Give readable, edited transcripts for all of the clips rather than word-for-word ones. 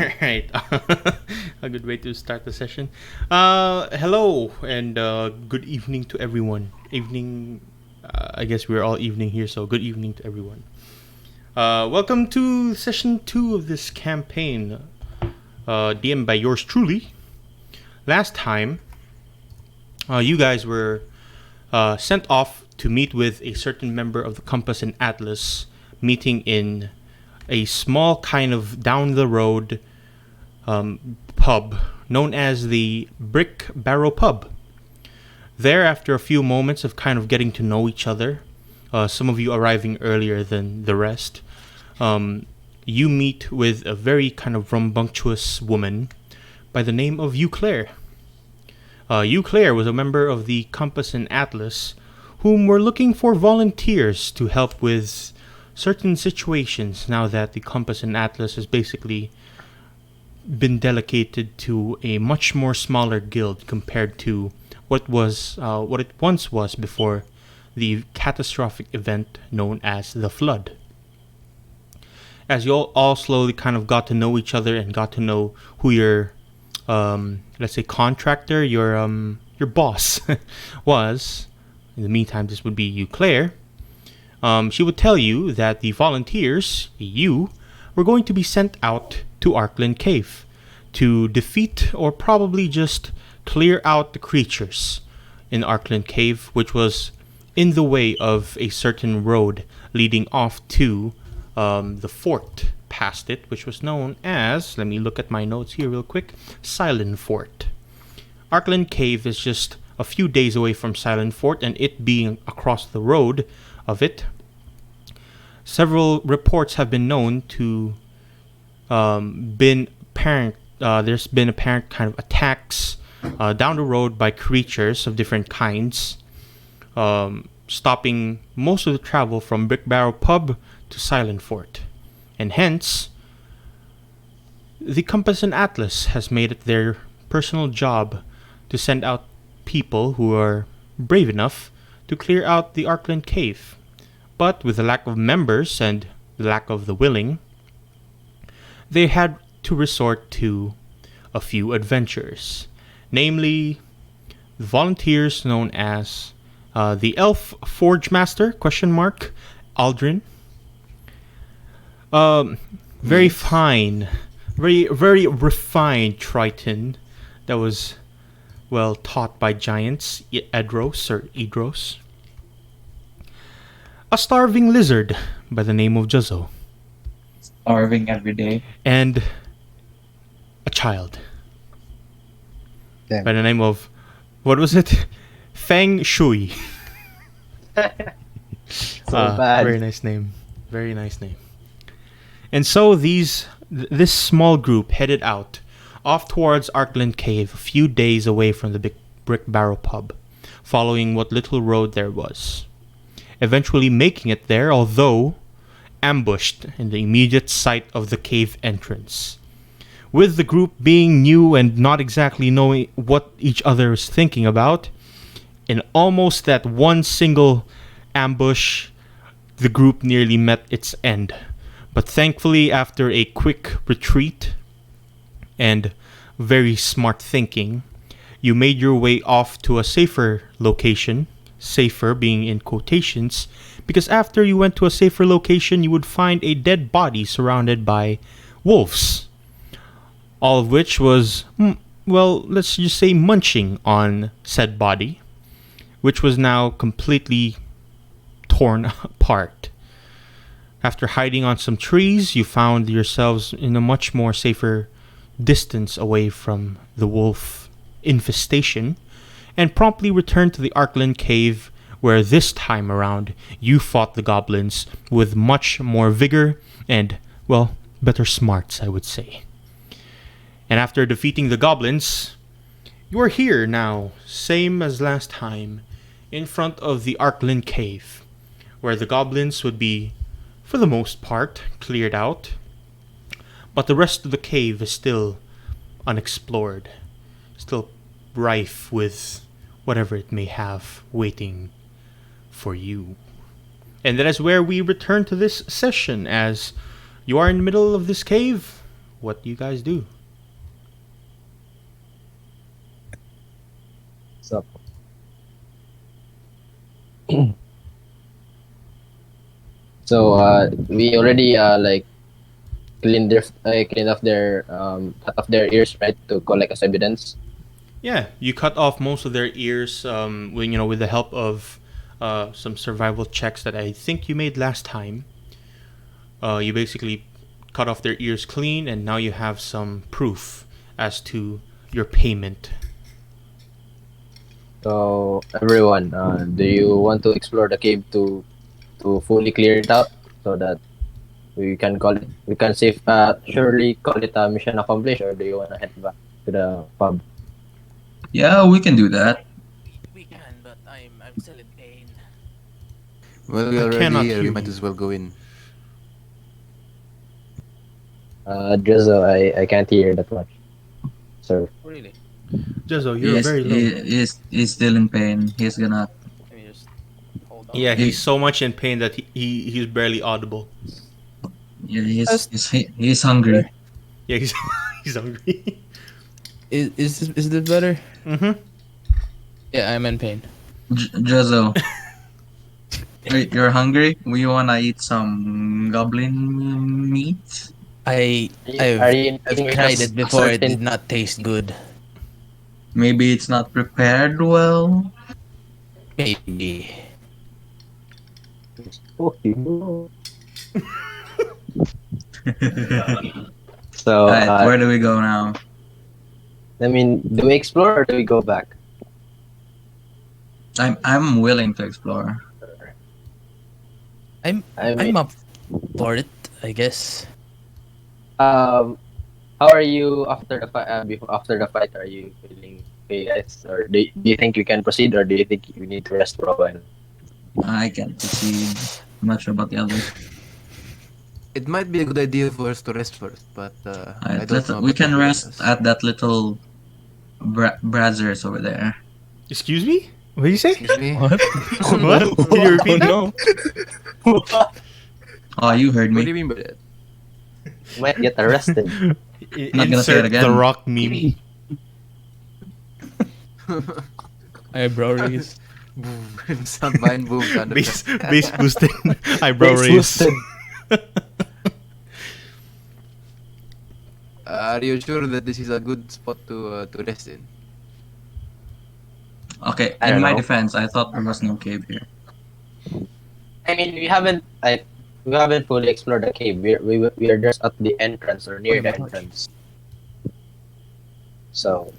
Alright. A good way to start the session. Hello and good evening to everyone. Evening, I guess we're all evening here, so good evening to everyone. Welcome to session 2 of this campaign, DM'd by yours truly. Last time, you guys were sent off to meet with a certain member of the Compass and Atlas, meeting in a small kind of down the road pub known as the Brick Barrel Pub. There, after a few moments of kind of getting to know each other, some of you arriving earlier than the rest, you meet with a very kind of rambunctious woman by the name of Euclaire. Euclaire was a member of the Compass and Atlas whom were looking for volunteers to help with certain situations now that the Compass and Atlas has basically been delegated to a much more smaller guild compared to what it once was before the catastrophic event known as the Flood. As you all slowly kind of got to know each other and got to know who your let's say contractor, your boss was. In the meantime, this would be Euclaire. She would tell you that the volunteers, you, were going to be sent out to Arkland Cave to defeat or probably just clear out the creatures in Arkland Cave, which was in the way of a certain road leading off to the fort past it, which was known as, let me look at my notes here real quick, Silent Fort. Arkland Cave is just a few days away from Silent Fort, and it being across the road of it, several reports have been known to been apparent. There's been apparent kind of attacks down the road by creatures of different kinds, stopping most of the travel from Brick Barrel Pub to Silent Fort, and hence the Compass and Atlas has made it their personal job to send out people who are brave enough to clear out the Arkland Cave. But with the lack of members and the lack of the willing, they had to resort to a few adventures, namely the volunteers known as the Elf Forge Master, Aldrin. Very fine, very refined Triton that was well taught by giants, Idros. A starving lizard by the name of Juzzo. Starving every day. And a child by the name of, what was it? Feng Shui. Bad. Very nice name. Very nice name. And so this small group headed out off towards Arkland Cave, a few days away from the Brick Barrel Pub, following what little road there was. Eventually making it there, although ambushed in the immediate sight of the cave entrance. With the group being new and not exactly knowing what each other is thinking about, in almost that one single ambush, the group nearly met its end. But thankfully, after a quick retreat and very smart thinking, you made your way off to a safer location. Safer being in quotations, because after you went to a safer location, you would find a dead body surrounded by wolves. All of which was, well, let's just say munching on said body, which was now completely torn apart. After hiding on some trees, you found yourselves in a much more safer distance away from the wolf infestation, and promptly returned to the Arkland Cave, where this time around you fought the goblins with much more vigor and, well, better smarts, I would say. And after defeating the goblins, you are here now, same as last time, in front of the Arkland Cave, where the goblins would be, for the most part, cleared out, but the rest of the cave is still unexplored, still rife with whatever it may have waiting for you. And that is where we return to this session, as you are in the middle of this cave, what do you guys do? So, we already like clean off their cut off their ears, right, to collect as evidence. Yeah, you cut off most of their ears. When with the help of some survival checks that I think you made last time. You basically cut off their ears clean, and now you have some proof as to your payment. So everyone, do you want to explore the cave to fully clear it out so that we can surely call it a mission accomplished, or do you want to head back to the pub? Yeah, we can do that. We can, but I'm still in pain. Well, we're I already cannot here. We hear might you. as well go in. Drizzle, I can't hear that much, sir. Really? Jezo, you're Yes, very low. he's still in pain. He's gonna. Let me just hold on. Yeah, He- he's so much in pain that he's barely audible. Yeah, he's hungry. Yeah, he's he's hungry. Is this better? Mm-hmm. Yeah, I'm in pain. Jezzo, you're hungry? We wanna eat some goblin meat? Are you I've giving tried us it a before. It certain- did not taste good. Maybe it's not prepared well. Maybe. Oh, you. So, Alright, where do we go now? I mean, do we explore or do we go back? I'm willing to explore. I'm I mean, I'm up for it, I guess. how are you after the fight? After the fight, are you feeling okay, guys? Or do you think we can proceed, or do you think we need to rest for a while? I can't proceed. I'm not sure about the others. It might be a good idea for us to rest first, but I don't know. We about can the rest others. at that little brazzers over there. Excuse me? What did you say? Excuse me. What? What? Can you repeat that? no. Oh, you heard What do me. you mean by that? Might get arrested. Not gonna say it Insert the again. rock meme. Eyebrow raise. Boom. Soundbite boom. Sound Base, effect. base boosted eyebrow Base raise. boosted. Are you sure that this is a good spot to rest in? Okay, I in don't my know. defense, I thought there was no cave here. I mean, we haven't fully explored the cave. We are just at the entrance or near Oh, the my gosh. entrance. So,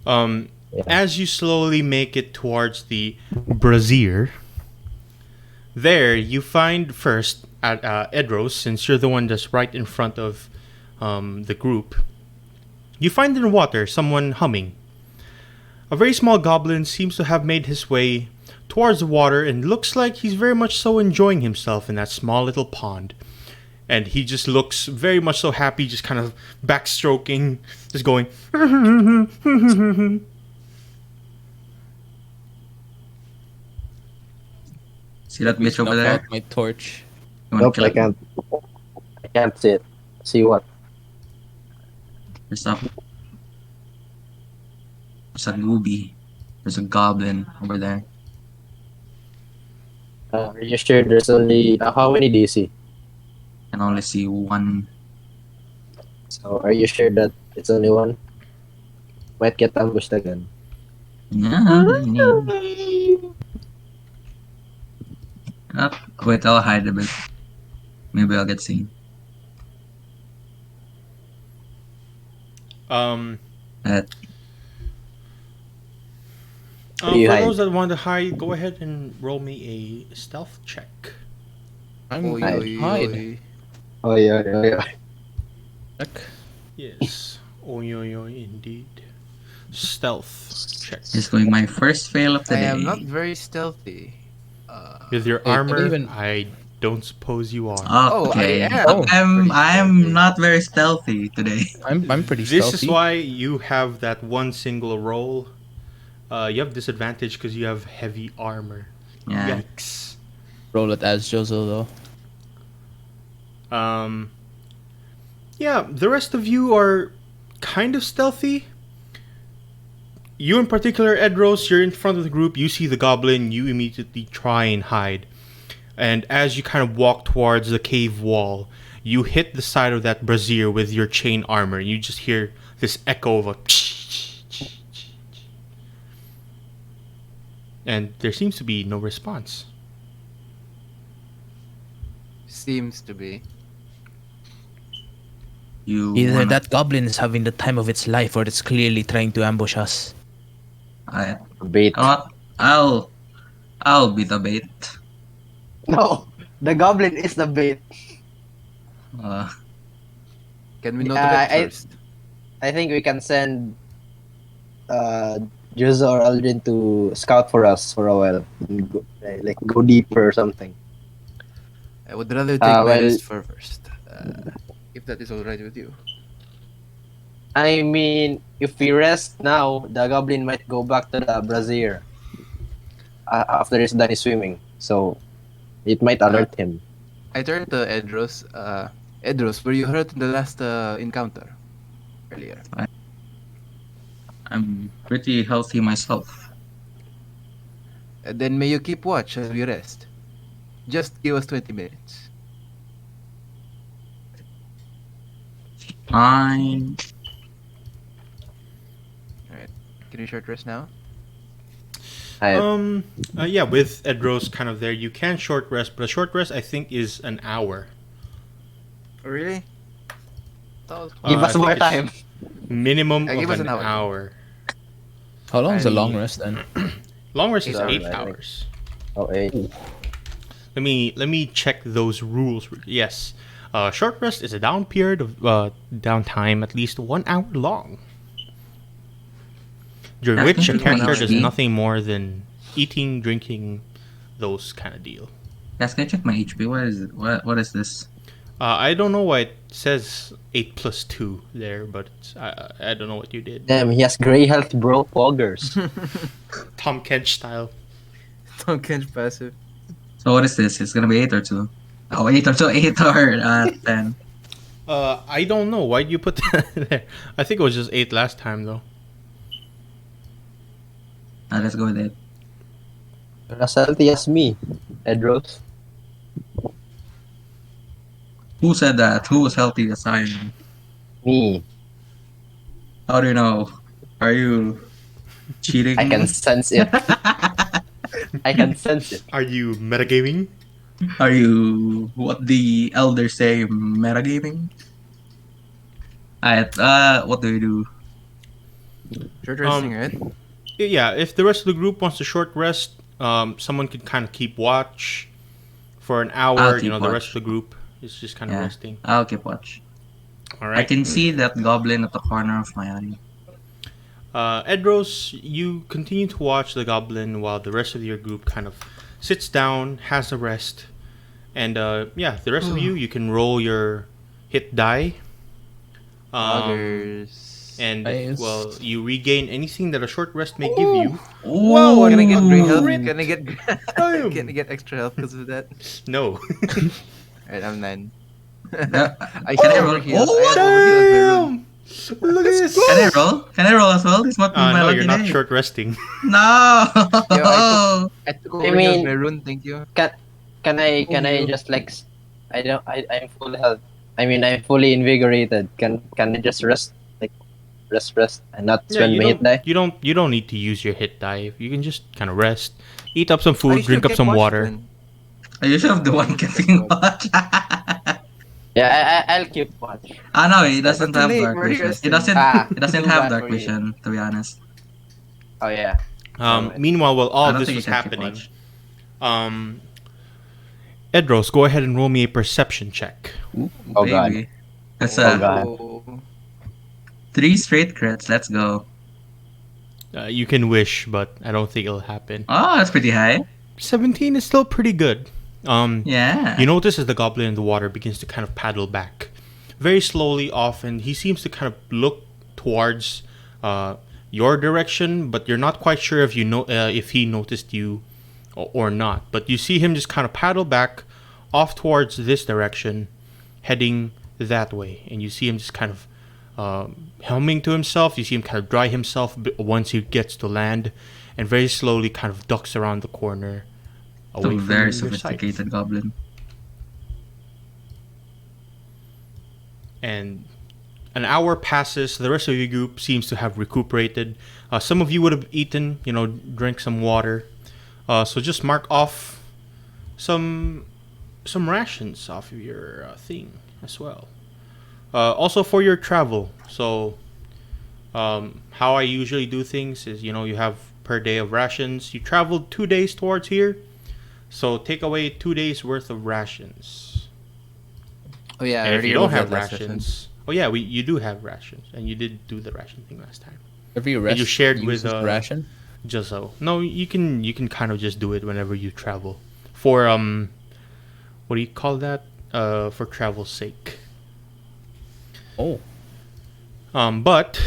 Um, yeah. as you slowly make it towards the brazier, there you find first at Edros, since you're the one that's right in front of the group. You find in the water someone humming. A very small goblin seems to have made his way towards the water and looks like he's very much so enjoying himself in that small little pond. And he just looks very much so happy, just kind of backstroking, just going. See that bitch over Snuff there? out my torch. You wanna Nope, kill I it? can't. I can't see it. See what? There's a gooby. There's a goblin over there. Are you sure there's only how many do you see? I can only see one. So, are you sure that it's only one? Might get ambushed again. Wait, I'll hide a bit. Maybe I'll get seen. Um, Uh, Where do you for hide? those that want to hide, go ahead and roll me a stealth check. I'm Oy, Hide. oy, hide. oy. Oh yeah, yeah, yeah. Check. Yes. Oy, oy, oy, indeed. Stealth check. it's going my first fail of the I day. am not very stealthy. With your Wait, armor, even- I don't suppose you are. Okay. I am pretty I'm stealthy. not very stealthy today. I'm pretty This stealthy. is why you have that one single roll. You have disadvantage because you have heavy armor. Yeah. Yikes. Roll it as Jozo though. Yeah, the rest of you are kind of stealthy. You in particular, Edros, you're in front of the group. You see the goblin. You immediately try and hide. And as you kind of walk towards the cave wall, you hit the side of that brazier with your chain armor. You just hear this echo of a... And there seems to be no response. Seems to be. You Either wanna- that goblin is having the time of its life, or it's clearly trying to ambush us. I, Bait. you know what? I'll be the bait. No, the goblin is the bait. Uh, Can we know Yeah, the I- first? I think we can send Juzo or Aldrin to scout for us for a while. And go deeper or something. I would rather take well- my rest first. If that is alright with you. I mean, if we rest now, the goblin might go back to the brazier after he's done his swimming. So it might alert him. I turned to Edros. Edros, were you hurt in the last encounter earlier? I'm pretty healthy myself. Then may you keep watch as we rest. Just give us 20 minutes. Fine. Can you short rest now? Yeah, with Edros kind of there, you can short rest, but a short rest I think is an hour. Oh, really? Give I us think more it's time. Minimum Give of us an an hour. hour. How long is the I long mean- rest then? Long rest is 8 8 hours, I think. hours. Oh, 8. Let me check those rules. Yes, short rest is a down period of downtime at least 1 hour long, during I which think a it's character 1 does hour. nothing more than eating, drinking, those kind of deal. Guys, can I check my HP? What is it? What is this? I don't know why it says 8 plus 2 there, but I don't know what you did. Damn, he has gray health, bro. Poggers. Tom Kench style. Don't catch passive. So what is this? It's gonna be 8 or 2. Oh, 8 or 2, 8 or 10. I don't know. Why would you put that there? I think it was just 8 last time, though. Let's go with it. You're as healthy as me, Edros. Who said that? Who was healthy as I am? Me. How do you know? Are you cheating? I can sense it. I can sense it. Are you metagaming? Are you what the elders say, metagaming? Alright, what do we do? Short resting, right? Yeah, if the rest of the group wants a short rest, someone could kind of keep watch for an hour. I'll You keep know, the rest watch. of the group is just kind of Yeah. resting. I'll keep watch. All I right. can see that goblin at the corner of my eye. Edros, you continue to watch the goblin while the rest of your group kind of sits down, has a rest, and yeah, the rest of you can roll your hit die. Others. And Nice. well, you regain anything that a short rest may give you. Whoa! Can I get green health? Crit. Can I get Damn. can I get extra health because of that? No. Alright, I'm 9. Can I I can roll? overheal. I Oh, have overhealed my room. Look at this. Can I roll? Can I roll as well? This might be my No, lucky you're not day. short resting. No! I took overhealed mean- my rune, thank you. Can I just like I'm full health. I mean I'm fully invigorated. Can I just rest and not Yeah, spend my hit die? you don't need to use your hit die. You can just kind of rest, eat up some I food, should drink up get some watch water. then. You should have the one keeping watch. Yeah, I'll keep watch. No, he doesn't too have late, dark we're vision. He resting. doesn't. He doesn't too have bad dark for you. vision, to be honest. Oh yeah. Meanwhile, while I all don't this think was he can keep happening, watch. Edros, go ahead and roll me a perception check. Oh, God. Baby. That's Oh, God. Oh. 3 straight crits. Let's go. You can wish, but I don't think it'll happen. Oh, that's pretty high. 17 is still pretty good. Yeah. You notice as the goblin in the water begins to kind of paddle back, very slowly off, and he seems to kind of look towards your direction, but you're not quite sure if if he noticed you or not. But you see him just kind of paddle back off towards this direction, heading that way, and you see him just kind of humming to himself. You see him kind of dry himself once he gets to land, and very slowly kind of ducks around the corner It's a away from very your sight. sophisticated goblin. And an hour passes. The rest of your group seems to have recuperated. Some of you would have eaten, drink some water. So just mark off some rations off of your thing as well. Also for your travel. So how I usually do things is, you have per day of rations. You traveled 2 days towards here, so take away 2 days worth of rations. Oh yeah, I And if already you don't removed have that last rations, oh yeah, you do have rations, and you did do the ration thing last time. Every rest you shared uses with, ration. Just so no, you can kind of just do it whenever you travel. For what do you call that? For travel's sake. Oh, But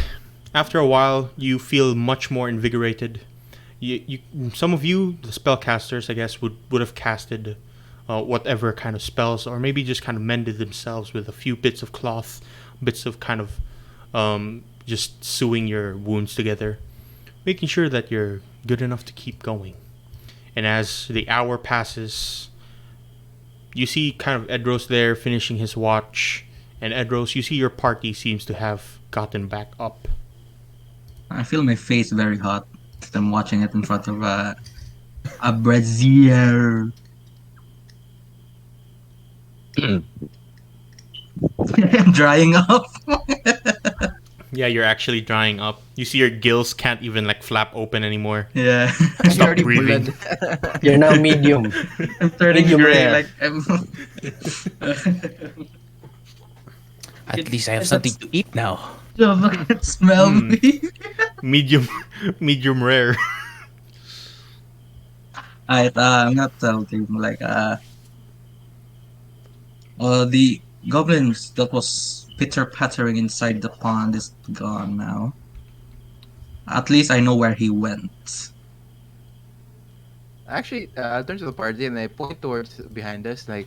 after a while, you feel much more invigorated. You some of you, the spellcasters, I guess, would have casted whatever kind of spells, or maybe just kind of mended themselves with a few bits of cloth, bits of kind of just sewing your wounds together, making sure that you're good enough to keep going. And as the hour passes, you see kind of Edros there finishing his watch. And Edros, you see your party seems to have gotten back up. I feel my face very hot. I'm watching it in front of a brazier. I'm drying up. Yeah, you're actually drying up. You see your gills can't even like flap open anymore. Yeah. Stop Already breathing. bled. You're now medium. I'm turning Medium gray. rare. Like I'm. at least I have something to eat now. Look at smell me. medium rare. I'm not telling the goblins that was pitter pattering inside the pond is gone now. At least I know where he went. Actually, I'll turn to the party and I point towards behind us. Like,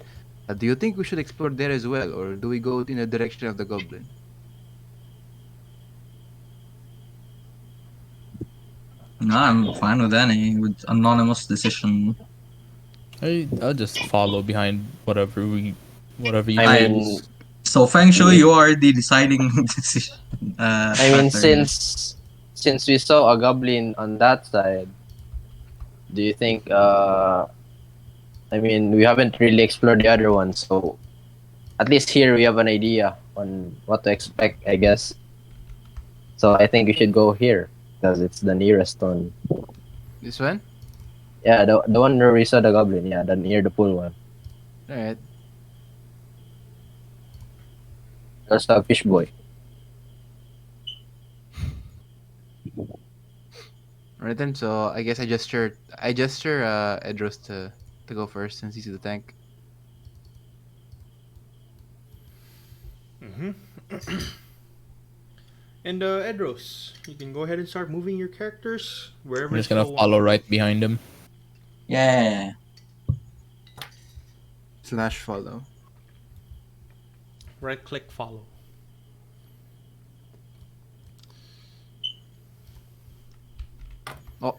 do you think we should explore there as well, or do we go in the direction of the goblin? No, I'm fine with any with anonymous decision. I'll just follow behind whatever you I choose. mean, So Feng Shui, you are the deciding decision. I mean, factor here. since we saw a goblin on that side, do you think? I mean, we haven't really explored the other one, so at least here we have an idea on what to expect, I guess. So I think we should go here because it's the nearest one. This one? Yeah, the one where we saw the goblin. Yeah, the near the pool one. Alright. There's a fish boy. Alright then, so I guess I gesture Edros to go first since he's the tank. And Edros, you can go ahead and start moving your characters wherever. I'm just gonna follow right behind him. Yeah. / follow. Right click follow. Oh.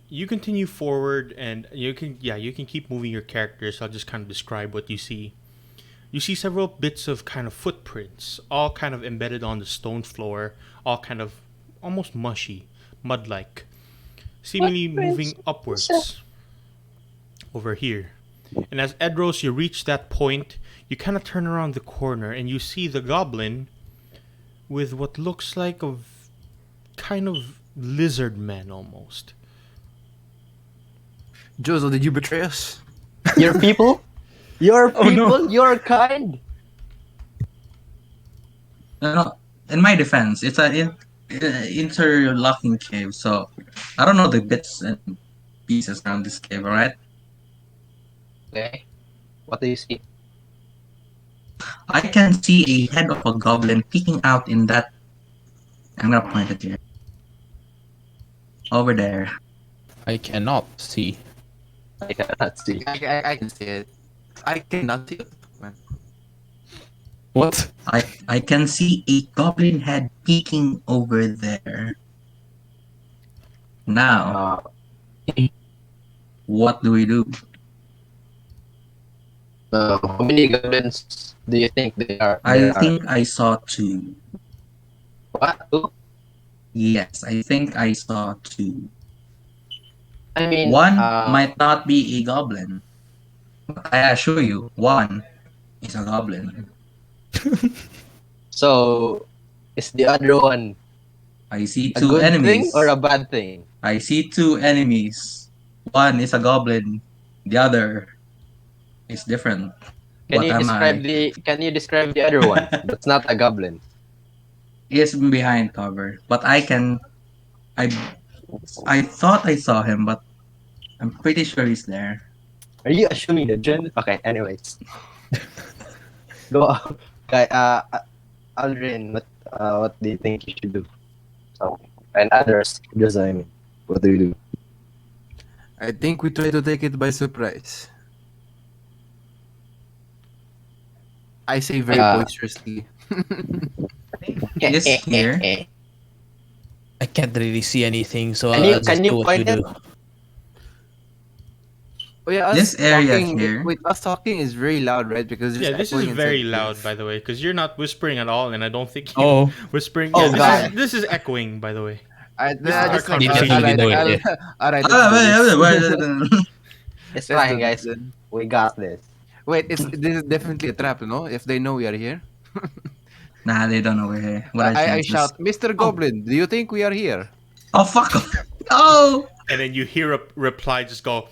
You continue forward, and you can keep moving your characters. I'll just kind of describe what you see. You see several bits of kind of footprints, all kind of embedded on the stone floor, all kind of almost mushy, mud-like, seemingly moving upwards over here. And as Edros, you reach that point, you kind of turn around the corner and you see the goblin with what looks like a kind of lizard man almost. Jozo, did you betray us? Your people, your Oh, no. people, your kind. No, in my defense, it's an interlocking cave, so I don't know the bits and pieces around this cave, alright? Okay. What do you see? I can see a head of a goblin peeking out in that. I'm gonna point it here. Over there. I cannot see. I cannot see. I can see it. I cannot see it. Man. What? I can see a goblin head peeking over there. Now, what do we do? How many goblins do you think there I are? think I saw two. What? Two? Yes, I think I saw two. I mean, One might not be a goblin, but I assure you, one is a goblin. so is the other one I see a two good thing or a enemies. bad thing? I see two enemies. One is a goblin. The other is different. What am I? Can you describe the other one? That's not a goblin. He is behind cover, but I I thought I saw him, but I'm pretty sure he's there. Are you assuming the gen? Okay, anyways. Go on. Guy, Aldrin, what do you think you should do? So, and others, just I mean, what do you do? I think we try to take it by surprise. I say very boisterously. He is here. I can't really see anything, so Can you- I'll just can you do what you point it? do. Oh yeah, us This area talking, here. Wait, us talking is very loud, right? Because there's Yeah, this is echoing inside very the loud, place. by the way, because you're not whispering at all, and I don't think you Oh. whispering. Oh, Yeah, God. this is echoing, by the way. This is our just like conversation. alright, Definitely I'll, know it, alright, let's do this. It's Let's do fine, this guys. then. We got this. Wait, this is definitely a trap, no? If they know we are here. Nah, they don't know we're here. What are I chances? shout, Mr. Goblin, do you think we are here? Oh fuck off! Oh! And then you hear a reply just go,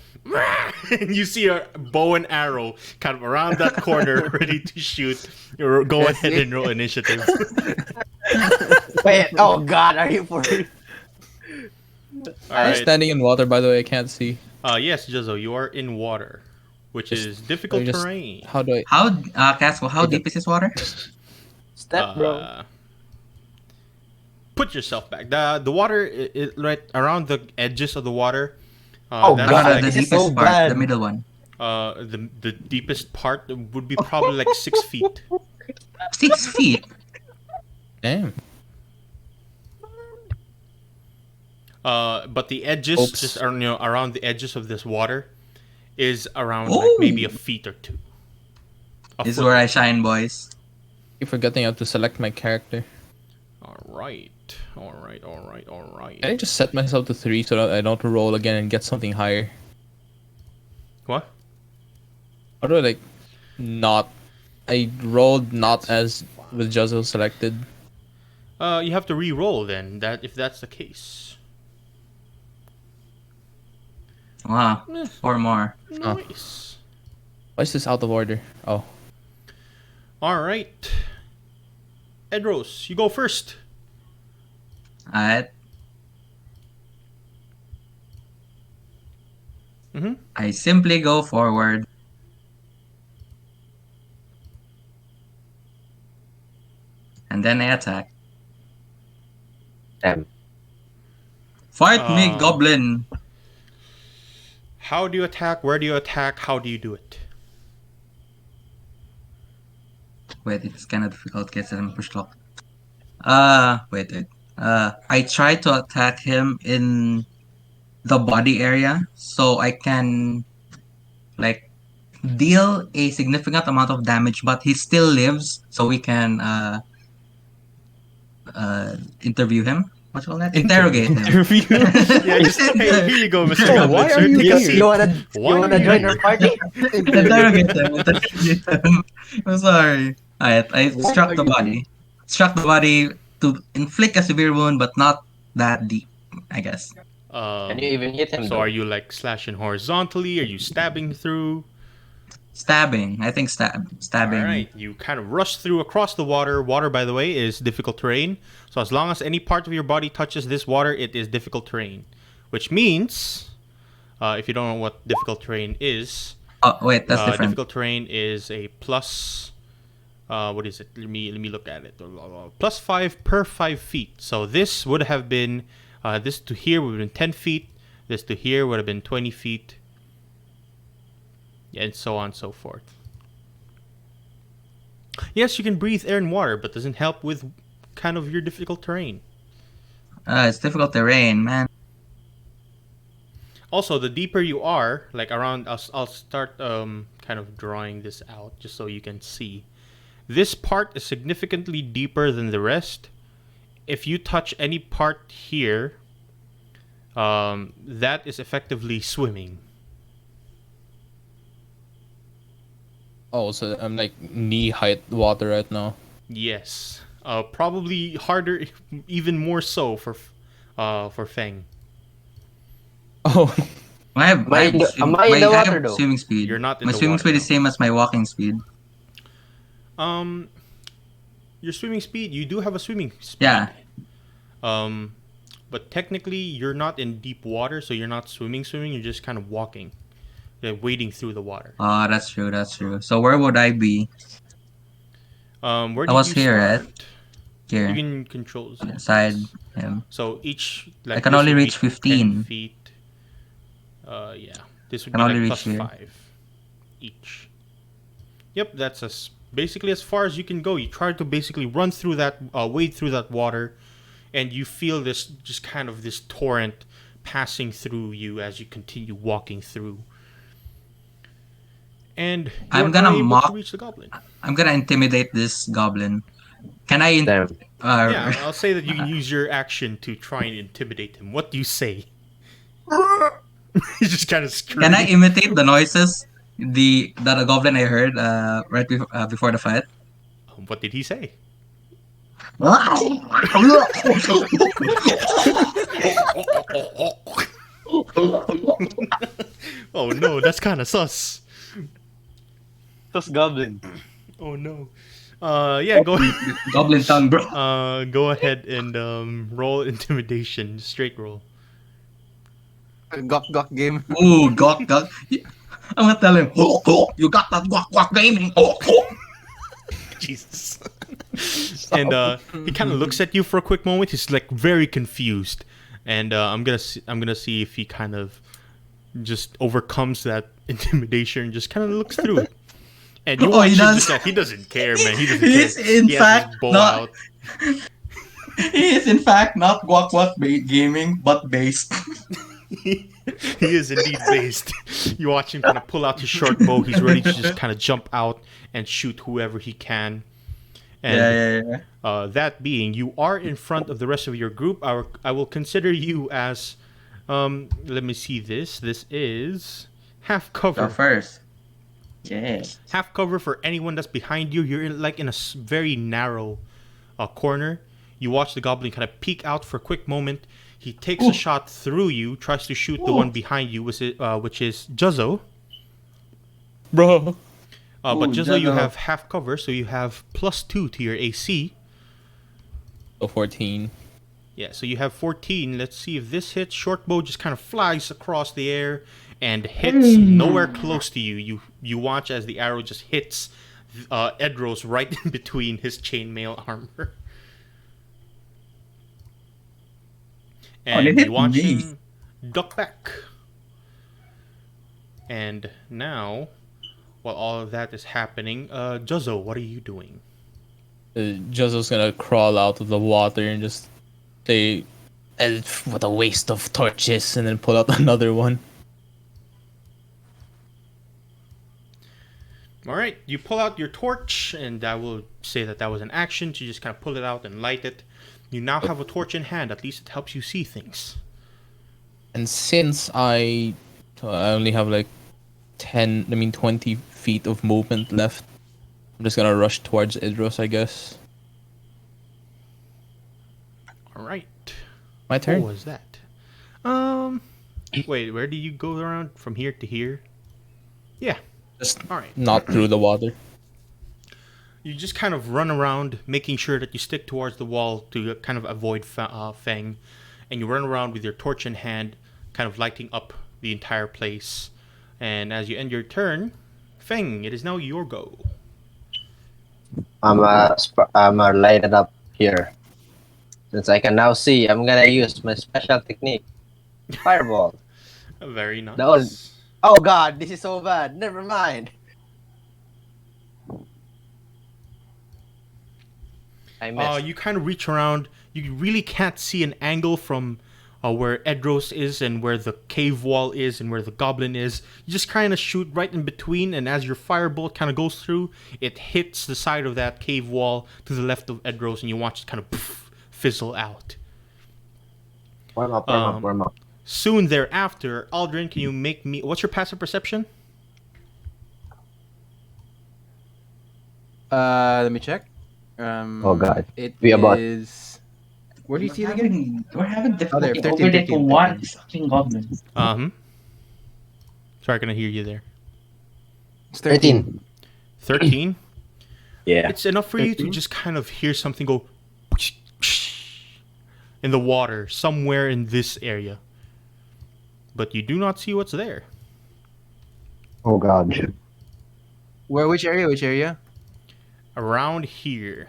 and you see a bow and arrow kind of around that corner, ready to shoot. Go Yes, ahead it- and roll initiative. Wait, oh God, are you for real? All I'm right. standing in water, by the way. I can't see. Yes, Jizzo, you are in water, which is difficult just- terrain. How do I? How Caswell, how Okay. deep is this water? Step, bro. Put yourself back. The water is right around the edges of the water. Oh, that's God, No, like, the this is deepest so part, bad. the middle one. the deepest part would be probably like 6 feet. 6 feet. Damn. But the edges, Oops. just around the edges of this water, is around like Ooh. maybe a feet or two. This is where I shine, boys. Keep forgetting I have to select my character. All right. Can I just set myself to 3 so that I don't roll again and get something higher? What? How do I like not? I rolled not as with Juzzle selected. You have to re-roll then. If that's the case. Wow. 4 more. Oh. Nice. Why is this out of order? Oh, All right. Edros, you go first. Alright. Mm-hmm. I simply go forward. And then I attack. Damn. Fight me, Uh, goblin! How do you attack? Where do you attack? How do you do it? Wait, it's kind of difficult because I'm push lock. Wait. I try to attack him in the body area so I can like deal a significant amount of damage, but he still lives, so we can interview him. What you call that? Interrogate him. Yeah, just hey, here you go, Mr. Oh, Goblin. why sir. are you Take a here? seat. You Why wanna are you join here? our party? Interrogate him. I'm sorry. I struck the body. Struck the body to inflict a severe wound, but not that deep, I guess. Can you even hit him? So though? are you like slashing horizontally? Are you stabbing through? Stabbing. I think stabbing. All right, you kind of rush through across the water. Water, by the way, is difficult terrain. So as long as any part of your body touches this water, it is difficult terrain. Which means, if you don't know what difficult terrain is, Oh wait, that's different. difficult terrain is a plus. What is it? Let me look at it. Plus 5 per 5 feet. So this would have been this to here would have been 10 feet. This to here would have been 20 feet. And so on and so forth. Yes, you can breathe air and water, but doesn't help with kind of your difficult terrain. It's difficult terrain, man. Also, the deeper you are, like around, I'll start kind of drawing this out just so you can see. This part is significantly deeper than the rest. If you touch any part here, that is effectively swimming. Oh, so I'm like knee height water right now. Yes, probably harder, even more so for Feng. Oh, Am I in the I water have though? swimming speed. You're not in My the swimming water speed is now. same as my walking speed. Um, your swimming speed, you do have a swimming speed. Yeah. But technically you're not in deep water, so you're not swimming. You're just kind of walking, wading through the water. Oh, that's true. That's true. So where would I be? Where I did was you here, start? right? You Here, can control Z. inside Yes. him. So each I like can this only would be reach 10 15. feet. Yeah, this would Can be only like reach plus here. 5 each. Yep, that's basically as far as you can go. You try to basically run through that, wade through that water, and you feel this just kind of this torrent passing through you as you continue walking through. And you're I'm gonna unable to mock. reach the goblin. I'm gonna intimidate this goblin. Can I? Damn. Yeah, I'll say that you can use your action to try and intimidate him. What do you say? He's just kind of Can I screaming. imitate the noises that a goblin I heard before the fight? What did he say? Oh no, that's kind of sus. Those goblin. Oh no. Yeah, go Goblin tongue, bro. go ahead and roll intimidation, straight roll. Gok Gok game. Ooh, gawk, gawk. I'm gonna tell him, you got that guac guac gaming. Jesus. And he kind of looks at you for a quick moment. He's like very confused, and I'm gonna see if he kind of just overcomes that intimidation and just kind of looks through it. And you Oh, watch he him does. just like he doesn't care, man. He doesn't He's care. in He has fact his bow not. out. He is in fact not guac guac gaming, but based. He is indeed based. You watch him kind of pull out his short bow. He's ready to just kind of jump out and shoot whoever he can. And Yeah. that being, you are in front of the rest of your group. I will consider you as, let me see this. This is half Go cover. first. Yeah. Half cover for anyone that's behind you. You're like in a very narrow corner. You watch the goblin kind of peek out for a quick moment. He takes a shot through you, tries to shoot the one behind you, which is Juzzo. bro. But Ooh, Juzzo, you Juzzo. have half cover, so you have +2 to your AC. So 14. Yeah, so you have 14. Let's see if this hits. Short bow just kind of flies across the air and hits nowhere close to you. You watch as the arrow just hits Edros right in between his chainmail armor. And it hit you watch me. him duck back. And now, while all of that is happening, Juzzo, what are you doing? Juzzo's gonna crawl out of the water and just say, what a waste of torches, and then pull out another one. All right, you pull out your torch, and I will say that was an action to just kind of pull it out and light it. You now have a torch in hand. At least it helps you see things. And since I only have like 20 feet of movement left, I'm just gonna rush towards Idros, I guess. All right. My turn. What was that? Wait, where do you go around from here to here? Yeah. Just All right. not through the water. You just kind of run around, making sure that you stick towards the wall to kind of avoid Feng, and you run around with your torch in hand, kind of lighting up the entire place. And as you end your turn, Feng, it is now your go. I'm lighted up here. Since I can now see, I'm gonna use my special technique, fireball. Very nice. Oh god, this is so bad. Never mind. I missed. You kind of reach around. You really can't see an angle from where Edros is and where the cave wall is and where the goblin is. You just kind of shoot right in between, and as your firebolt kind of goes through, it hits the side of that cave wall to the left of Edros, and you watch it kind of fizzle out. Warm up. Soon thereafter, Aldrin, can you make me... What's your passive perception? Let me check. Oh god. It We about- is. Where do you see it again? We're having difficulty 13, over there to 13, one 13. fucking goblin. Sorry, I couldn't hear you there. It's 13. 13. 13? Yeah. It's enough for you to just kind of hear something go in the water somewhere in this area. But you do not see what's there. Oh god. Where? Which area? Which area? Around here.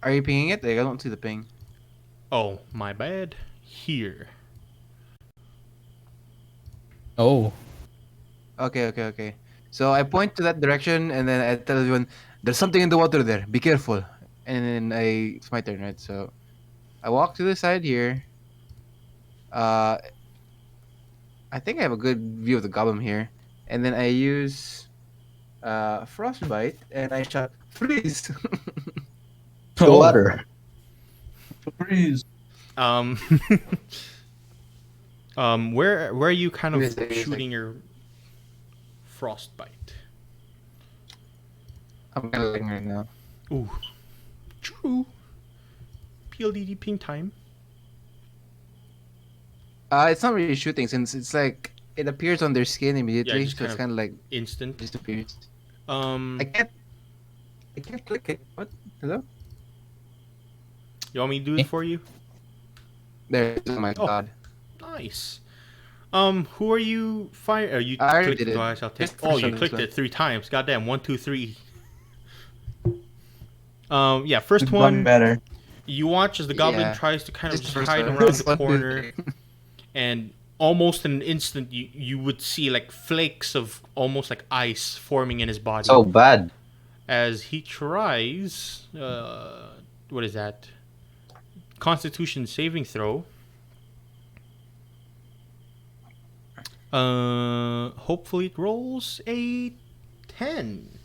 Are you pinging it? Like, I don't see the ping. Oh, my bad. Here. Oh. Okay. So I point to that direction, and then I tell everyone, "There's something in the water there. Be careful." And then it's my turn, right? So I walk to the side here. I think I have a good view of the goblin here, and then I use frostbite, and I shout freeze. The Oh. water. Freeze. Um, where are you kind of Yes, yes, yes. shooting your frostbite? I'm kind of lagging right now. Ooh, true. PLDD ping time. It's not really shooting since it's like it appears on their skin immediately, just so it's kind of like Instant. disappears. Um, I can't click it. What? Hello? you want me to do it for you? There. Oh my Oh. god. Nice. Who are you fire? You I already clicked did it. twice. I'll take. Just Oh, for you some clicked reason. it 3 times. Goddamn. 1, 2, 3. Yeah. First It's one. better. You watch as the goblin Yeah. tries to kind of Just just the hide first one. around Just the 1, 2, corner, 3. and almost in an instant, you would see like flakes of almost like ice forming in his body So bad. as he tries. What is that? Constitution saving throw. Hopefully it rolls a 10.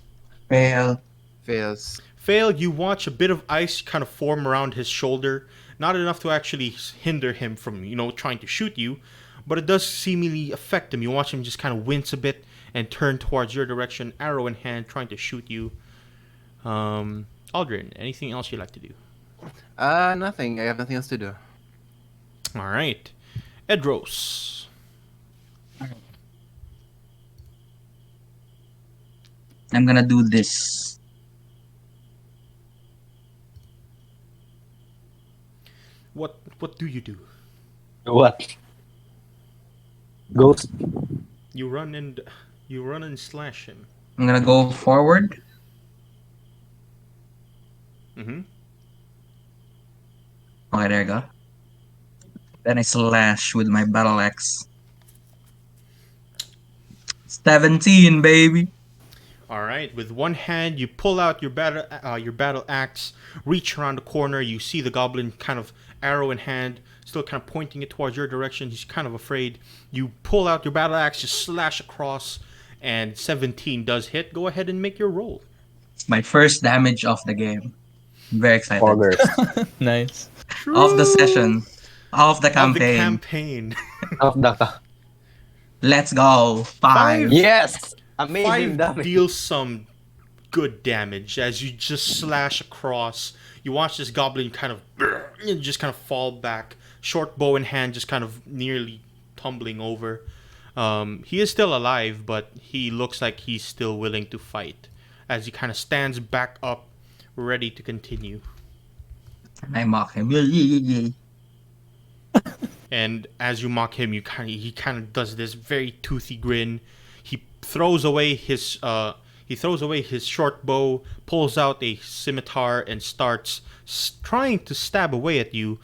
Fail. Fails. Failed, you watch a bit of ice kind of form around his shoulder. Not enough to actually hinder him from, trying to shoot you, but it does seemingly affect him. You watch him just kind of wince a bit and turn towards your direction, arrow in hand, trying to shoot you. Aldrin, anything else you'd like to do? Nothing. I have nothing else to do. All right. Edros. I'm gonna do this. What do you do? What? Ghost. You run and slash him. I'm gonna go forward. Mm-hmm. Okay, there you go. Then I slash with my battle axe. 17, baby. All right. With one hand, you pull out your battle axe, reach around the corner. You see the goblin kind of arrow in hand, still kind of pointing it towards your direction. He's kind of afraid. You pull out your battle axe, just slash across, and 17 does hit. Go ahead and make your roll. It's my first damage of the game. I'm very excited. Augers. Nice. Of the session. Of the Of the campaign. campaign. Of the. Let's go. 5. Yes! Amazing 5 damage. deals some good damage as you just slash across. You watch this goblin kind of just kind of fall back, short bow in hand, just kind of nearly tumbling over. He is still alive, but he looks like he's still willing to fight as he kind of stands back up, ready to continue. I mock him. And as you mock him, he kind of does this very toothy grin. He throws away his short bow, pulls out a scimitar, and starts trying to stab away at you.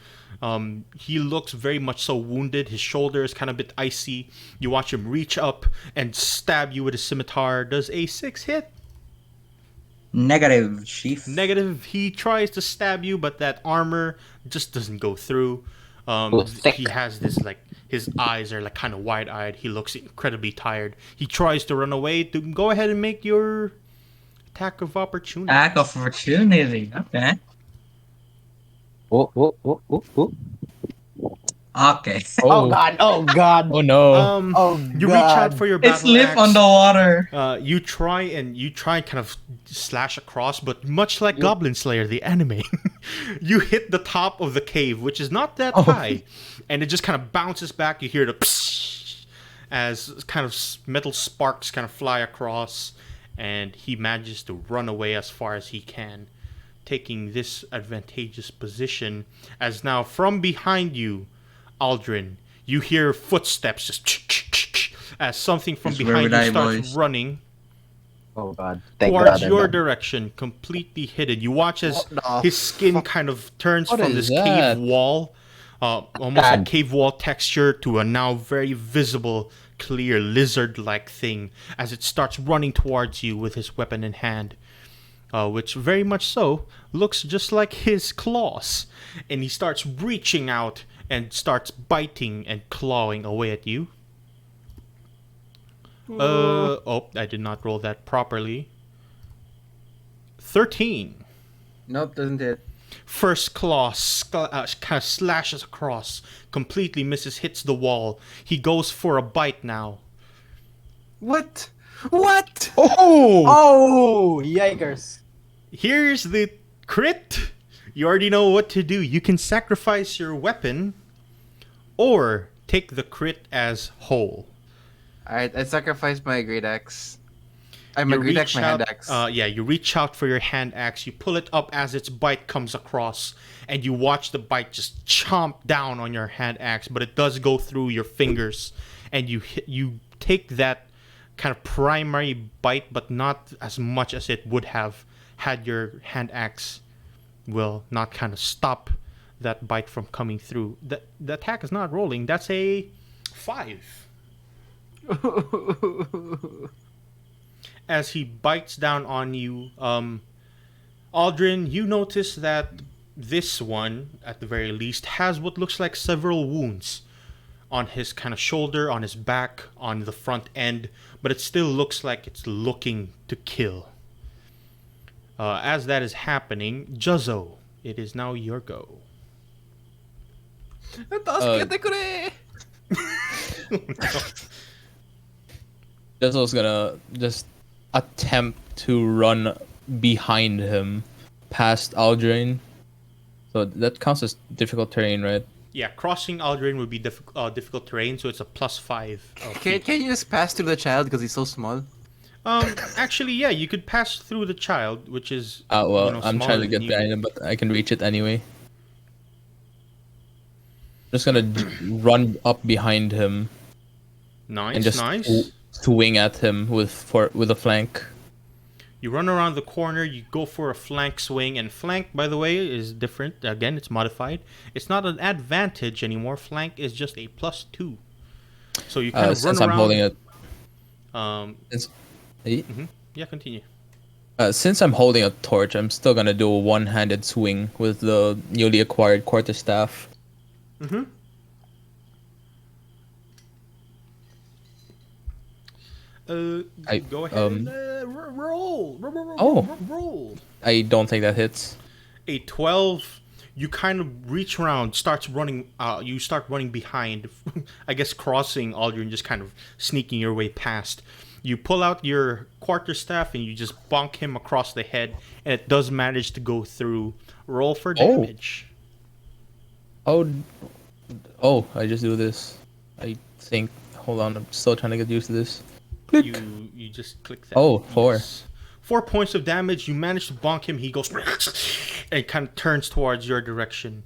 He looks very much so wounded. His shoulder is kind of a bit icy. You watch him reach up and stab you with a scimitar. Does a 6 hit? Negative, chief. Negative. He tries to stab you, but that armor just doesn't go through. Oh, thick. He has this like his eyes are like kind of wide-eyed. He looks incredibly tired. He tries to run away. To go ahead and make your attack of opportunity. Attack of opportunity. Okay. Oh. Okay. Oh god! Oh god! Oh no. Oh You reach out god! for your It's battle lip axe. on the water. You try and kind of slash across, but much like Goblin Slayer, the anime, you hit the top of the cave, which is not that high, and it just kind of bounces back. You hear the psh as kind of metal sparks kind of fly across, and he manages to run away as far as he can, taking this advantageous position as now from behind you, Aldrin, you hear footsteps just as something from It's where behind would you I, starts boys? running Oh god! Thank towards god! your I'm done. direction, completely hidden. You watch as What the his skin kind of turns What from is this that? cave wall, almost like God. cave wall texture, to a now very visible, clear lizard-like thing as it starts running towards you with his weapon in hand. Which very much so looks just like his claws. And he starts reaching out and starts biting and clawing away at you. I did not roll that properly. 13. Nope, doesn't hit. First claw kind of slashes across, completely misses, hits the wall. He goes for a bite now. What? What? Oh! Oh! Yikers! Here's the crit. You already know what to do. You can sacrifice your weapon or take the crit as whole. Alright, I sacrificed my great axe. My You great axe, reach my hand out- axe. you reach out for your hand axe. You pull it up as its bite comes across, and you watch the bite just chomp down on your hand axe. But it does go through your fingers, and you take that kind of primary bite, but not as much as it would have had your hand axe will not kind of stop that bite from coming through. The attack is not rolling. That's a 5. As he bites down on you, Aldrin, you notice that this one, at the very least, has what looks like several wounds on his kind of shoulder, on his back, on the front end, but it still looks like it's looking to kill. As that is happening, Juzzo, it is now your go. Jezzel's gonna just attempt to run behind him past Aldrin. So that counts as difficult terrain, right? Yeah, crossing Aldrin would be difficult terrain, so it's a +5. Can you just pass through the child because he's so small? Actually, yeah, you could pass through the child, which is Well, you know, I'm smaller trying to than get you. behind him, but I can reach it anyway. Just gonna run up behind him Nice, and just nice. swing at him with a flank. You run around the corner, you go for a flank swing, and flank, by the way, is different. Again, it's modified. It's not an advantage anymore. Flank is just a +2. So you kind of run Since around. I'm holding it, Since, Eh? yeah, continue. since I'm holding a torch, I'm still gonna do a one-handed swing with the newly acquired quarterstaff. Mm-hmm. Go ahead. Roll. Oh. Roll. I don't think that hits. A 12. You kind of reach around, starts running. You start running behind. I guess crossing Aldrin, just kind of sneaking your way past. You pull out your quarterstaff and you just bonk him across the head, and it does manage to go through. Roll for damage. Oh, I just do this. I think. Hold on, I'm still trying to get used to this. You just click that. Oh, 4. Yes. 4 points of damage. You manage to bonk him. He goes and kind of turns towards your direction.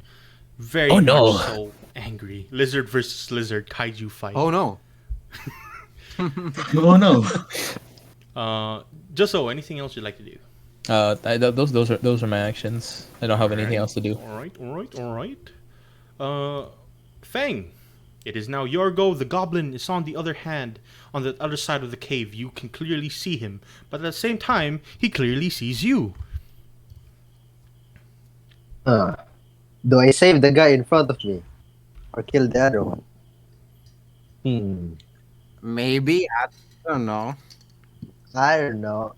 Very Oh, no. much so angry. Lizard versus lizard kaiju fight. Oh no. Oh no. Just so, anything else you'd like to do? Those are my actions. I don't have anything else to do. All right. Fang, It is now your go. The goblin is on the other side of the cave. You can clearly see him, but at the same time, he clearly sees you. Do I save the guy in front of me? Or kill the other one? Maybe, I don't know. I don't know.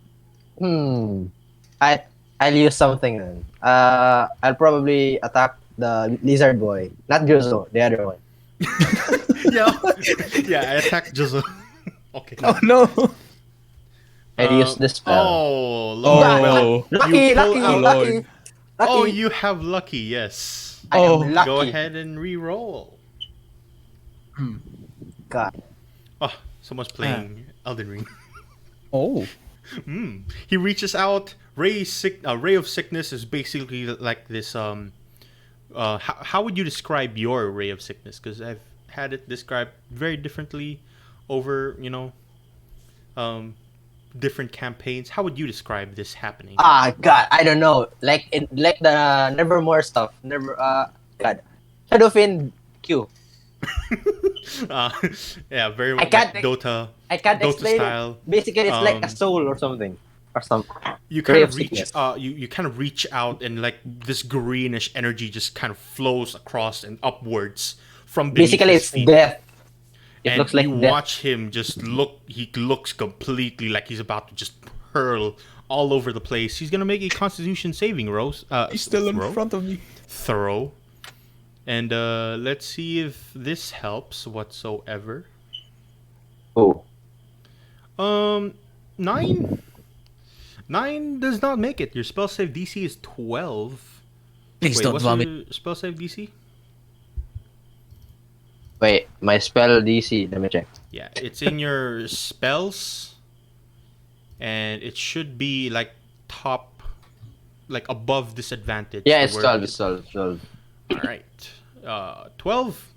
I'll use something then. I'll probably attack the lizard boy, not Juzo, the other one. Yeah, I attacked Juzo. Okay. Oh no! I'll use the spell. Oh, Lord. Oh. Well, Lucky, you pull lucky, out. Lord. lucky. Oh, Lucky. you have lucky, yes. I Oh. am lucky. Go ahead and re-roll. God. Oh, someone's playing Elden Ring. Oh. He reaches out. Ray of sickness is basically like this. How would you describe your ray of sickness? Because I've had it described very differently over different campaigns. How would you describe this happening? God, I don't know. Like the Nevermore stuff. God. Shadowfin Q. Uh, yeah, very I much can't like Dota. I can't Dota explain style. it. Basically, it's like a Um, soul or something. Or something. You Ray kind of of reach sickness. you kind of reach out, and like this greenish energy just kind of flows across and upwards from beneath Basically, his it's feet. death. It And looks like you death. watch him just look. He looks completely like he's about to just hurl all over the place. He's gonna make a Constitution saving He's still in throw. front of me. Throw. And let's see if this helps whatsoever. Oh. 9. 9 does not make it. Your spell save DC is 12. Please Wait, don't what's vomit. your spell save DC? Wait, my spell DC. Let me check. Yeah, it's in your spells, and it should be like top, like above disadvantage. Yeah, the it's word 12. is- It's 12. 12. All right, 12.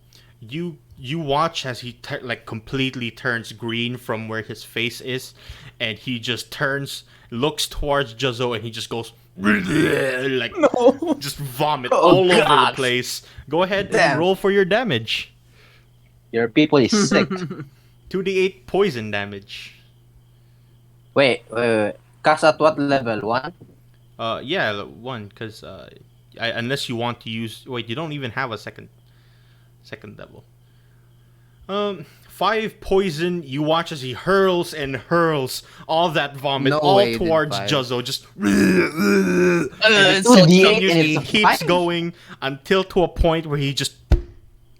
You watch as he like completely turns green from where his face is, and he just turns, looks towards Juzo, and he just goes like just vomit Oh, all over the God. place. Go ahead Damn. and roll for your damage. Your people is sick. 2d8 poison damage. Wait. Cast at what level? 1? Yeah, 1, because unless you want to use. Wait, you don't even have a second level. 5 poison. You watch as he hurls and hurls all that vomit No all way it did towards 5. Juzo. Just It's so 2d8 and continuously it's a keeps 5? going until to a point where he just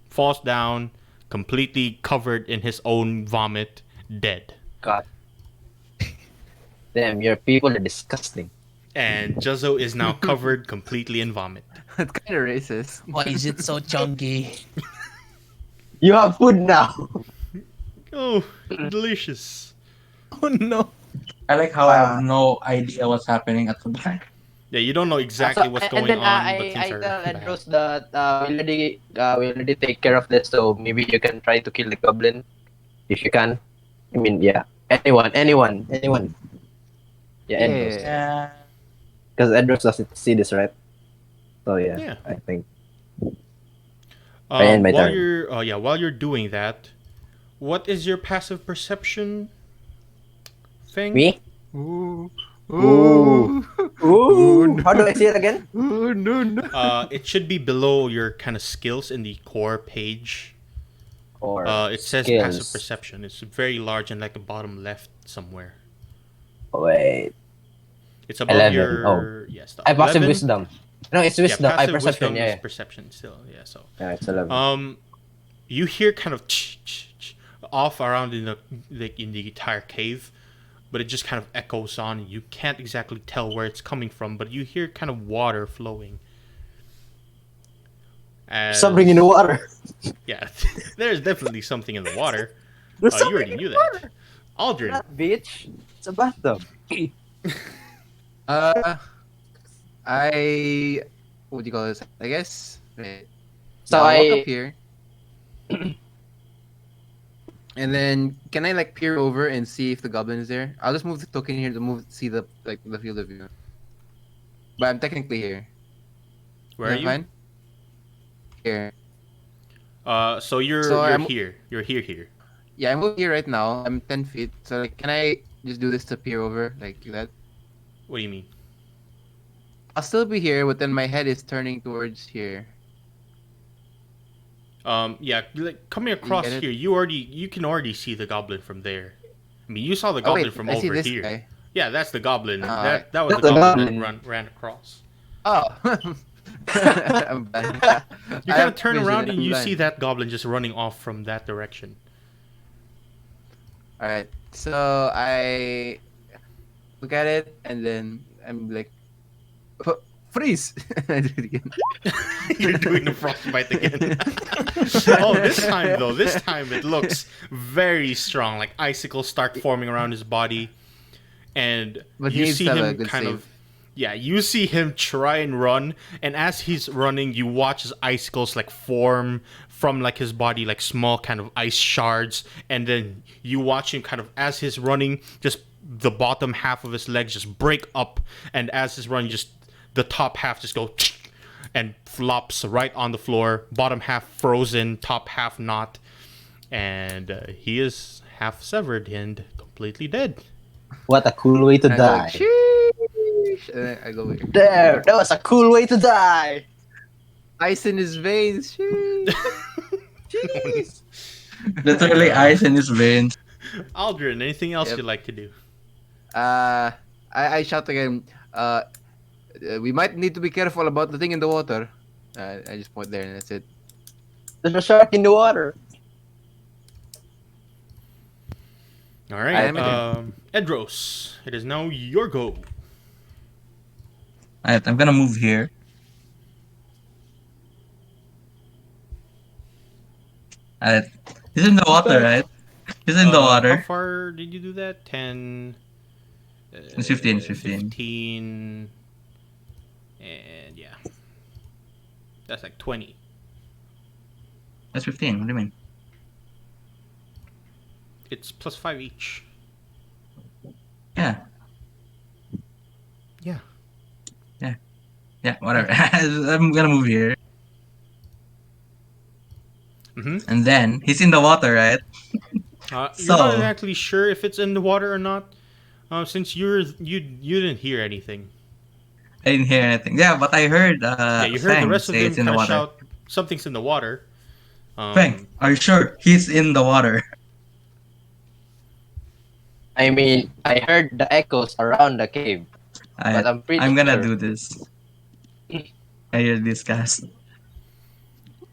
falls down, completely covered in his own vomit, dead. God. Damn, your people are disgusting. And Juzo is now covered completely in vomit. That's kind of racist. Why is it so chunky? You have food now. Oh, delicious. Oh no! I like how I have no idea what's happening at the time. Yeah, you don't know exactly what's going on, but things are tell bad. Andros that we already take care of this, so maybe you can try to kill the goblin if you can. I mean, yeah, anyone. Yeah, Andros. Yeah. Because Andros doesn't see this, right? So yeah, Yeah. I think. I end my while turn. while you're doing that, what is your passive perception thing? Me? Ooh. Ooh. Ooh. How do I see it again? Ooh, no. It should be below your kind of skills in the core page. Or It says skills. passive perception. It's very large and like the bottom left somewhere. Wait, It's above 11. your yes. I passive 11? wisdom. No, it's wisdom. Yeah, I passive perception. wisdom Yeah, is perception still. Yeah, so yeah, it's 11. you hear kind of off around in the entire cave, but it just kind of echoes on. You can't exactly tell where it's coming from, but you hear kind of water flowing. Something in the water. Yeah, there's definitely something in the water. There's You something already in knew the that. water. Aldrin. Not beach. It's a bathtub. I what do you call this? I guess. Right. So I'll walk I up here. And then can I like peer over and see if the goblin is there? I'll just move the token here to see the the field of view. But I'm technically here. Where are Is that you? fine? Here. So you're So you're I'm- here. You're here. Yeah, I'm over here right now. I'm 10 feet. So like, can I just do this to peer over like that? What do you mean? I'll still be here, but then my head is turning towards here. Yeah, like coming across get it? here, you can already see the goblin from there. I mean, you saw the Oh, goblin wait, from I see over this here. guy. Yeah, that's the goblin. Ah, that was That's the the goblin goblin. that ran across. Oh. I'm blind. You I kind have of turn vision around and I'm you blind. see that goblin just running off from that direction. All right. So I look at it and then I'm like, freeze! I do it again. You're doing the frostbite again. Oh, this time it looks very strong. Like icicles start forming around his body, and But he you needs see to have a him good kind save. of. Yeah, you see him try and run, and as he's running, you watch his icicles like form from like his body, like small kind of ice shards, and then you watch him kind of as he's running, just the bottom half of his legs just break up, and as he's running, just the top half just go and flops right on the floor. Bottom half frozen, top half not, and he is half severed and completely dead. What a cool way to And I go die. like, sheesh! And then I go here. There, that was a cool way to die. Ice in his veins. Sheesh. Jeez. Literally ice in his veins. Aldrin, anything else Yep. you'd like to do? I shout again. We might need to be careful about the thing in the water. I just point there and that's it. There's a shark in the water. All I right, am again. Edros, it is now your go. Alright, I'm gonna move here. Alright. He's in the water, right? He's in the How water. far did you do that? 10... It's 15, 15. 15... And yeah. That's like 20. That's 15. What do you mean? It's plus 5 each. Yeah. Yeah. Yeah, whatever. I'm gonna move here. Mm-hmm. And then, he's in the water, right? You're not So- exactly sure if it's in the water or not, since you didn't hear anything. I didn't hear anything. Yeah, but I heard Yeah, you heard the Fang rest of say them it's in the kind of water. shout something's in the water. Fang, are you sure? He's in the water. I mean, I heard the echoes around the cave, but I'm pretty I'm gonna sure. do this. I hear this, guys.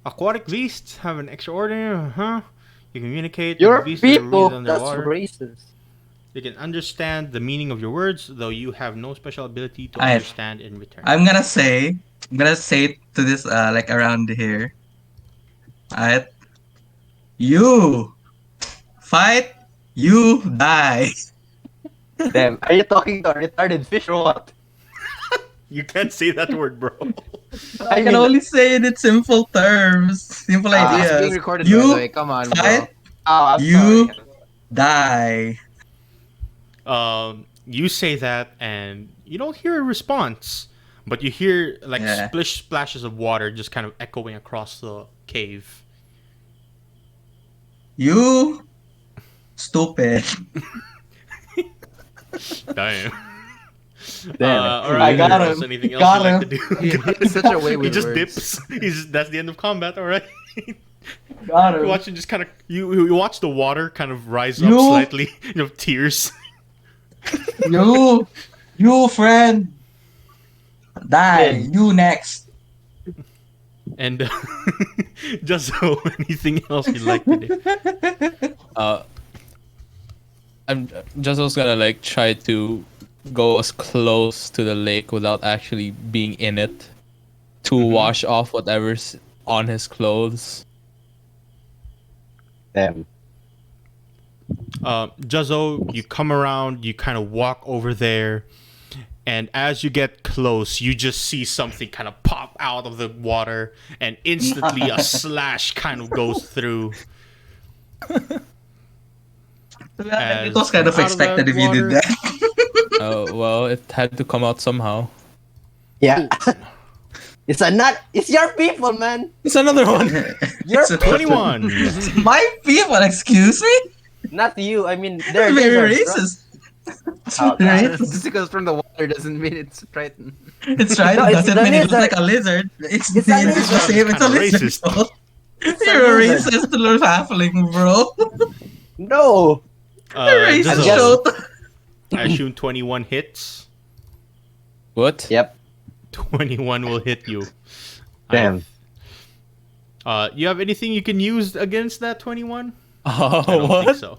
Aquatic beasts have an extraordinary, You communicate Your with beasts that people, breathe that's underwater. racist. They can understand the meaning of your words, though you have no special ability to Alright. understand in return. I'm gonna say to this like around here. Alright. You fight, you die. Damn, are you talking to a retarded fish or what? You can't say that word, bro. I can only say it in simple terms, simple Ah, It's ideas. being recorded, by the You way. Come on, bro. fight, Oh, I'm You- sorry. die. You say that, and you don't hear a response, but you hear like Yeah. splashes of water just kind of echoing across the cave. You stupid. Damn. Damn. All right, I got Edros, him. anything else Got you'd like him. to do? He's such a way He with just words. dips. That's the end of combat. All right. Got You watch it just kind of you watch the water kind of rise up You- slightly. You know, tears. You friend. Die. You next. And just so anything else you'd like to do? I'm just also gonna like try to go as close to the lake without actually being in it to wash off whatever's on his clothes. Damn. Juzzo, you come around, you kind of walk over there, and as you get close, you just see something kind of pop out of the water, and instantly a slash kind of goes through. It was kind of out of expected that if you did water- that. Oh well, it had to come out somehow. Yeah. It's a not. It's your people, man. It's another one. Your It's a- 21. My people, excuse me? Not you. I mean, they're Very lizards, racist. Oh, God. Right? Just because from the water doesn't mean it's threatened. It's right. No, It it's doesn't the mean it looks lizard. like a lizard. It's It's a the lizard. same. It's a Kinda lizard. racist. So. It's You're a lizard. racist little halfling, bro. No. Racist just- show. I assume 21 hits. What? Yep. 21 will hit you. Damn. You have anything you can use against that 21? Oh, I don't what? think so.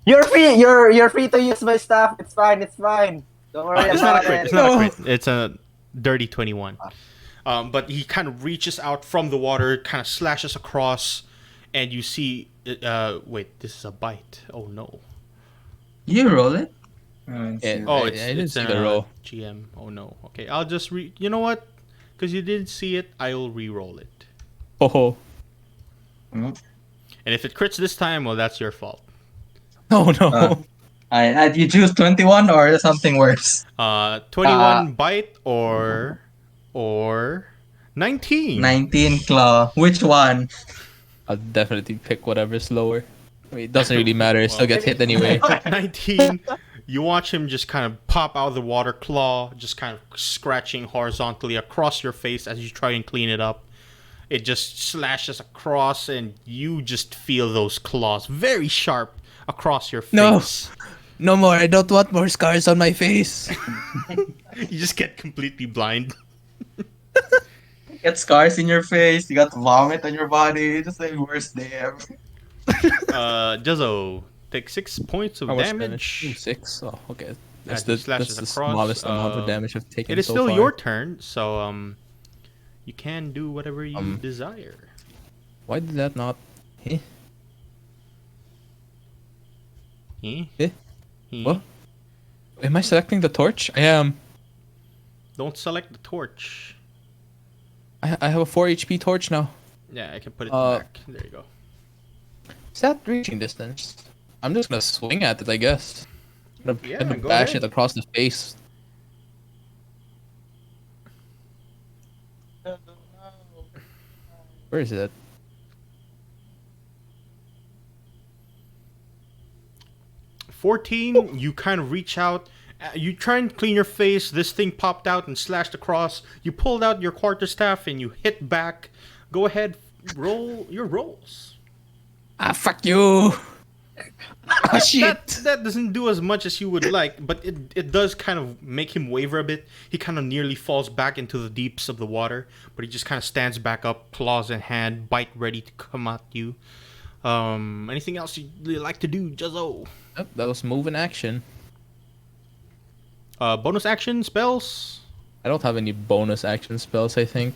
You're free. You're free to use my stuff. It's fine. It's fine. Don't worry It's not a about crit. it. It's not a crit. It's a dirty 21. But he kind of reaches out from the water, kind of slashes across, and you see. Wait, this is a bite. Oh no. You roll it. Yeah, Oh, I it's didn't it's see an the roll. GM. Oh no. Okay, I'll just You know what? Because you didn't see it, I'll re-roll it. Oh, And if it crits this time, well, that's your fault. oh no. You choose 21 or something worse. 21 bite or 19. 19 claw. Which one? I'll definitely pick whatever's lower. I mean, it doesn't really matter. It still gets hit anyway. 19. You watch him just kind of pop out of the water, claw, just kind of scratching horizontally across your face as you try and clean it up. It just slashes across, and you just feel those claws very sharp across your No. face. No more. I don't want more scars on my face. You just get completely blind. You get scars in your face. You got vomit on your body. Just the worst day ever. Juzzo, take 6 points of How much damage. Ooh, 6. Oh, okay. As That's he the slashes that's the across, smallest amount of damage I've taken It is so still far. your turn, so you can do whatever you desire. Why did that not? Eh? Eh? Eh? Eh? What? Am I selecting the torch? I am. Don't select the torch. I have a 4 HP torch now. Yeah, I can put it Uh, back. There you go. Is that reaching distance? I'm just gonna swing at it, I guess. I'm Yeah, gonna go bash ahead. it across the face. Where is it? 14, you kind of reach out. You try and clean your face. This thing popped out and slashed across. You pulled out your quarterstaff and you hit back. Go ahead, roll your rolls. Ah, fuck you! Ah, shit! That doesn't do as much as you would like, but it does kind of make him waver a bit. He kind of nearly falls back into the deeps of the water, but he just kind of stands back up, claws in hand, bite ready to come at you. Anything else you'd like to do, Juzzo? Oh, that was move in action. Bonus action spells. I don't have any bonus action spells, I think.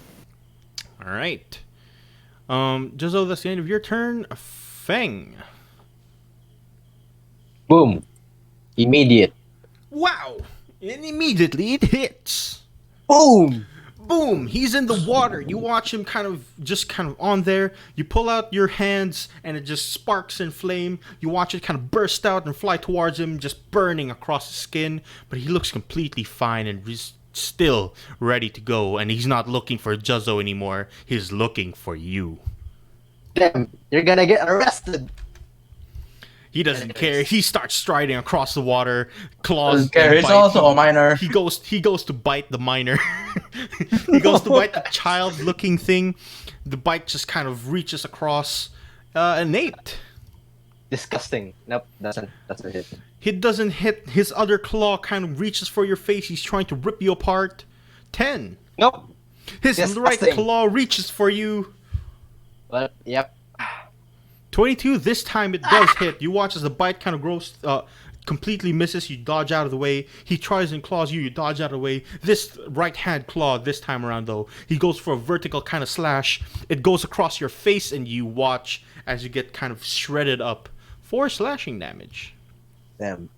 All right. Juzzo, that's the end of your turn. Feng. Boom. Immediate. Wow! And immediately it hits. Boom. Boom! He's in the water. You watch him kind of on there. You pull out your hands and it just sparks in flame. You watch it kind of burst out and fly towards him, just burning across his skin. But he looks completely fine and still ready to go. And he's not looking for Juzzo anymore. He's looking for you. Damn. You're gonna get arrested. He doesn't care. He starts striding across the water, claws. Doesn't care. and He's bite. also a minor. He goes to bite the miner. He goes to bite the child-looking thing. The bite just kind of reaches across. An 8. Disgusting. Nope. Doesn't hit. It doesn't hit. His other claw kind of reaches for your face. He's trying to rip you apart. 10. Nope. His right Disgusting. claw reaches for you. Well, yep. 22. This time it does hit. You watch as the bite kind of grows, completely misses. You dodge out of the way. He tries and claws you. You dodge out of the way. This right hand claw this time around, though, he goes for a vertical kind of slash. It goes across your face, and you watch as you get kind of shredded up. 4 slashing damage. Damn.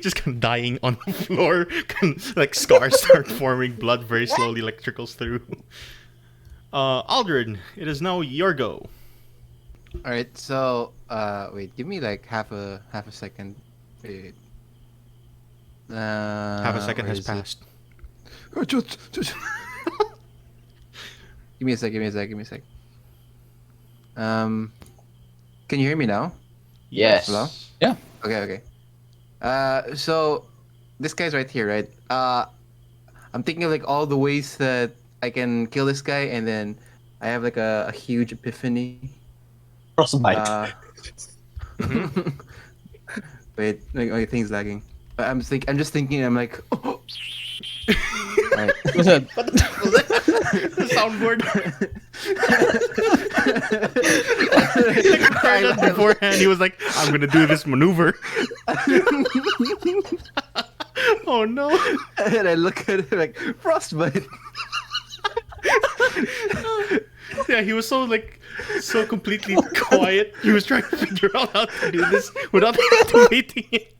Just kind of dying on the floor. Kind of, like scars start forming. Blood very slowly like trickles through. Aldrin, it is now your go. All right, so wait, give me like half a second. Wait. Half a second where has is it? passed. Give me a sec. Can you hear me now? Yes. Hello? Yeah. Okay. So this guy's right here, right? I'm thinking of like all the ways that I can kill this guy, and then I have like a huge epiphany. Frostbite. Wait, my thing's lagging. I'm just thinking. I'm like, right. What's that? The soundboard. Like prepared that beforehand. He was like, "I'm gonna do this maneuver." Oh no! And I look at it like frostbite. Yeah, he was so completely quiet. He was trying to figure out how to do this without activating it.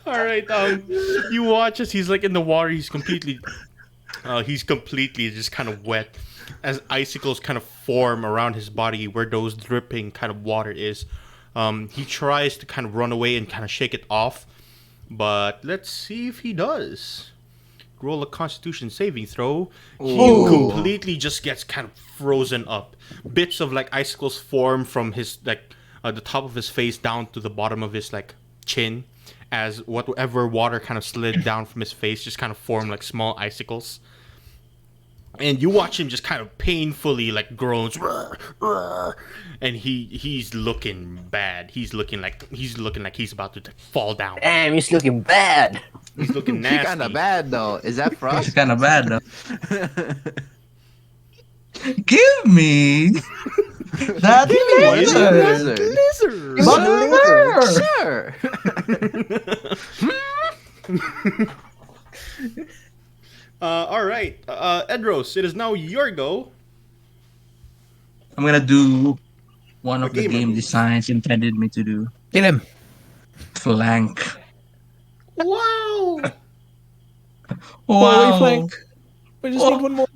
All right, you watch as he's like in the water. He's completely just kind of wet, as icicles kind of form around his body where those dripping kind of water is. He tries to kind of run away and kind of shake it off, but let's see if he does. Roll a Constitution saving throw. He Ooh. completely just gets kind of frozen up. Bits of like icicles form from his like the top of his face down to the bottom of his like chin, as whatever water kind of slid down from his face just kind of formed like small icicles. And you watch him just kind of painfully like groans, "Rrr, rrr," and he's looking bad. He's looking like he's about to fall down. Damn, he's looking bad. He's looking He's nasty. kind of bad though. Is that It's frost? kind of bad though. Give me that lizard. Lizard. Sure. All right, Edros, it is now your go. I'm gonna do one of the gamer game move. designs intended me to do. Kill him. Flank. Wow! Wow. Flank. We just need one more.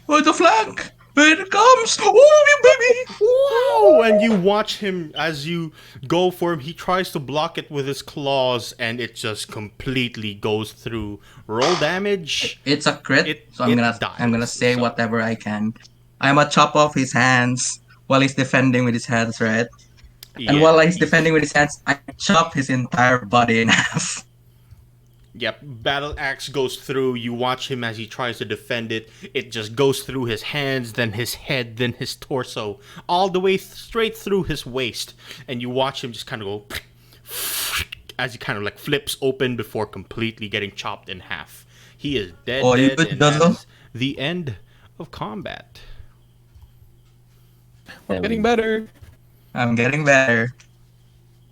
Oh, the flank. Here it comes. Oh, baby. Wow! And you watch him as you go for him. He tries to block it with his claws, and it just completely goes through. Roll damage. It's a crit, so I'm gonna dies, say so- whatever I can. I'm gonna chop off his hands while he's defending with his hands, right? And Yeah. while he's defending with his hands, I chop his entire body in half. Yep, battle axe goes through. You watch him as he tries to defend it. It just goes through his hands, then his head, then his torso, all the way straight through his waist. And you watch him just kind of go as he kind of like flips open before completely getting chopped in half. He is dead. Oh, you dead, good, and that Dozo? is the end of combat. We're getting better. I'm getting better.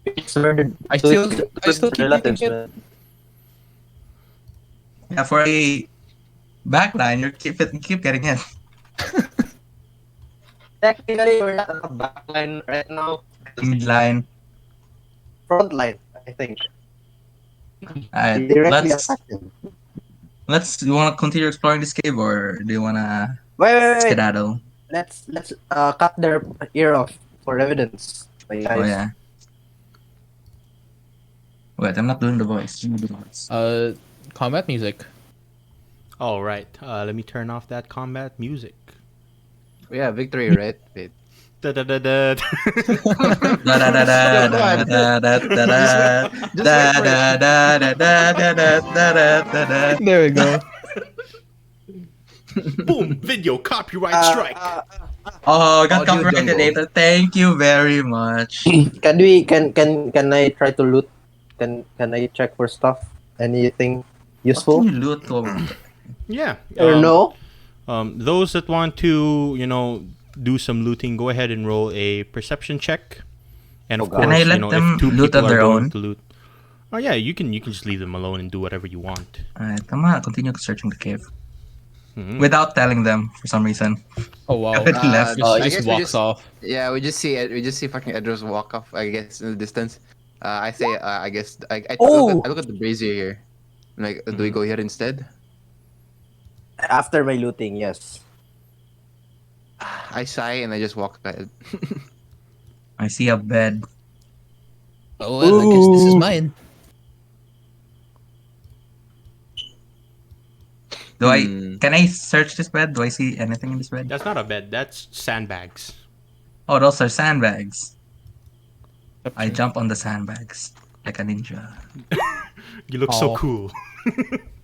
It's murdered. I still keep relatives, eating it. man. Yeah, for a backline, you keep getting hit. Technically, we're not on the back line right now. Midline. Front line, I think. Alright, Directly let's attack them. you wanna continue exploring this cave or do you wanna Wait. skedaddle? Let's cut their ear off for evidence. Guys. Oh yeah. Wait, I'm not doing the voice. I'm doing the voice. Combat music. All right, let me turn off that combat music. Yeah, victory, right? Wait. Da da da da. Da da da da da da da da da da da da da da da da da. There we go. Boom! Video copyright strike. Oh, I got Audio copyrighted jungle. later. Thank you very much. Can I try to loot? Can I check for stuff? Anything What useful? can you loot over? Yeah. Or no? Those that want to, do some looting, go ahead and roll a perception check. And of Oh, God. course, Can I let them if two loot people on their are going own? to loot. Oh yeah, you can just leave them alone and do whatever you want. Alright, I'm gonna continue searching the cave Mhm. without telling them for some reason. Oh wow. It left. Just, I just guess we walks just- off. Yeah, we just see fucking Edros walk off. I guess in the distance. I say, I guess I Oh! look at the brazier here. I'm like, do we go here instead? After my looting, yes. I sigh and I just walk ahead. I see a bed. Oh well, I guess this is Ooh. mine. Can I search this bed? Do I see anything in this bed? That's not a bed. That's sandbags. Oh, those are sandbags. I Capture. jump on the sandbags like a ninja. You look so Oh. cool.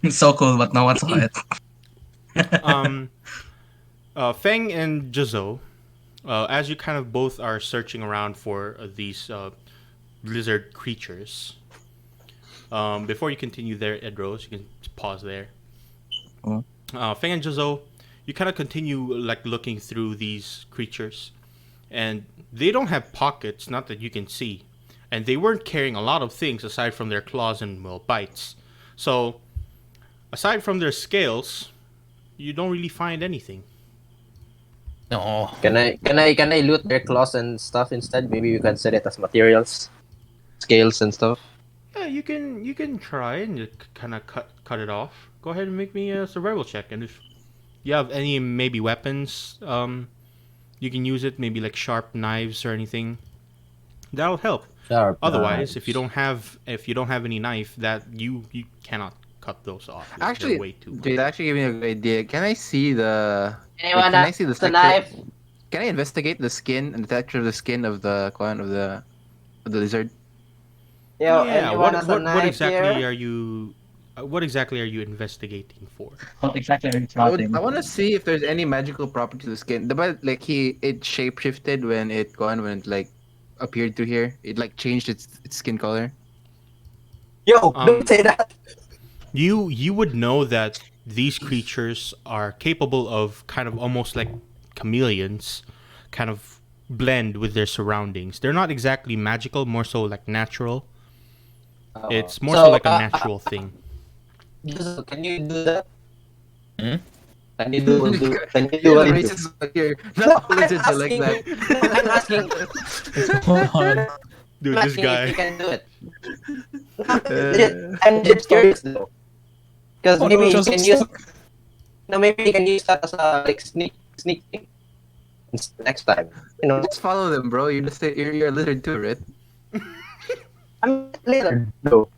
It's so cool, but no one saw it. Feng and Jizo, as you kind of both are searching around for these lizard creatures, before you continue there, Edros, you can pause there. Oh. Feng and Jizo, you kind of continue like looking through these creatures, and they don't have pockets, not that you can see, and they weren't carrying a lot of things aside from their claws and bites. So, aside from their scales, you don't really find anything. No. Can I loot their claws and stuff instead? Maybe you can sell it as materials, scales and stuff. Yeah, you can try and kind of cut it off. Go ahead and make me a survival check, and if you have any maybe weapons, you can use it. Maybe like sharp knives or anything. That'll help. Sharp. Otherwise, if you don't have any knife, that you cannot cut those off. They're Actually, way too. dude, actually gave me a good idea. Can I see the? Anyone can I see the has a texture? knife? Can I investigate the skin and the texture of the skin of the lizard? Yo, Yeah. anyone has a What knife exactly here? are you? What exactly are you investigating for? What exactly are you I plotting? want to see if there's any magical property to the skin. But like it shape shifted when it like appeared through here. It like changed its skin color. Yo, Um, don't say that. You would know that these creatures are capable of kind of almost like chameleons, kind of blend with their surroundings. They're not exactly magical, more so like natural. It's more so like a natural thing. Just, can you do that? Hmm? Can you do can you do You're what the you do? racist like here. Not lizards are like that. I'm asking. Hold on. Dude, I'm this asking if guy. you can do it. I'm just curious though. Because Oh, maybe no, you just can use. No, maybe you can use that as a like sneak thing. Next time. You know, Just follow them, bro. You're a lizard too, right? I'm later though.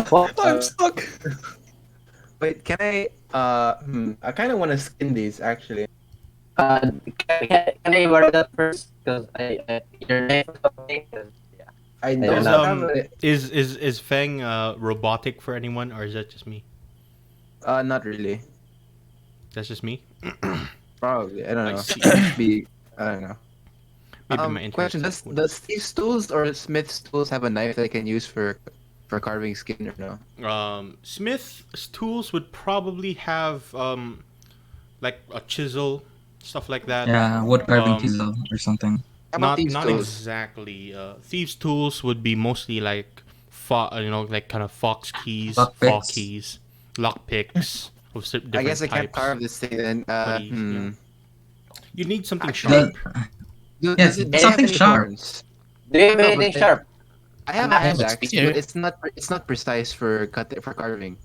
What? I'm stuck. Wait, can I? I kind of want to skin these actually. Can I borrow that first? Because I your name or something. 'Cause, yeah. I don't don't Is know. have a. is Feng robotic for anyone, or is that just me? Not really. That's just me. Probably. I don't I know. see. I don't know. Maybe my internet. Question: Does thieves' tools or smith's tools have a knife they can use for carving skin or no? Smith's tools would probably have like a chisel, stuff like that. Yeah, wood carving Um, chisel or something. How about thieves' Not tools? exactly. Thieves' tools would be mostly like like kind of fox keys, Lockpicks. fall keys, lock picks of different I guess I can't types. carve this thing then. Buddies, yeah. You need something Actually- sharp. Yes, Does it something have any sharp. horns? Do you have No, but anything the- sharp? I have I a have hand a axe, spear. but it's not precise for carving.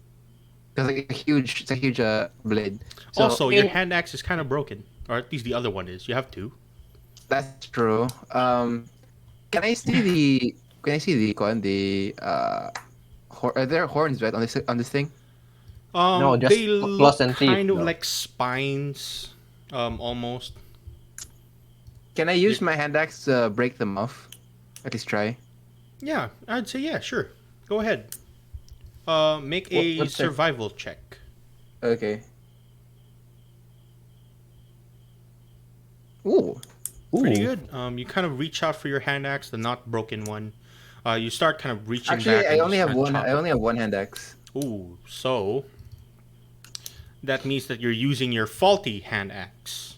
Because like it's a huge blade. So Also, your hand axe is kind of broken, or at least the other one is. You have two. that's true. Can I see are there horns right on this thing? No, just They claws look and teeth, kind of no. like spines, almost. Can I use my hand axe to break them off? At least try. Yeah, I'd say yeah, sure. Go ahead. Make a What's their- survival check. Okay. Ooh. Pretty good. You kind of reach out for your hand axe, the not broken one. You start kind of reaching Actually, back. I and only just have kinda one. chop I it. only have one hand axe. Ooh, so that means that you're using your faulty hand axe.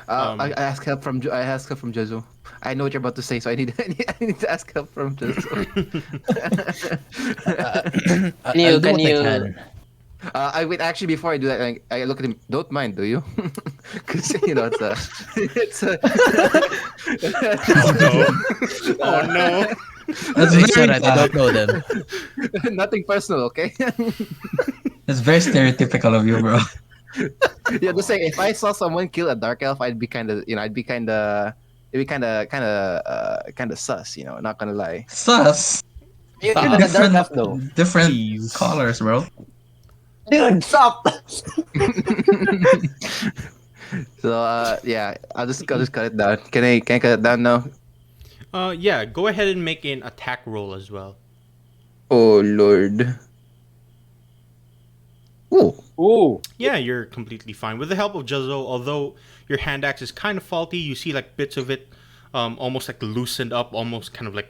I ask help from Jozo. I know what you're about to say, so I need I need to ask help from Jozo. Can you- I'll do can what you- I can. I wait. Actually, before I do that, I look at him. Don't mind, do you? Because you know it's a. Oh no! That's It's very, alright, I don't know them. Nothing personal, okay? that's very stereotypical of you, bro. Yeah, just saying. If I saw someone kill a dark elf, I'd be kind of, it'd be kind of sus, Not gonna lie. Sus. You're the dark elf though. Different Jeez. colors, bro. Dude, stop! So yeah, I'll just cut it down. Can I cut it down now? Yeah, go ahead and make an attack roll as well. Oh Lord. Oh. Ooh. Yeah, you're completely fine. With the help of Juzzo, although your hand axe is kind of faulty, you see like bits of it almost like loosened up, almost kind of like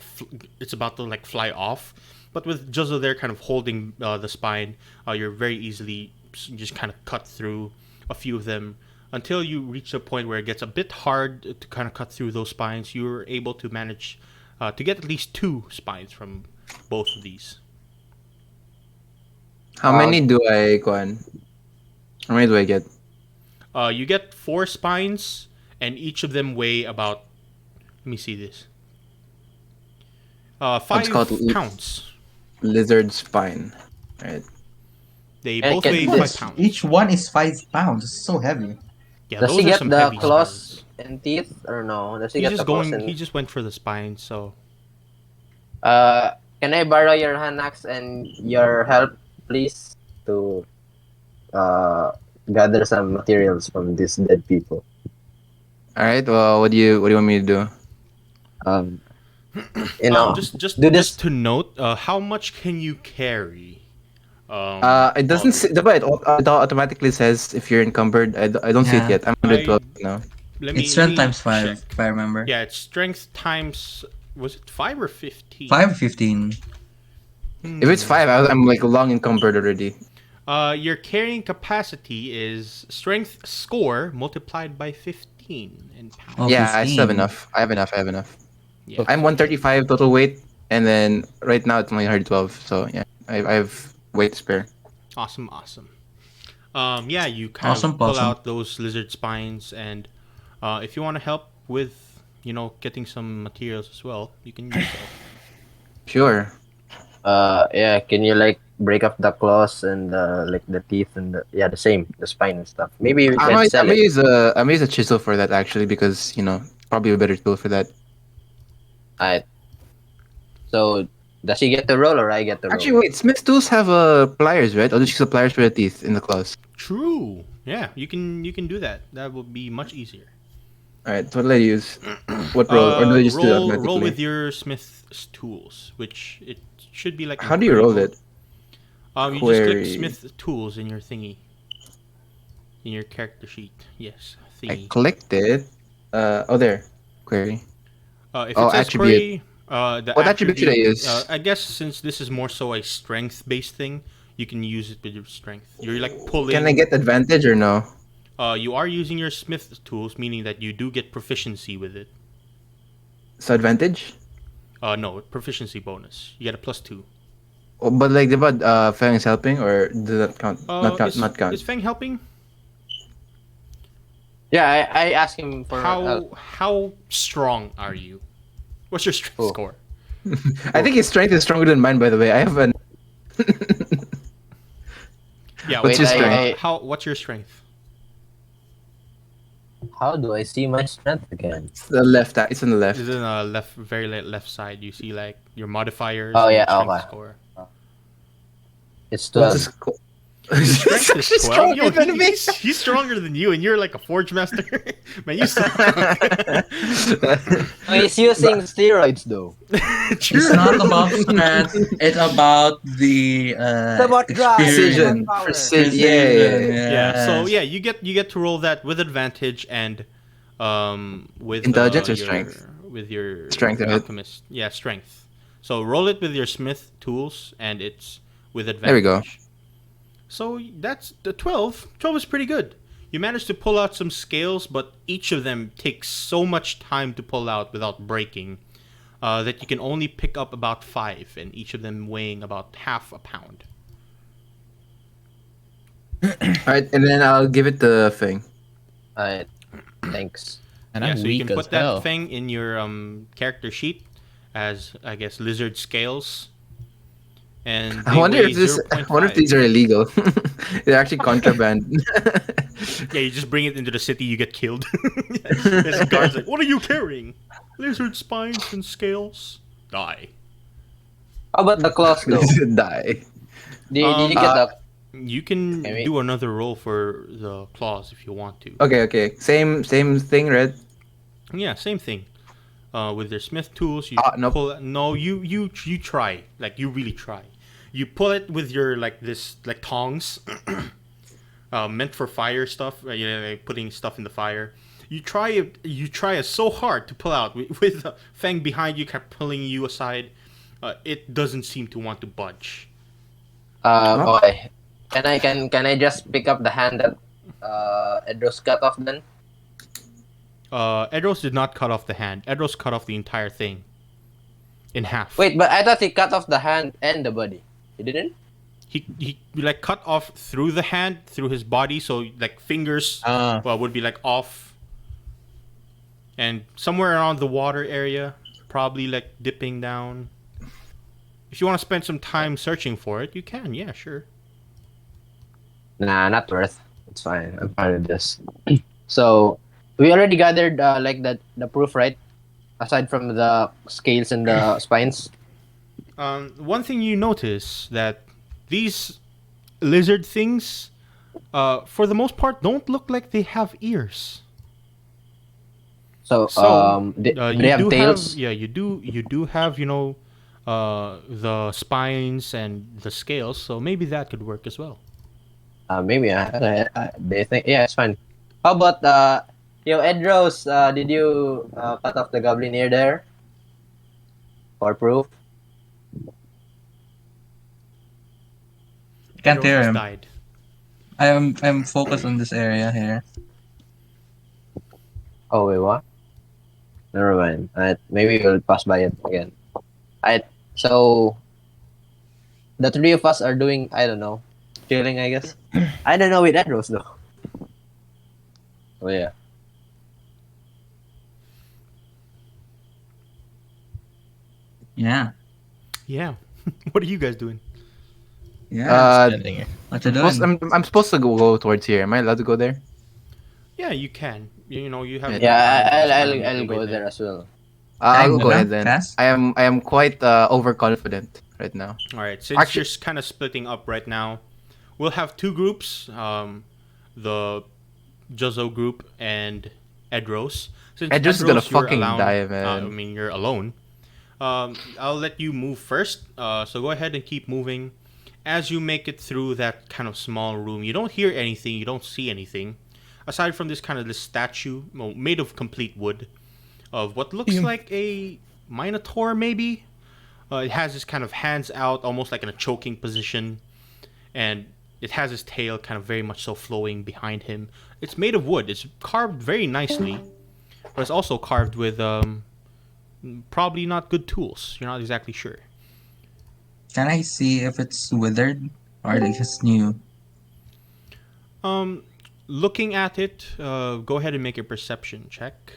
it's about to like fly off. But with Juzzo there kind of holding the spine, you're very easily just kind of cut through a few of them until you reach a point where it gets a bit hard to kind of cut through those spines. You're able to manage to get at least 2 spines from both of these. How many do I go on? How many do I get? You get 4 spines, and each of them weigh about. Let me see this. 5 call it pounds. Lizard spine. Right. They And both can weigh this- 5 pounds. Each one is 5 pounds. It's so heavy. Yeah, Does those he are get some the heavy claws spines. and teeth or no? Does he He's get the just claws going. and... He just went for the spine. So Can I borrow your hand axe and your help, please, to gather some materials from these dead people? All right. Well, what do you want me to do? Um, you know, just do this. just to note, how much can you carry? It doesn't. It automatically says if you're encumbered. I don't see it Yeah. yet. I'm 112 now. Let It's strength me times 5, check. if I remember. Yeah, it's strength times. Was it 5 or 15? 5 or 15. If it's 5, I'm like long encumbered already. Your carrying capacity is strength score multiplied by 15 in pounds. Oh, Yeah, I still have 15. enough. I have enough. Yeah. I'm 135 total weight, and then right now it's only 112. So yeah, I have weight to spare. Awesome. Yeah, you kind Awesome, of pull possum. out those lizard spines, and if you want to help with, getting some materials as well, you can use that. Sure. Yeah, can you like break up the claws and like the teeth and the same, the spine and stuff? Maybe we can sell it. I'm gonna use a chisel for that actually because probably a better tool for that. Alright. So, does he get the roll or I get the roll? Actually, wait, Smith tools have pliers, right? I'll just use the pliers for the teeth in the claws. True. Yeah, you can do that. That will be much easier. All right, so what do I use? What roll, or do I just do it roll automatically? with your Smith's tools, which it should be like. How do you roll critical. it? You just Query. click Smith tools in your thingy, in your character sheet. Yes, I thingy. clicked it. There. Query. If it Oh, says attribute. query, the What attribute should I use? I guess since this is more so a strength-based thing, you can use it with your strength. You're like pulling. Can I get advantage or no? You are using your Smith tools, meaning that you do get proficiency with it. So advantage? No, proficiency bonus. You get a +2. Oh, but like, diba, Fang is helping or does that count? Not count. Not count. Is Feng helping? Yeah, I asked him for help. How strong are you? What's your strength score? I think his strength is stronger than mine. By the way, I have an. Yeah, What's your strength? What's your strength? How do I see my strength again? It's the left. It's on the left. It's in the very left side. You see like your modifiers. Oh, and yeah, strength okay. score. It's What's 12. his Strength is actually 12. stronger Yo, than me. he's stronger than you, and you're like a forge master. Man, you suck. Oh, he's using steroids though. True. It's not about strength. It's about the about drive. Precision. Power. Precision. Yeah. Yeah. So yeah, you get to roll that with advantage and with Intelligence or your- strength? With your Strength, right? alchemist. Yeah, strength. So roll it with your smith tools, and it's with advantage. There we go. So that's the 12. 12 is pretty good. You managed to pull out some scales, but each of them takes so much time to pull out without breaking that you can only pick up about 5, and each of them weighing about half a pound. Alright, and then I'll give it the thing. Alright, thanks. And Yeah, I'm so you weak can as put that hell. thing in your character sheet as, I guess, lizard scales. And I wonder if these are illegal. They're actually contraband. Yeah, you just bring it into the city, you get killed. There's a guard's like, "What are you carrying? Lizard spines and scales? Die." How about the claws though? Die. Did you get the You can Maybe. do another roll for the claws if you want to. Okay. Same thing, right? Yeah, same thing. With their smith tools, you Nope. pull it. No, you try. Like you really try. You pull it with your like tongs, meant for fire stuff. You know, like putting stuff in the fire. You try it. You try it so hard to pull out with Fang behind you, kept pulling you aside. It doesn't seem to want to budge. Oh. Okay. Can I just pick up the hand that Edros cut off then? Edros did not cut off the hand. Edros cut off the entire thing in half. Wait, but I thought he cut off the hand and the body. He didn't? He like cut off through the hand, through his body, so like fingers would be like off, and somewhere around the water area, probably like dipping down. If you want to spend some time searching for it, you can. Yeah, sure. Nah, not worth. It's fine. I'm fine with this. So we already gathered like the proof, right? Aside from the scales and the spines. One thing you notice that these lizard things, for the most part, don't look like they have ears. So, do they have tails? You do have the spines and the scales, so maybe that could work as well. Maybe. They think it's fine. How about Edros? Did you cut off the goblin ear there for proof? Can't Edros hear just him. died. I'm focused on this area here. Oh wait, what? Never mind. Maybe we'll pass by it again. So the three of us are doing, I don't know, chilling, I guess. I don't know with Edros though. Oh yeah. Yeah. Yeah. What are you guys doing? Yeah. Standing here. What you doing? I'm supposed to go towards here. Am I allowed to go there? Yeah, you can. You have. Yeah, time to just kinda make I'll your way go there as well. I'll Go go na, ahead then. Cass? I am quite overconfident right now. All right, since Actually- you're kind of splitting up right now, we'll have two groups: the Juzzo group and Edros. Since Edros is gonna you're fucking die, man. I mean, you're alone. I'll let you move first. So go ahead and keep moving. As you make it through that kind of small room, you don't hear anything. You don't see anything, aside from this statue made of complete wood, of what looks like a minotaur, maybe. It has this kind of hands out, almost like in a choking position, and it has his tail kind of very much so flowing behind him. It's made of wood. It's carved very nicely, but it's also carved with probably not good tools. You're not exactly sure. Can I see if it's withered or like it's new? Looking at it, go ahead and make a perception check.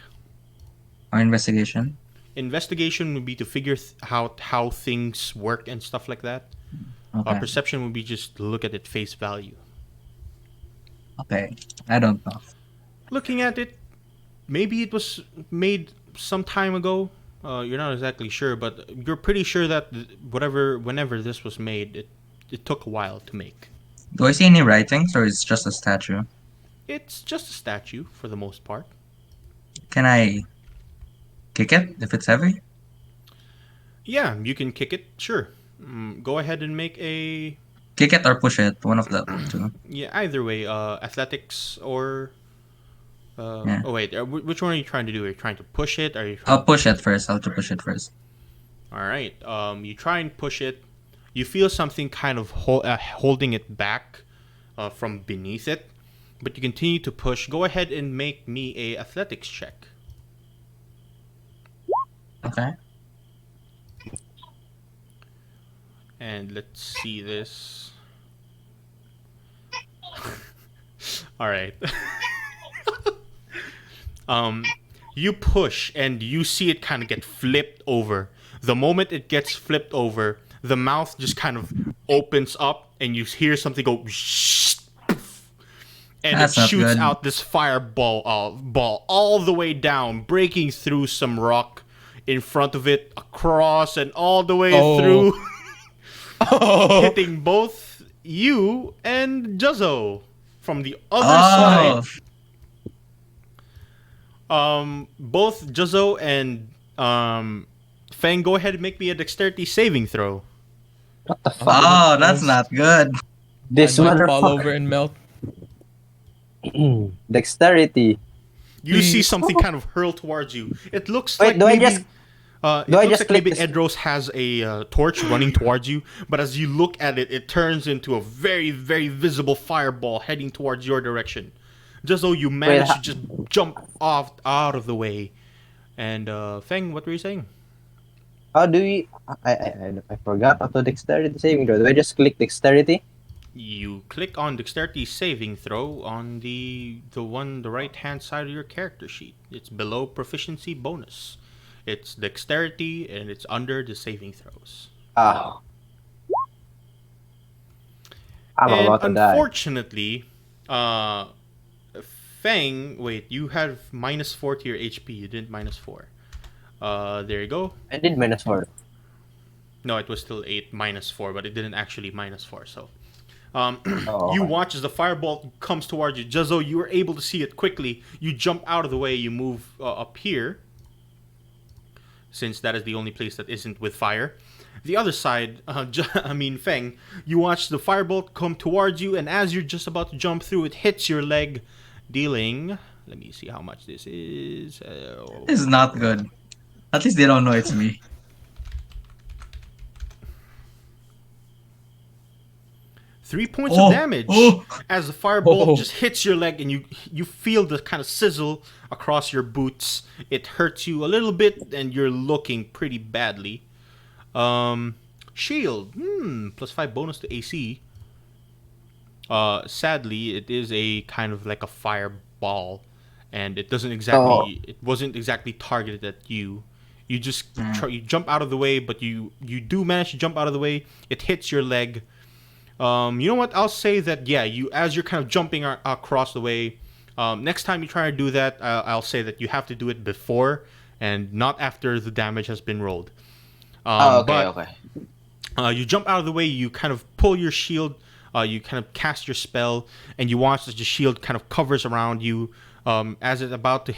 Or investigation? Investigation would be to figure how things work and stuff like that. Okay. Perception would be just look at it face value. Okay. I don't know. Looking at it, maybe it was made some time ago. You're not exactly sure, but you're pretty sure that whenever this was made, it took a while to make. Do I see any writings or it's just a statue? It's just a statue for the most part. Can I kick it if it's heavy? Yeah, you can kick it. Sure. Go ahead and make a Kick it or push it, one of the two. yeah. Either way, athletics or. Yeah. Oh wait, which one are you trying to do? Are you trying to push it? Are you? I'll push it first. I'll push it first. All right. You try and push it. You feel something kind of holding it back from beneath it, but you continue to push. Go ahead and make me a athletics check. Okay. And let's see this. All right. You push and you see it kind of get flipped over. The moment it gets flipped over, the mouth just kind of opens up and you hear something go and That's it not shoots good. out this fireball ball all the way down, breaking through some rock in front of it, across and all the way through, hitting both you and Juzzo from the other Oh, side. Both Juzzo and Fang, go ahead and make me a dexterity saving throw. What the fuck? oh, that's not good. This I might fall over motherfucker. and melt. Dexterity. You see Please. something kind of hurl towards you. It looks Wait, like do I maybe. just- It do I looks just like click maybe this- Edros has a torch running towards you, but as you look at it, it turns into a very, very visible fireball heading towards your direction. Just though you manage to just jump off out of the way. And Feng, what were you saying? How do we? I forgot how to dexterity saving throw. Do I just click dexterity? You click on dexterity saving throw on the right hand side of your character sheet. It's below proficiency bonus. It's dexterity and it's under the saving throws. Ah. I'm And about to die. unfortunately, Feng, wait, you have -4 to your HP. You didn't -4. There you go. I did -4. No, it was still 8 -4, but it didn't actually -4. So, Oh, you okay. watch as the fireball comes towards you. Juzzo, you were able to see it quickly. You jump out of the way. You move up here, since that is the only place that isn't with fire. The other side, Feng, you watch the firebolt come towards you, and as you're just about to jump through, it hits your leg, dealing. Let me see how much this is. This is not good. At least they don't know it's me. 3 points Oh, of damage oh. as the firebolt Oh. just hits your leg, and you feel the kind of sizzle across your boots. It hurts you a little bit, and you're looking pretty badly. Shield, +5 bonus to AC. Sadly, it is a kind of like a fireball, and it doesn't exactly. It wasn't exactly targeted at you. You just you jump out of the way, but you do manage to jump out of the way. It hits your leg. You know what? I'll say that you as you're kind of jumping across the way. Next time you try to do that, I'll say that you have to do it before and not after the damage has been rolled. Okay. You jump out of the way. You kind of pull your shield. You kind of cast your spell, and you watch as the shield kind of covers around you. As it's about to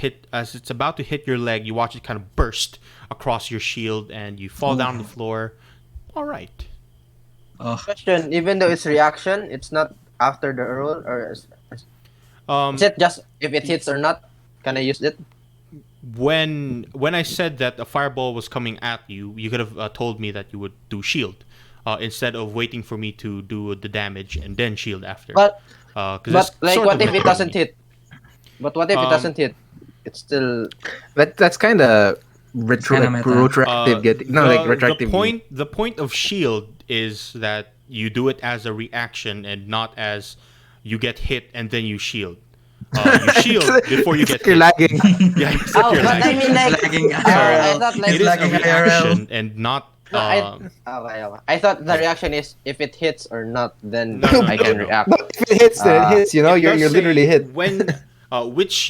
hit your leg, you watch it kind of burst across your shield, and you fall down on the floor. All right. Question: even though it's reaction, it's not after the roll, or is it just if it hits or not? Can I use it? When I said that a fireball was coming at you, you could have told me that you would do shield instead of waiting for me to do the damage and then shield after. But it's like, sort what of if it like- doesn't hit? But what if it doesn't hit? It's still. That's kind of Kinda meta. retroactive. Retroactive. The point of shield is that you do it as a reaction and not as you get hit and then you shield. You shield before you get You're hit. lagging. Yeah, it's like Oh, you're but I lagging. mean, like, Lagging I IRL. thought like It is a lagging reaction and not. No, okay. I thought the reaction is if it hits or not, then No, I can no. react. If it hits, then it hits. You know, It you're does literally say hit. when which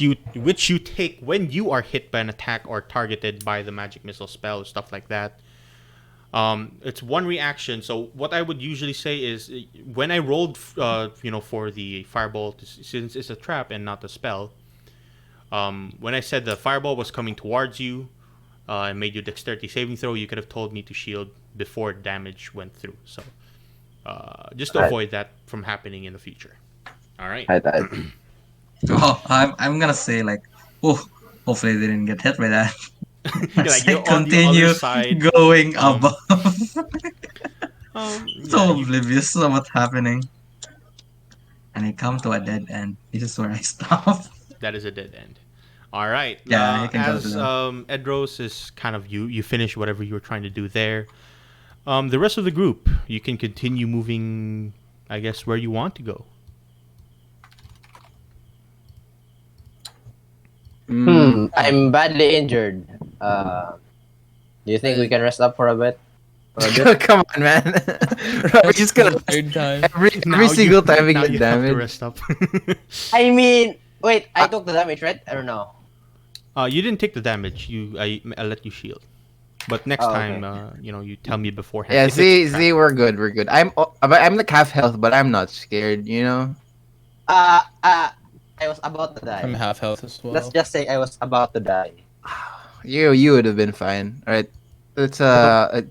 you take when you are hit by an attack or targeted by the magic missile spell or stuff like that. It's one reaction. So what I would usually say is when I rolled, for the fireball, since it's a trap and not a spell. When I said the fireball was coming towards you, and made your dexterity saving throw, you could have told me to shield before damage went through. So, just to Right. avoid that from happening in the future. All right. Oh, I'm gonna say like, oh, hopefully they didn't get hit by that. As I You're on the continue other side. going Um, above. Yeah, So oblivious of what's happening. And I come to a dead end. This is where I stop. that is a dead end. All right. Yeah, you can go as to them. Edros is kind of you finish whatever you were trying to do there. The rest of the group, you can continue moving, I guess, where you want to go. I'm badly injured. Do you think we can rest up for a bit? Come on, man. We're just gonna Third time. every single time we now get you have to damage. rest up. I mean, wait, I took the damage, right? I don't know. You didn't take the damage. I let you shield. But next Oh, time, okay. you tell me beforehand. Yeah, if it's see, we're good, we're good. I'm like half health, but I'm not scared. Uh, uh, I was about to I'm die. half health as Let's well. just say I was about to die. You would have been fine. All right, No, I let's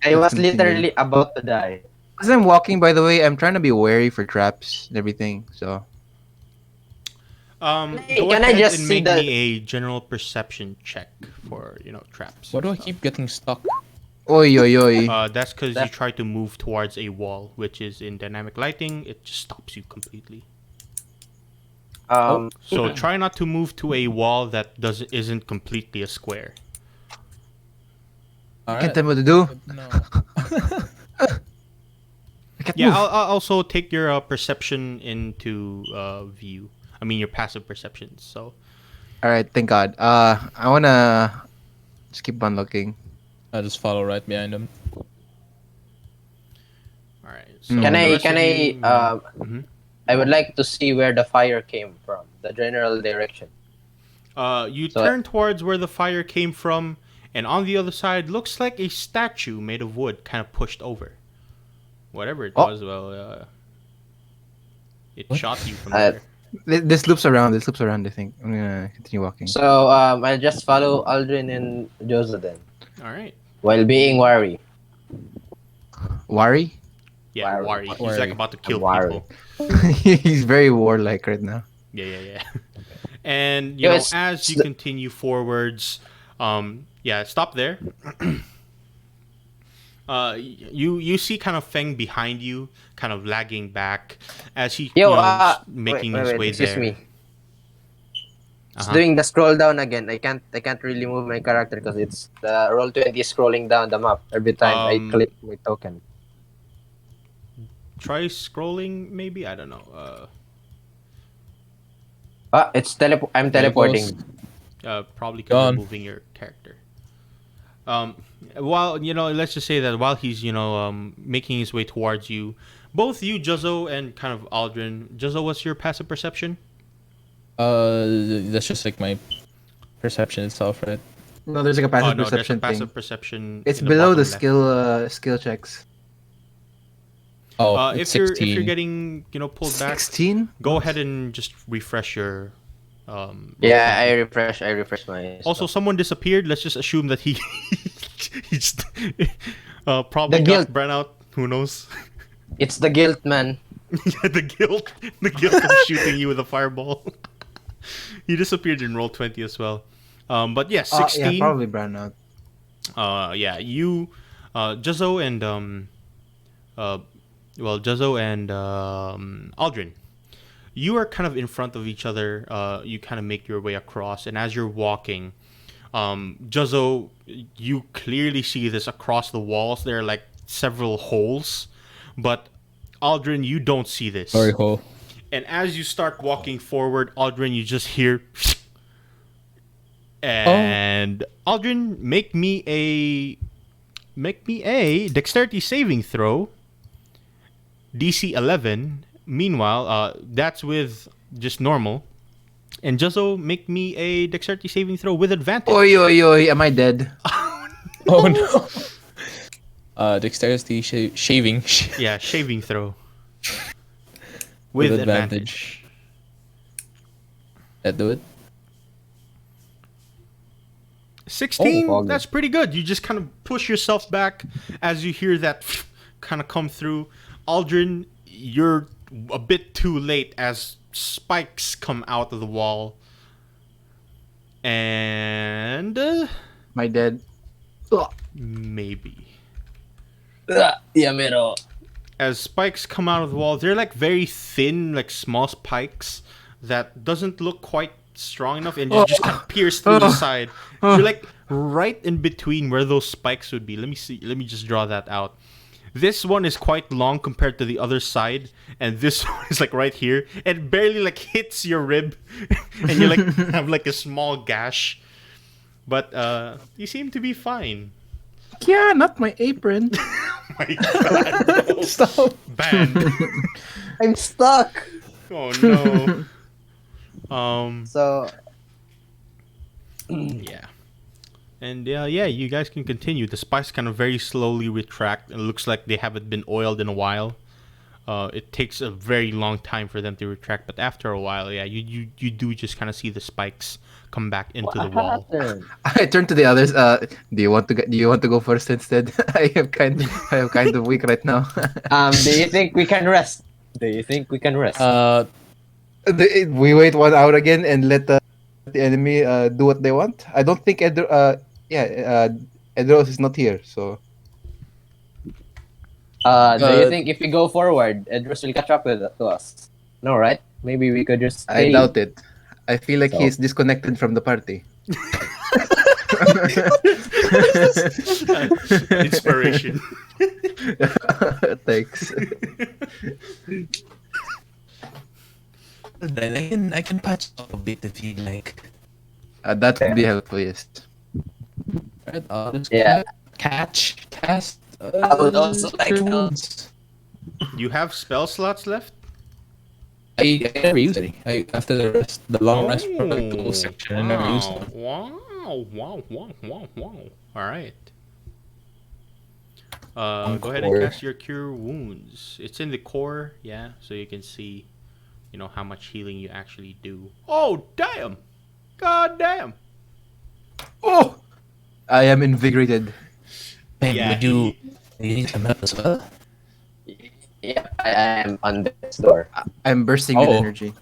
was continue. literally about to die. As I'm walking, by the way, I'm trying to be wary for traps and everything. So Go Can I ahead just and see make me the? a general perception check for traps. Why And do I stuff. keep getting stuck? oi oi oi. That's because you That try to move towards a wall, which is in dynamic lighting. It just stops you completely. Oh, So try not to move to a wall that isn't completely a square. Can't alright. tell me what to do. No. I can't Yeah, move. I'll also take your perception into view. I mean your passive perceptions. So All right, thank God. I wanna just keep on looking. I just follow right behind him. all right. Hmm. So can the I? rest Can of you, I? mhm. I would like to see where the fire came from, the general direction. You So turn towards where the fire came from, and on the other side looks like a statue made of wood, kind of pushed over. Whatever it Oh. was, well, it What? shot you from Uh, there. This loops around. This loops around. I think I'm gonna continue walking. so I'll just follow Aldrin and Joseph then, All right. while being wary. Wari? Yeah, Wary. Wari. He's Wary. like about to kill Wary. people. He's very warlike right now. Yeah. And Yo, it's- as it's you the- continue forwards, stop there. You see kind of Feng behind you, kind of lagging back as he Yo, making wait, his way excuse there. me. It's Uh-huh. doing the scroll down again. I can't really move my character because it's the roll 20 is scrolling down the map every time I click my token. Try scrolling, maybe. I don't know. It's I'm There it teleporting. goes. Probably because Gone. you're moving your character. While let's just say that while he's making his way towards you, both you, Juzzo, and kind of Aldrin. Juzzo, what's your passive perception? That's just like my perception itself, right? No, there's like a passive Oh no, there's a perception passive thing. perception. It's in below the bottom left. skill checks. Oh, If it's you're 16. getting pulled back, 16? go ahead and just refresh your. Yeah, I roll20. refresh my. Also, stuff. someone disappeared. Let's just assume that he just probably The got guilt. burnout. Who knows? It's the guilt, man. Yeah, the guilt of shooting you with a fireball. He disappeared in roll 20 as well. But yeah, 16. Yeah, probably brown out. You, Juzzo and Juzzo and Aldrin, you are kind of in front of each other. You kind of make your way across, and as you're walking, Juzzo, you clearly see this across the walls. There are like several holes, but Aldrin, you don't see this. Sorry, hole. And as you start walking forward, Aldrin, you just hear. And Aldrin, make me a dexterity saving throw. DC 11. Meanwhile, that's with just normal. And Juzzo, make me a dexterity saving throw with advantage. Oi, oi, oi, am I dead? Oh no. Dexterity shaving. Yeah, shaving throw. With With advantage. That do it? 16. Oh, That's pretty good. You just kind of push yourself back as you hear that kind of come through. Aldrin, you're a bit too late as spikes come out of the wall. And Am I dead? maybe. Yeah, mero. As spikes come out of the wall, they're like very thin, like small spikes that doesn't look quite strong enough and just kind of pierce through the side. You're like right in between where those spikes would be. Let me see. Let me just draw that out. This one is quite long compared to the other side, and this one is like right here. It barely like hits your rib, and you like have like a small gash. But you seem to be fine. Yeah, not my apron. My God, no. Stop. Banned. I'm stuck. Oh no. So Yeah. And yeah, you guys can continue. The spikes kind of very slowly retract. It looks like they haven't been oiled in a while. It takes a very long time for them to retract, but after a while, yeah, you do just kind of see the spikes come back into the wall. I turn to the others. Do you want to go first instead? I have kind of weak right now. Do you think we can rest? We wait 1 hour again and let the enemy do what they want. I don't think Edros is not here, so Do you think if we go forward, Edros will catch up to us? No, right? Maybe we could just I stay. doubt it. I feel like So- he's disconnected from the party. Inspiration. Thanks. Then I can patch up a bit if you like. That would be helpful, yes. Right? Let's Yeah. cast. I would also like cure to- wounds. You have spell slots left? I never use any. After the long rest for like the whole section, I never used them. Wow. All right. Go ahead and Core. cast your cure wounds. It's in the core, yeah, so you can see, how much healing you actually do. Oh, damn! God damn! Oh, I am invigorated. Hey, Yeah, would you need some help as well? Yeah, I am on this door. I'm bursting with Oh. energy.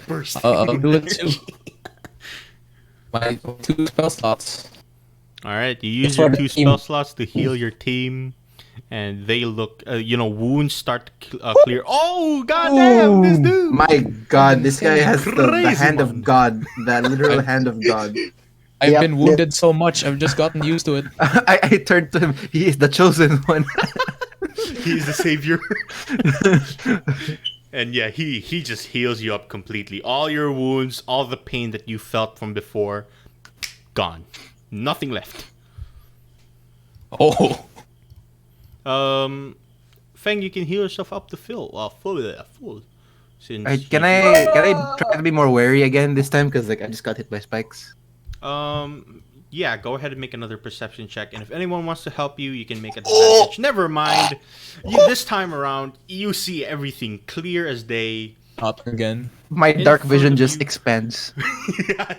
Bursting. I'll do it too. My 2 spell slots. All right, you use It's your for 2 the spell team. slots to heal your team, and they look, wounds start to clear. Oh, goddamn, this dude! My God, this guy has the Crazy hand man. of God, the literal hand of God. I've Yep, been wounded so much, I've just gotten used to it. I turned to him. He is the chosen one. He's the savior. And yeah, he just heals you up completely. All your wounds, all the pain that you felt from before, gone. Nothing left. Oh, Feng, you can heal yourself up to full. Since Can I try to be more wary again this time? Because I just got hit by spikes. Yeah, go ahead and make another perception check, and if anyone wants to help you, you can make advantage. Never mind. This time around, you see everything clear as day. not again. My In dark front vision of just you. expands. Yeah,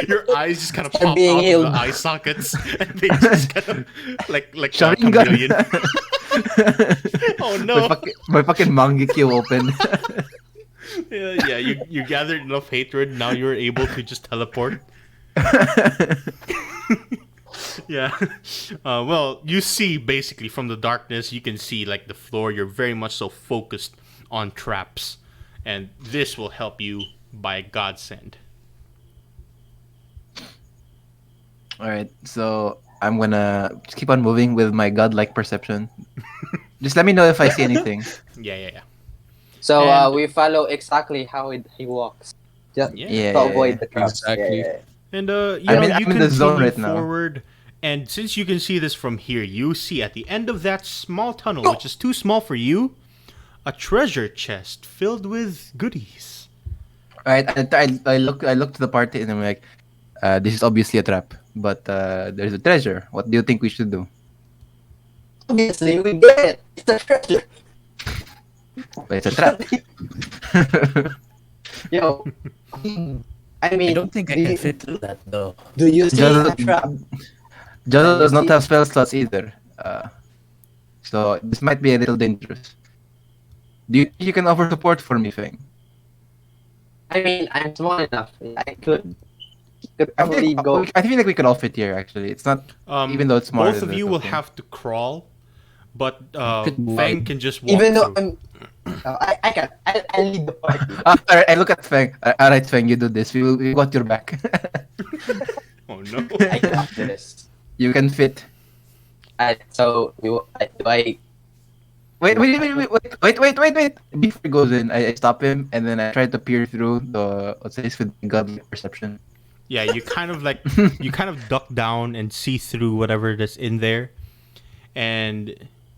your eyes just kind of I'm pop being out healed. of the eye sockets, and they just kind of like a Sharingan. chameleon. Oh no! My fucking Mangekyo open. Yeah, you gathered enough hatred. Now you're able to just teleport. Yeah. Well, you see basically from the darkness, you can see like the floor. You're very much so focused on traps, and this will help you by godsend. All right, so I'm gonna just keep on moving with my godlike perception. Just let me know if I see anything. Yeah. So And- we follow exactly how he walks. Just Yeah. to avoid the traps. Exactly. Yeah. And I'm in the zone right now. forward, and since you can see this from here, you see at the end of that small tunnel, which is too small for you, a treasure chest filled with goodies. All right, I look to the party and I'm like, this is obviously a trap, but there's a treasure. What do you think we should do? Obviously, we get it. It's a treasure. But it's a trap. Yo, I I mean, don't think I can fit through that though. do you see Just- a trap? Jado does not have spell slots either, so this might be a little dangerous. Do you think you can offer support for me, Feng? I mean, I'm small enough. I could I probably think, go. I feel like we could all fit here. Actually, it's not. Even though it's smaller both of than you the will thing. have to crawl, but Could Fang move. can just walk Even though through. I can. I lead the party. All right, I look at Feng. All right, Feng, you do this. We got your back. Oh no! I got this. You can fit. So do I? Wait. Before he goes in, I stop him and then I try to peer through the what's this with godlike perception. Yeah, you kind of duck down and see through whatever that's in there, and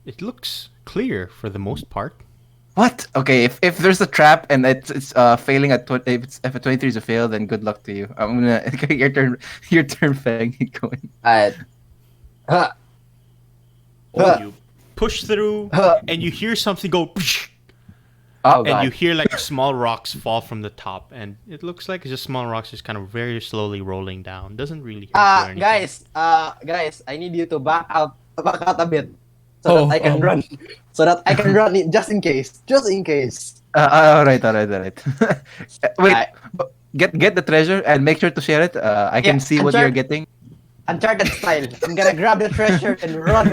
it looks clear for the most part. What? Okay, if there's a trap and it's failing at if a 23 is a fail, then good luck to you. I'm gonna your turn, Fang. Keep going. Alright. Huh. Huh. You push through, Huh. and you hear something go, Oh and you god. hear like small rocks fall from the top, and it looks like it's just small rocks just kind of very slowly rolling down. Doesn't really hurt you or anything. Guys, I need you to back out a bit so that I can Oh, run. So that I can run it just in case. Just in case. All right. Wait, I- get the treasure and make sure to share it. I can Yeah, see what you're getting. Uncharted style. I'm gonna grab the treasure and run.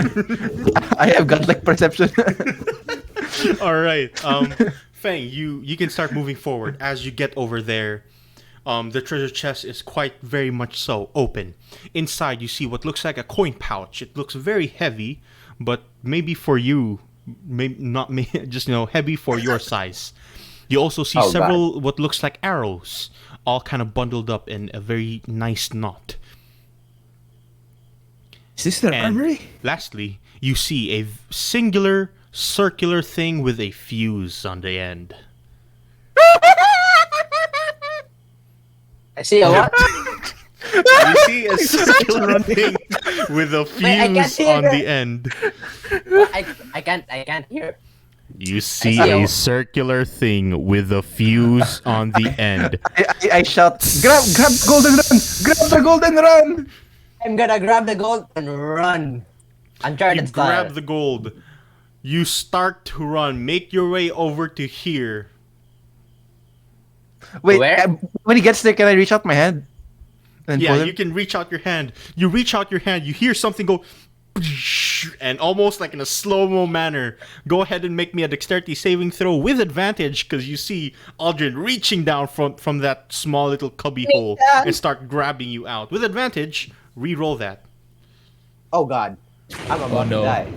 I have godlike perception. All right, Feng, you can start moving forward as you get over there. The treasure chest is quite very much so open. Inside, you see what looks like a coin pouch. It looks very heavy, but maybe for you, maybe not, just heavy for your size. You also see Oh, several what looks like arrows, all kind of bundled up in a very nice knot. is this their And armory? lastly, you see a singular circular thing with a fuse on the end. I see a what? You see a circular thing with a Wait, I can't fuse hear on that. the end. I can't hear. You see see a a- circular thing with a fuse on the end. I shout, grab golden run, grab the golden run. I'm gonna grab the gold and run. You Uncharted style. grab the gold. You start to run. Make your way over to here. Wait, Where? when he gets there, can I reach out my hand? And Yeah, pull him? you can reach out your hand. You reach out your hand. You hear something go, and almost like in a slow-mo manner. Go ahead and make me a dexterity saving throw with advantage, because you see Aldrin reaching down from that small little cubby hole and start grabbing you out. With advantage, re-roll that. Oh god. I'm about no. to die.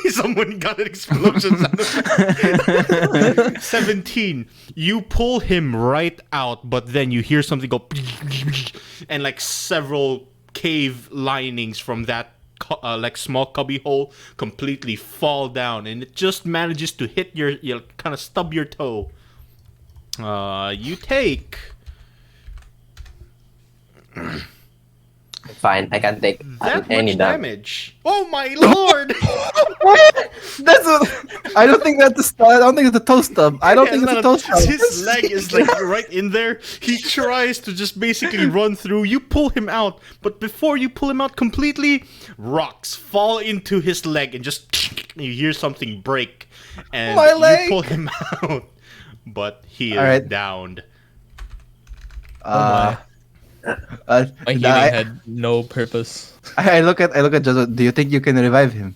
Someone got an explosion sound effect. 17. You pull him right out, but then you hear something go, and like several cave linings from that like small cubby hole completely fall down, and it just manages to hit your kind of stub your toe. You take Fine, I can take that any much damage. damage. Oh my lord! What? I don't think that's I don't think it's a toe stub. I don't Yeah, think it's it's a not toe stub. His leg is like right in there. He tries to just basically run through. You pull him out, but before you pull him out completely, rocks fall into his leg and just you hear something break, and My you leg! pull him out, but he is Alright. downed. Uh, My healing I, had no purpose. I look at Jozo. Do you think you can revive him?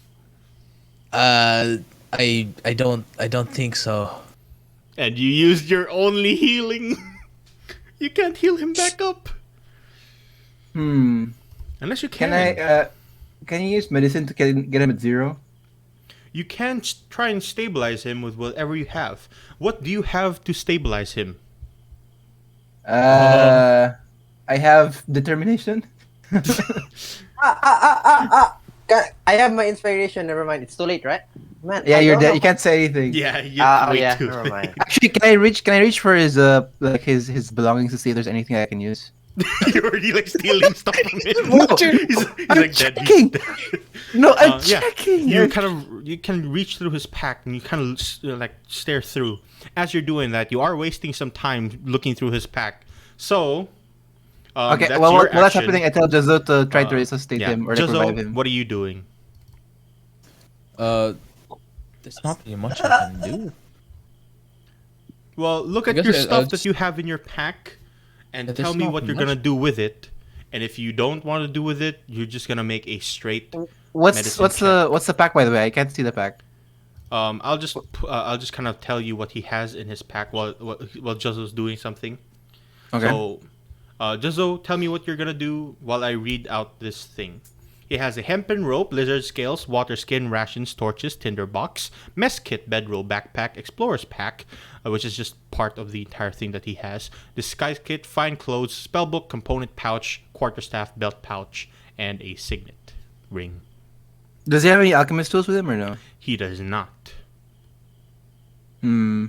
I don't think so. And you used your only healing. You can't heal him back up unless you can. Can you use medicine to get him at 0? You can try and stabilize him with whatever you have. What do you have to stabilize him? I have determination. I have my inspiration. Never mind. It's too late, right? Man. Yeah, I you're don't dead. know. You can't say anything. Yeah, you Oh way yeah. too Never late. mind. Actually, can I reach for his like his belongings to see if there's anything I can use? You're already like stealing stuff from him. No, he's I'm like dead. checking. He's dead. No, I'm Yeah, checking. you can reach through his pack and you kind of like stare through. As you're doing that, you are wasting some time looking through his pack. So, Okay, that's well, your while that's action. happening, I tell Jozo to try to resuscitate Yeah, him or like, Juzzo, revive him. what are you doing? There's not really much I can do. Well, look I at guess your I'll stuff that just- you have in your pack, and Yeah, tell there's me not what you're much. gonna do with it. And if you don't want to do with it, you're just gonna make a straight. What's medicine what's the pack by the way? I can't see the pack. I'll just kind of tell you what he has in his pack while Juzzo's doing something. Okay. So, Juzzo, tell me what you're gonna do while I read out this thing. He has a hempen rope, lizard scales, water skin, rations, torches, tinder box, mess kit, bedroll, backpack, explorer's pack, which is just part of the entire thing that he has. Disguise kit, fine clothes, spellbook, component pouch, quarterstaff, belt pouch, and a signet ring. Does he have any alchemist tools with him or no? He does not. Hmm.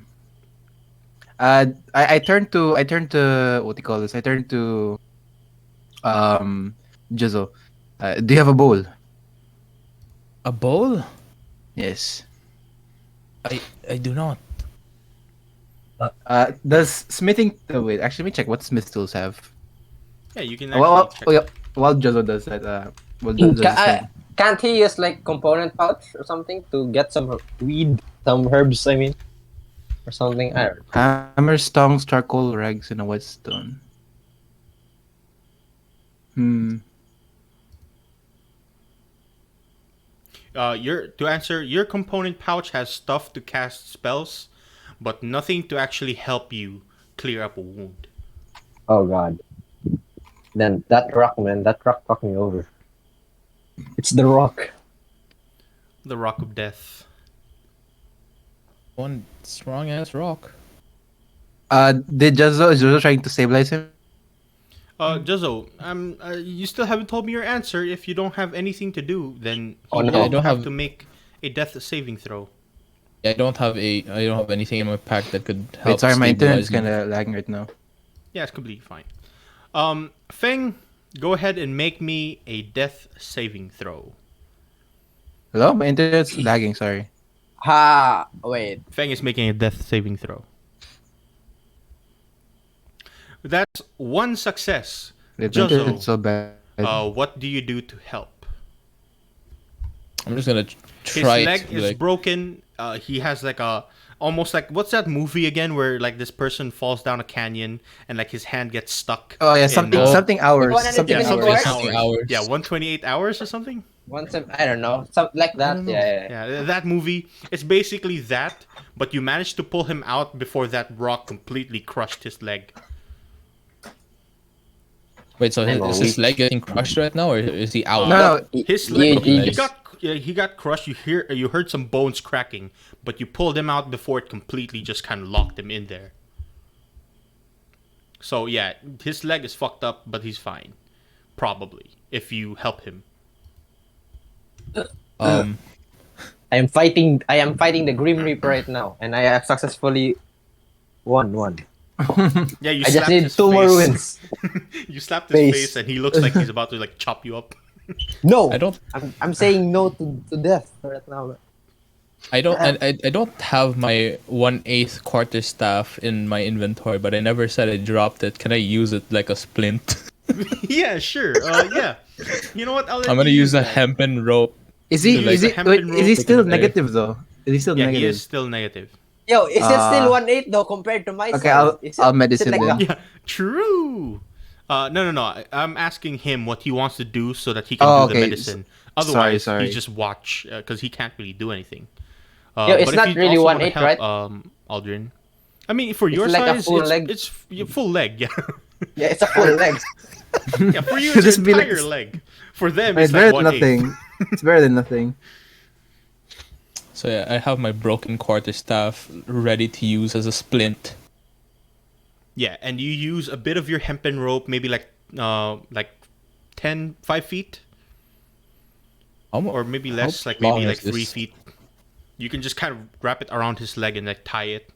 I turned to what do you call this? I turned to um Jizzle. Do you have a bowl? A bowl? Yes. I do not. Does smithing? Oh, wait, actually, let me check what smith tools have. Yeah, you can Well, actually well, check. well, while Jizzle does that, does the smith? Can't he use like component pouch or something to get some some herbs? I mean, or something. I don't know. Hammers, tongs, charcoal, rags, and a whetstone. Hmm. To answer, your component pouch has stuff to cast spells, but nothing to actually help you clear up a wound. Oh god. Then that rock, man, that rock fucked me over. It's the rock. The Rock of Death. One strong ass rock. Did Jizzle trying to stabilize him? Juzzo, you still haven't told me your answer. If you don't have anything to do, then Oh, you no. will I don't have have- to make a death saving throw. I don't have anything in my pack that could help. Wait, sorry, my internet's stabilize me. kind of lagging right now. Yeah, it's completely fine. Feng, go ahead and make me a death saving throw. Hello, my internet's lagging. Sorry. Ha! Wait. Feng is making a death saving throw. That's one success. Wait, my Juzzo, internet's so bad. what do you do to help? I'm just gonna His try leg to is like. broken. He has like a almost like what's that movie again where like this person falls down a canyon and like his hand gets stuck. Oh yeah, in, something hours. 128 Something yeah, hours. hours. something Hours. hours. Yeah, 128 hours or something. I don't know. Something like that. don't know. Yeah. That movie. It's basically that, but you managed to pull him out before that rock completely crushed his leg. Wait, so I'm is a his leg getting crushed right now, or is he out? No, His You- leg, you he just- got crushed. You heard some bones cracking, but you pulled him out before it completely just kind of locked him in there. So yeah, his leg is fucked up, but he's fine, probably if you help him. Um, I am fighting the Grim Reaper right now, and I have successfully won one. Yeah, you I just slapped need his two more face. wins. You slapped his Face. face, and he looks like he's about to like chop you up. No, I don't, I'm saying no to death right now. I don't have my 1/8 quarterstaff in my inventory, but I never said I dropped it. Can I use it like a splint? Yeah, sure. Yeah. You know what? I'll let I'm gonna you use a that. hempen rope. is he? Like Is the he? hempen Wait, is he rope still and the- negative though? Is he still Yeah, negative? he is still negative. Yo, is it still Uh, 1/8 though compared to my okay, side? Is I'll is medicine like then. the- Yeah, true. No. I'm asking him what he wants to do so that he can Oh, do the okay. medicine. Otherwise, sorry. he just watch because he can't really do anything. Yo, it's but if not you'd really also wanna 1/8, help, right? Aldrin. I mean, for It's your like a size, full leg. it's full leg. Yeah, Yeah, it's a full leg. yeah. For you, it's Just an be like- entire leg. For them, It's it's better like than 1/8. nothing. It's better than nothing. So yeah, I have my broken quarterstaff ready to use as a splint. Yeah, and you use a bit of your hempen rope, maybe like 5 feet, or maybe less, like long maybe is like 3 this? feet. You can just kind of wrap it around his leg and like tie it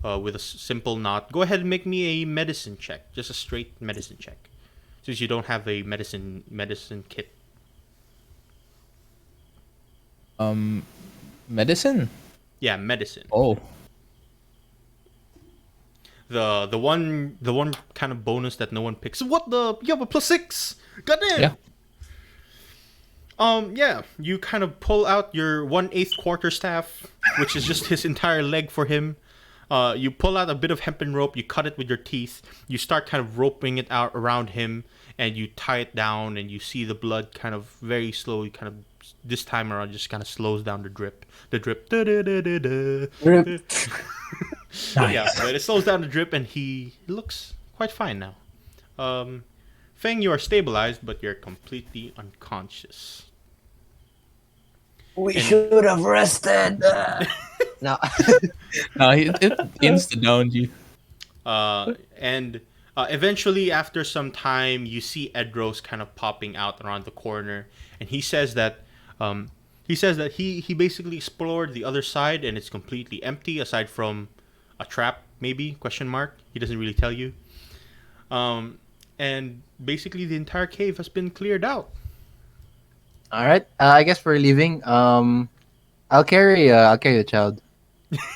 with a simple knot. Go ahead and make me a medicine check, just a straight medicine check, since you don't have a medicine kit. Medicine. Yeah, medicine. Oh, The one kind of bonus that no one picks. What the? You have a +6. Goddamn. yeah. Yeah, you kind of pull out your 1/8 quarterstaff, which is just his entire leg for him. You pull out a bit of hempen rope, you cut it with your teeth, you start kind of roping it out around him, and you tie it down, and you see the blood kind of very slowly, kind of this time around, just kind of slows down the drip. The drip. Drip. Yeah, but it slows down the drip, and he looks quite fine now. Feng, you are stabilized, but you're completely unconscious. We should have rested. No. No, it insta downed you. And eventually, after some time, you see Edros kind of popping out around the corner, and he says that He says that he basically explored the other side and it's completely empty aside from a trap, maybe question mark. He doesn't really tell you. And basically the entire cave has been cleared out. All right. I guess we're leaving. I'll carry the child.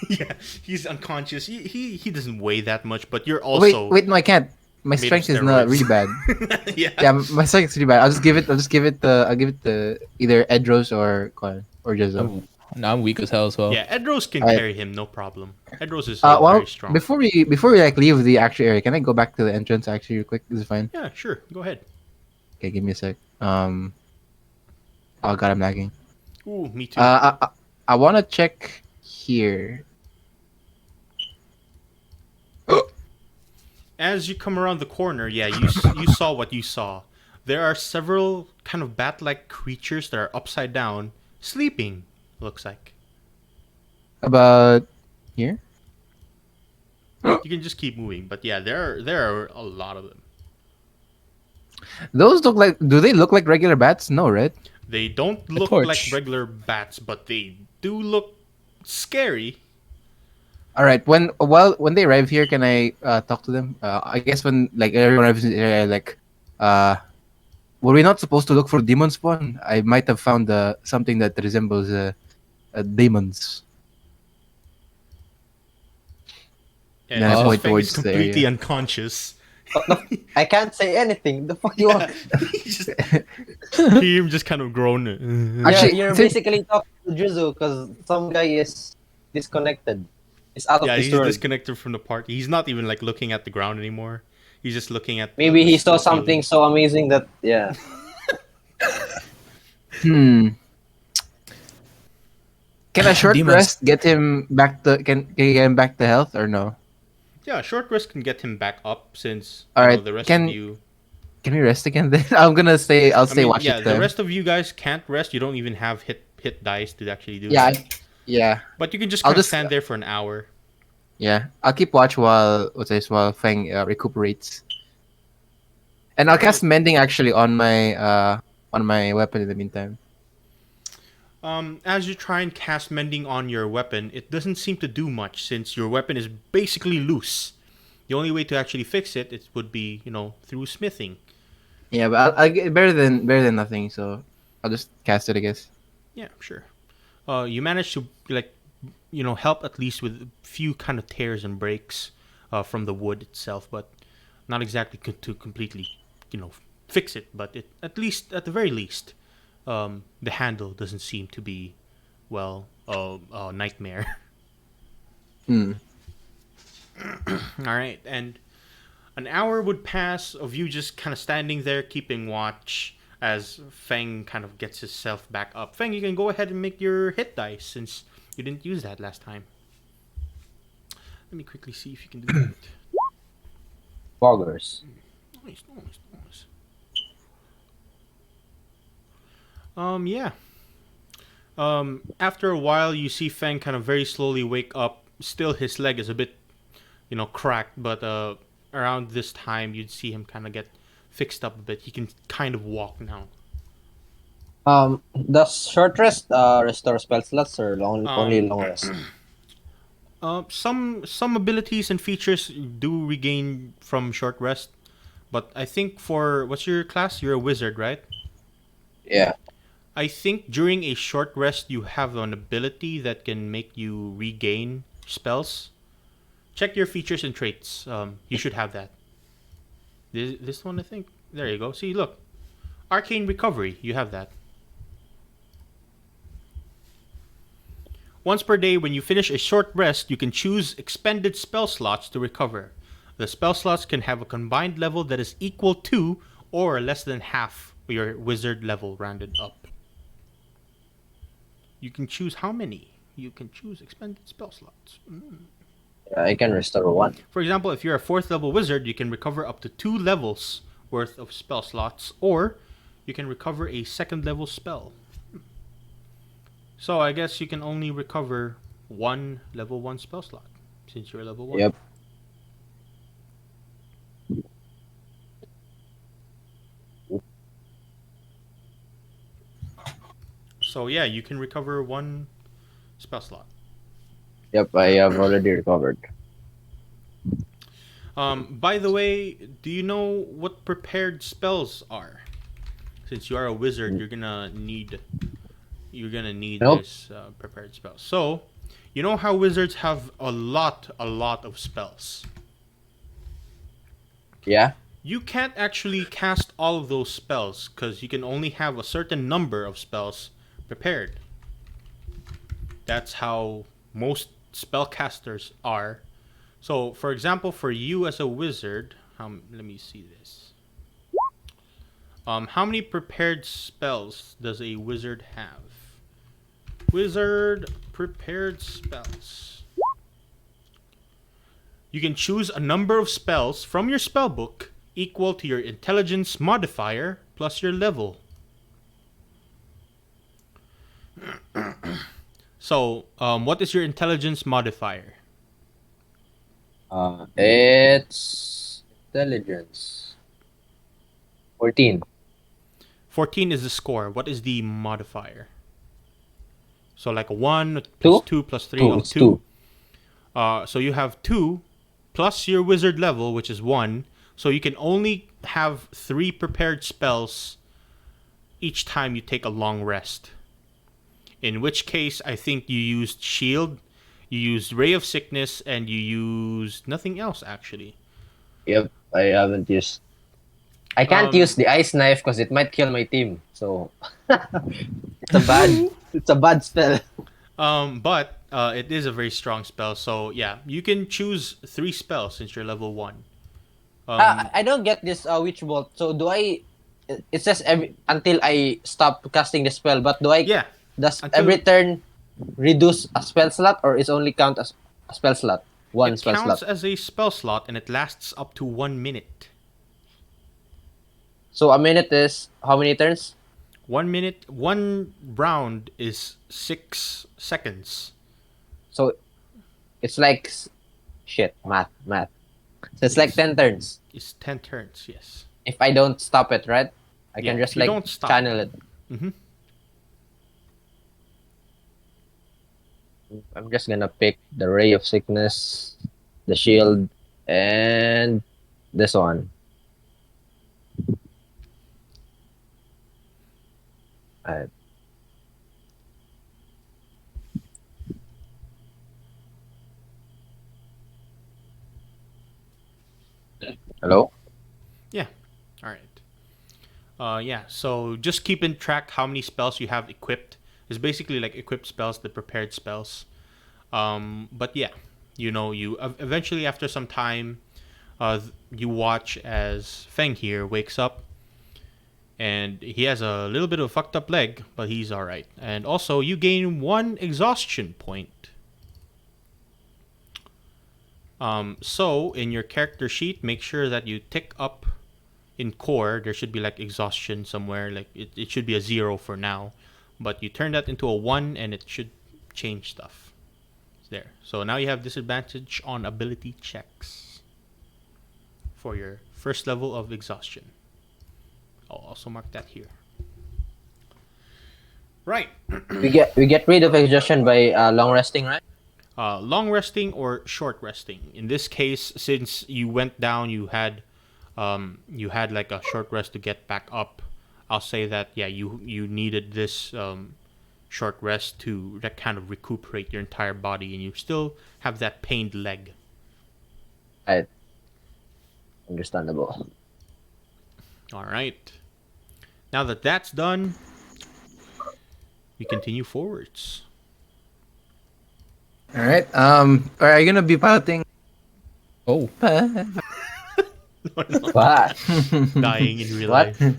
Yeah, he's unconscious. He doesn't weigh that much, but you're Wait, also wait, no, I can't. My made of strength is not really bad. steroids. Yeah. Yeah, my strength is really bad. I'll just give it. I'll give it to either Edros or Kwan or Jezzo. I'm weak as hell as well. Yeah, Edros can Alright. carry him, no problem. Edros is Well, very strong. before we like leave the actual area, can I go back to the entrance actually real quick? Is it fine? Yeah, sure. Go ahead. Okay, give me a sec. Oh god, I'm lagging. Ooh, me too. I want to check here. As you come around the corner, yeah, you saw what you saw. There are several kind of bat-like creatures that are upside down, sleeping. Looks like. About here? You can just keep moving, but yeah, there are a lot of them. Those look like. Do they look like regular bats? No, right? They don't look torch. like regular bats, but they do look scary. All right. When they arrive here, can I talk to them? I guess when like everyone arrives in the area, like, were we not supposed to look for demon spawn? I might have found something that resembles demons. And Yeah, I Feng point is towards the completely area. unconscious. I can't say anything. The fuck you want? You just hear him just kind of groan. Actually, You're since- basically talking to Juzu because some guy is disconnected. He's out of Yeah, this he's world. disconnected from the party. He's not even like looking at the ground anymore. He's just looking at. Maybe he saw the something ceiling. so amazing that yeah. Can a short Demons. rest get him back to can he get him back to health or no? Yeah, short rest can get him back up since Alright, the rest can- of you. Can we rest again then? I'll stay I mean, watch yeah, it. the rest of you guys can't rest. You don't even have hit dice to actually do Yeah, that. yeah. But you can just I'll kind of just- stand there for an hour. Yeah, I'll keep watch while Feng recuperates, and I'll cast mending actually on my weapon in the meantime. As you try and cast mending on your weapon, it doesn't seem to do much since your weapon is basically loose. The only way to actually fix it would be, through smithing. Yeah, but I'll get better than nothing. So I'll just cast it, I guess. Yeah, sure. You manage to help at least with a few kind of tears and breaks from the wood itself, but not exactly to completely, fix it. But at the very least, the handle doesn't seem to be, a nightmare. Hmm. All right, and an hour would pass of you just kind of standing there keeping watch as Feng kind of gets himself back up. Feng, you can go ahead and make your hit dice since you didn't use that last time. Let me quickly see if you can do that. Boggers. Nice. Yeah. After a while, you see Feng kind of very slowly wake up. Still, his leg is a bit, cracked, but around this time, you'd see him kind of get fixed up a bit. He can kind of walk now. Does short rest restore spell slots or only long rest? Some abilities and features do regain from short rest, but I think for what's your class? You're a wizard, right? Yeah. I think during a short rest you have an ability that can make you regain spells. Check your features and traits. You should have that. This one, I think. There you go. See, look, arcane recovery. You have that. Once per day, when you finish a short rest, you can choose expended spell slots to recover. The spell slots can have a combined level that is equal to or less than half your wizard level rounded up. You can choose how many. You can choose expended spell slots. I can restore one. For example, if you're a 4th level wizard, you can recover up to 2 levels worth of spell slots, or you can recover a 2nd level spell. So I guess you can only recover one level 1 spell slot since you're level 1. Yep. So yeah, you can recover 1 spell slot. Yep, I have already recovered. By the way, do you know what prepared spells are? Since you are a wizard, you're gonna need Nope. this prepared spell. So, you know how wizards have a lot of spells. Yeah. You can't actually cast all of those spells because you can only have a certain number of spells prepared. That's how most spellcasters are. So, for example, for you as a wizard, let me see this. How many prepared spells does a wizard have? Wizard prepared spells. You can choose a number of spells from your spellbook equal to your intelligence modifier plus your level. So, what is your intelligence modifier? It's intelligence. 14. 14 is the score. What is the modifier? So like a 1 Two? plus 2 plus 3. 2. Oh, It's 2. 2. So you have 2 plus your wizard level, which is 1. So you can only have 3 prepared spells each time you take a long rest. In which case, I think you used Shield, you used Ray of Sickness, and you used nothing else, actually. Yep, I haven't used. I can't use the ice knife because it might kill my team. So it's a bad spell. But it is a very strong spell. So, yeah, you can choose 3 spells since you're level 1. I don't get this witch bolt. So do I? It says until I stop casting the spell. But do I? Yeah. Does Until- every turn reduce a spell slot, or is only count as a spell slot? One It spell counts slot. as a spell slot, and it lasts up to 1 minute. So a minute is how many turns? 1 minute, 1 round is 6 seconds. So it's like shit. Math. So it's like 10 turns. It's 10 turns, yes. If I don't stop it, right? I Yeah, can just if you like don't stop. channel it. Mm-hmm. I'm just gonna pick the Ray of Sickness, the Shield, and this one. Alright. Hello? All right. Yeah, so just keeping track how many spells you have equipped. It's basically like equipped spells, the prepared spells. But yeah, you eventually after some time, you watch as Feng here wakes up, and he has a little bit of a fucked up leg, but he's all right. And also, you gain 1 exhaustion point. So in your character sheet, make sure that you tick up in core. There should be like exhaustion somewhere. Like it should be a 0 for now, but you turn that into a 1, and it should change stuff. There. So now you have disadvantage on ability checks for your first level of exhaustion. I'll also mark that here. Right. We get rid of exhaustion by long resting, right? Long resting or short resting. In this case, since you went down, you had like a short rest to get back up. I'll say that you needed this short rest to kind of recuperate your entire body, and you still have that pained leg. Right. Understandable. All right. Now that that's done, we continue forwards. All right. Are you gonna be piloting? Oh, What? Dying in real What? life.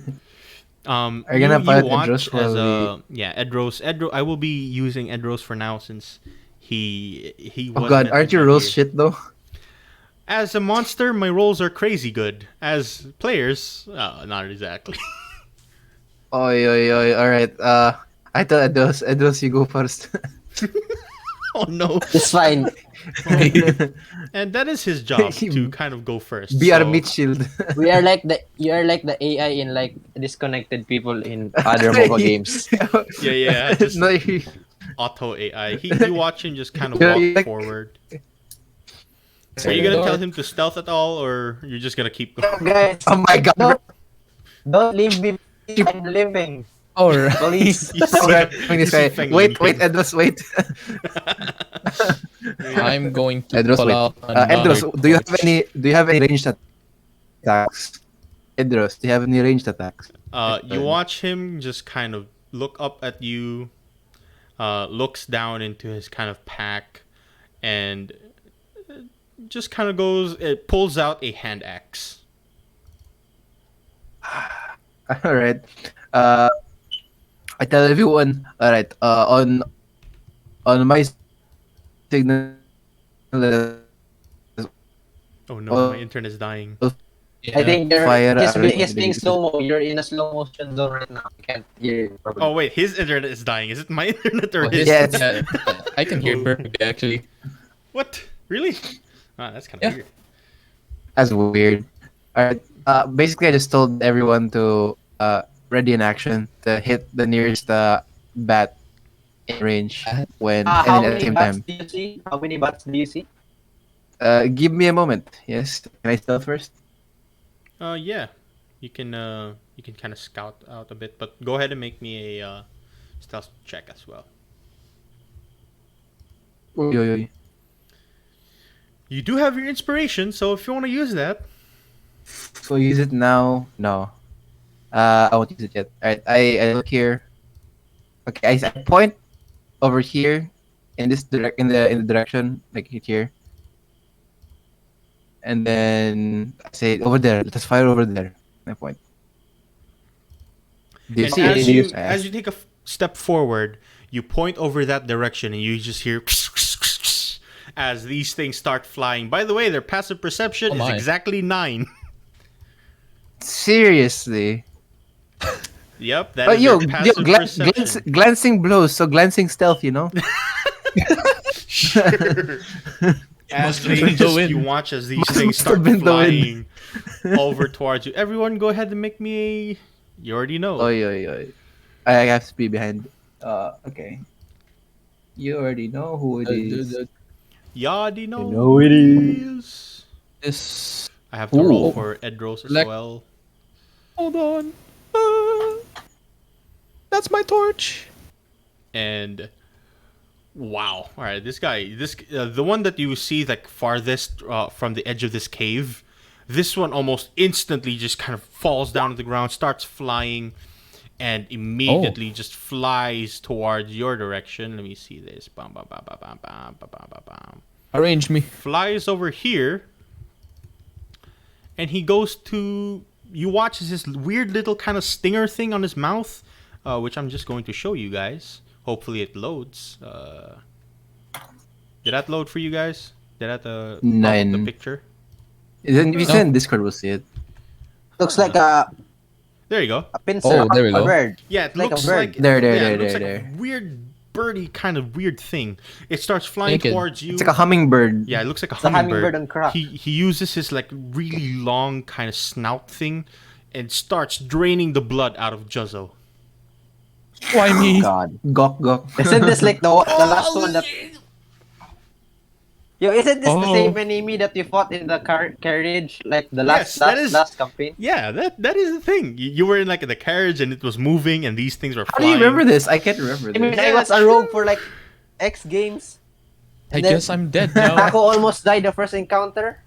Are you gonna pilot watch Edros as while Edros. I will be using Edros for now since he Oh was. God, meant to aren't your be rolls here. shit though? As a monster, my rolls are crazy good. As players, not exactly. Oi. All right. I tell Edros, you go first. Oh no! It's fine. And that is his job to kind of go first. Be our so- meat shield. You are like the AI in like disconnected people in other MOBA games. Yeah, just No, auto AI. You watch him just kind of Yeah, walk like- forward. Are you gonna tell him to stealth at all, or you're just gonna keep going? Guys, oh my god. don't leave me. I'm living. Alright. Please. You see- Okay, you this see guy. Feng Wait, limping. Edros, wait. I'm going to Edros, pull wait. out another Edros, do you have torch. any ranged attacks? Edros, do you have any ranged attacks? You watch him just kind of look up at you, looks down into his kind of pack, and just kind of goes. It pulls out a hand axe. All right. I tell everyone. All right. On my signal. Oh no, Oh. my internet is dying. I think Fire he's being arrow. slow mo. You're in a slow motion zone right now. You can't hear you properly. Oh wait, his internet is dying. Is it my internet or Oh, his? Yes. yeah, I can hear perfectly actually. What? Really? Ah, that's kind of Yeah. weird. That's weird. All right. Basically, I just told everyone to ready in action to hit the nearest bat in range when How and at the many same bats time. do you see? How many bats do you see? Give me a moment. Yes. Can I stealth first? Yeah, you can kind of scout out a bit, but go ahead and make me a stealth check as well. Yo. You do have your inspiration, so if you want to use that, So use it now. No. I won't use it yet. Alright, I look here. Okay, I point over here in this in the direction like here. And then I say over there. Let us fire over there. My point. Do you and see as it? you I as you take a step forward, you point over that direction, and you just hear as these things start flying. By the way, their passive perception Oh is my. exactly 9. Seriously. Yep, that Oh, is their passive perception. glancing blows, so glancing stealth, you know? Sure. As Must have been the you wind. watch as these Must things have start been the flying wind. over towards you. Everyone, go ahead and make me a. You already know. Oy. I have to be behind. Okay. You already know who it is. You already know. You know it is. This. I have to Ooh. roll for Edros as Like- well. Hold on. That's my torch. And wow, all right, this guy, the one that you see like farthest from the edge of this cave, this one almost instantly just kind of falls down to the ground, starts flying, and immediately just flies towards your direction. Let me see this. Bam, bam, bam, bam, bam, bam, bam, bam, bam, bam. Arrange me. Flies over here, and he goes to. You watch this weird little kind of stinger thing on his mouth, which I'm just going to show you guys. Hopefully it loads. Did that load for you guys? Did that pop up the 9. picture? If you send Discord, we'll see it. Looks like a There you go. pincer. Oh, there we a go. bird. Yeah, it Like a looks bird. like There, yeah, it looks there, like there. a weird birdie kind of weird thing. It starts flying Naked. towards you. It's like a hummingbird. Yeah, it looks like a It's a hummingbird. hummingbird on crack. He uses his like really long kind of snout thing and starts draining the blood out of Juzzo. Why me? God. Gok. Isn't this like the last one that? Yo, isn't this the Oh. same enemy that you fought in the carriage, like the Yes, that is- last campaign? Yeah, that is the thing. You were in like the carriage and it was moving and these things were How do flying. you remember this? I can't remember I mean, this. I was a rogue for like X games. I Then- guess I'm dead now. Taco almost died the first encounter.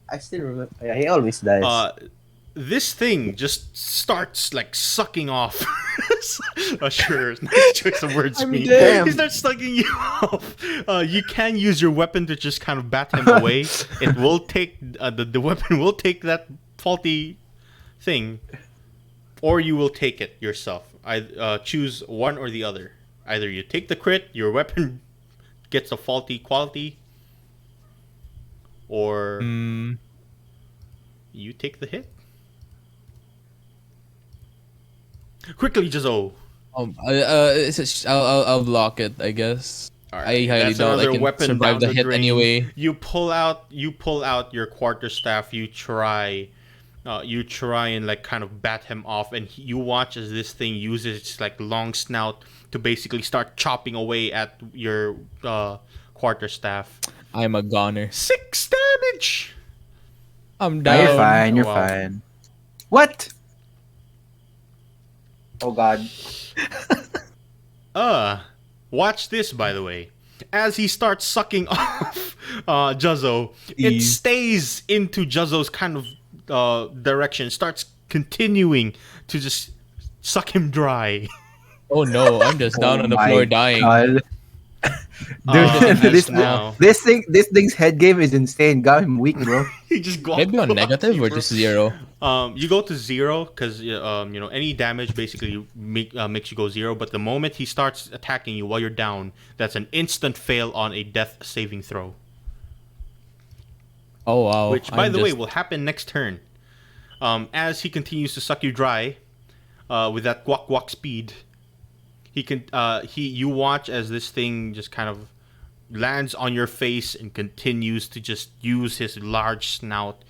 I still remember. Yeah, he always dies. This thing just starts like sucking off. Sure, nice choice of words. I'm Me. dead. He starts sucking you off. You can use your weapon to just kind of bat him away. It will take the weapon will take that faulty thing, or you will take it yourself. I choose one or the other. Either you take the crit, your weapon gets a faulty quality, or you take the hit. Quickly, Jizzo. I'll block it, I guess. All I right, highly that's doubt I another can weapon survive down the the hit drain. anyway. You pull out your quarterstaff. You try and like kind of bat him off, and you watch as this thing uses its like long snout to basically start chopping away at your quarterstaff. I'm a goner. 6 damage. I'm No, you're down. fine. You're Wow. fine. What? Oh God. Watch this, by the way. As he starts sucking off Juzzo, it Jeez. stays into Juzzo's kind of direction, starts continuing to just suck him dry. Oh no, I'm just down on the my floor dying. God. Uh, Dude, as now- this thing's head game is insane. Got him weak, bro. he just Maybe on negative or just 0? You go to 0 because any damage basically makes you go 0. But the moment he starts attacking you while you're down, that's an instant fail on a death saving throw. Oh wow. Which, by I'm the way, just- will happen next turn. As he continues to suck you dry, with that guac guac speed, you watch as this thing just kind of lands on your face and continues to just use his large snout.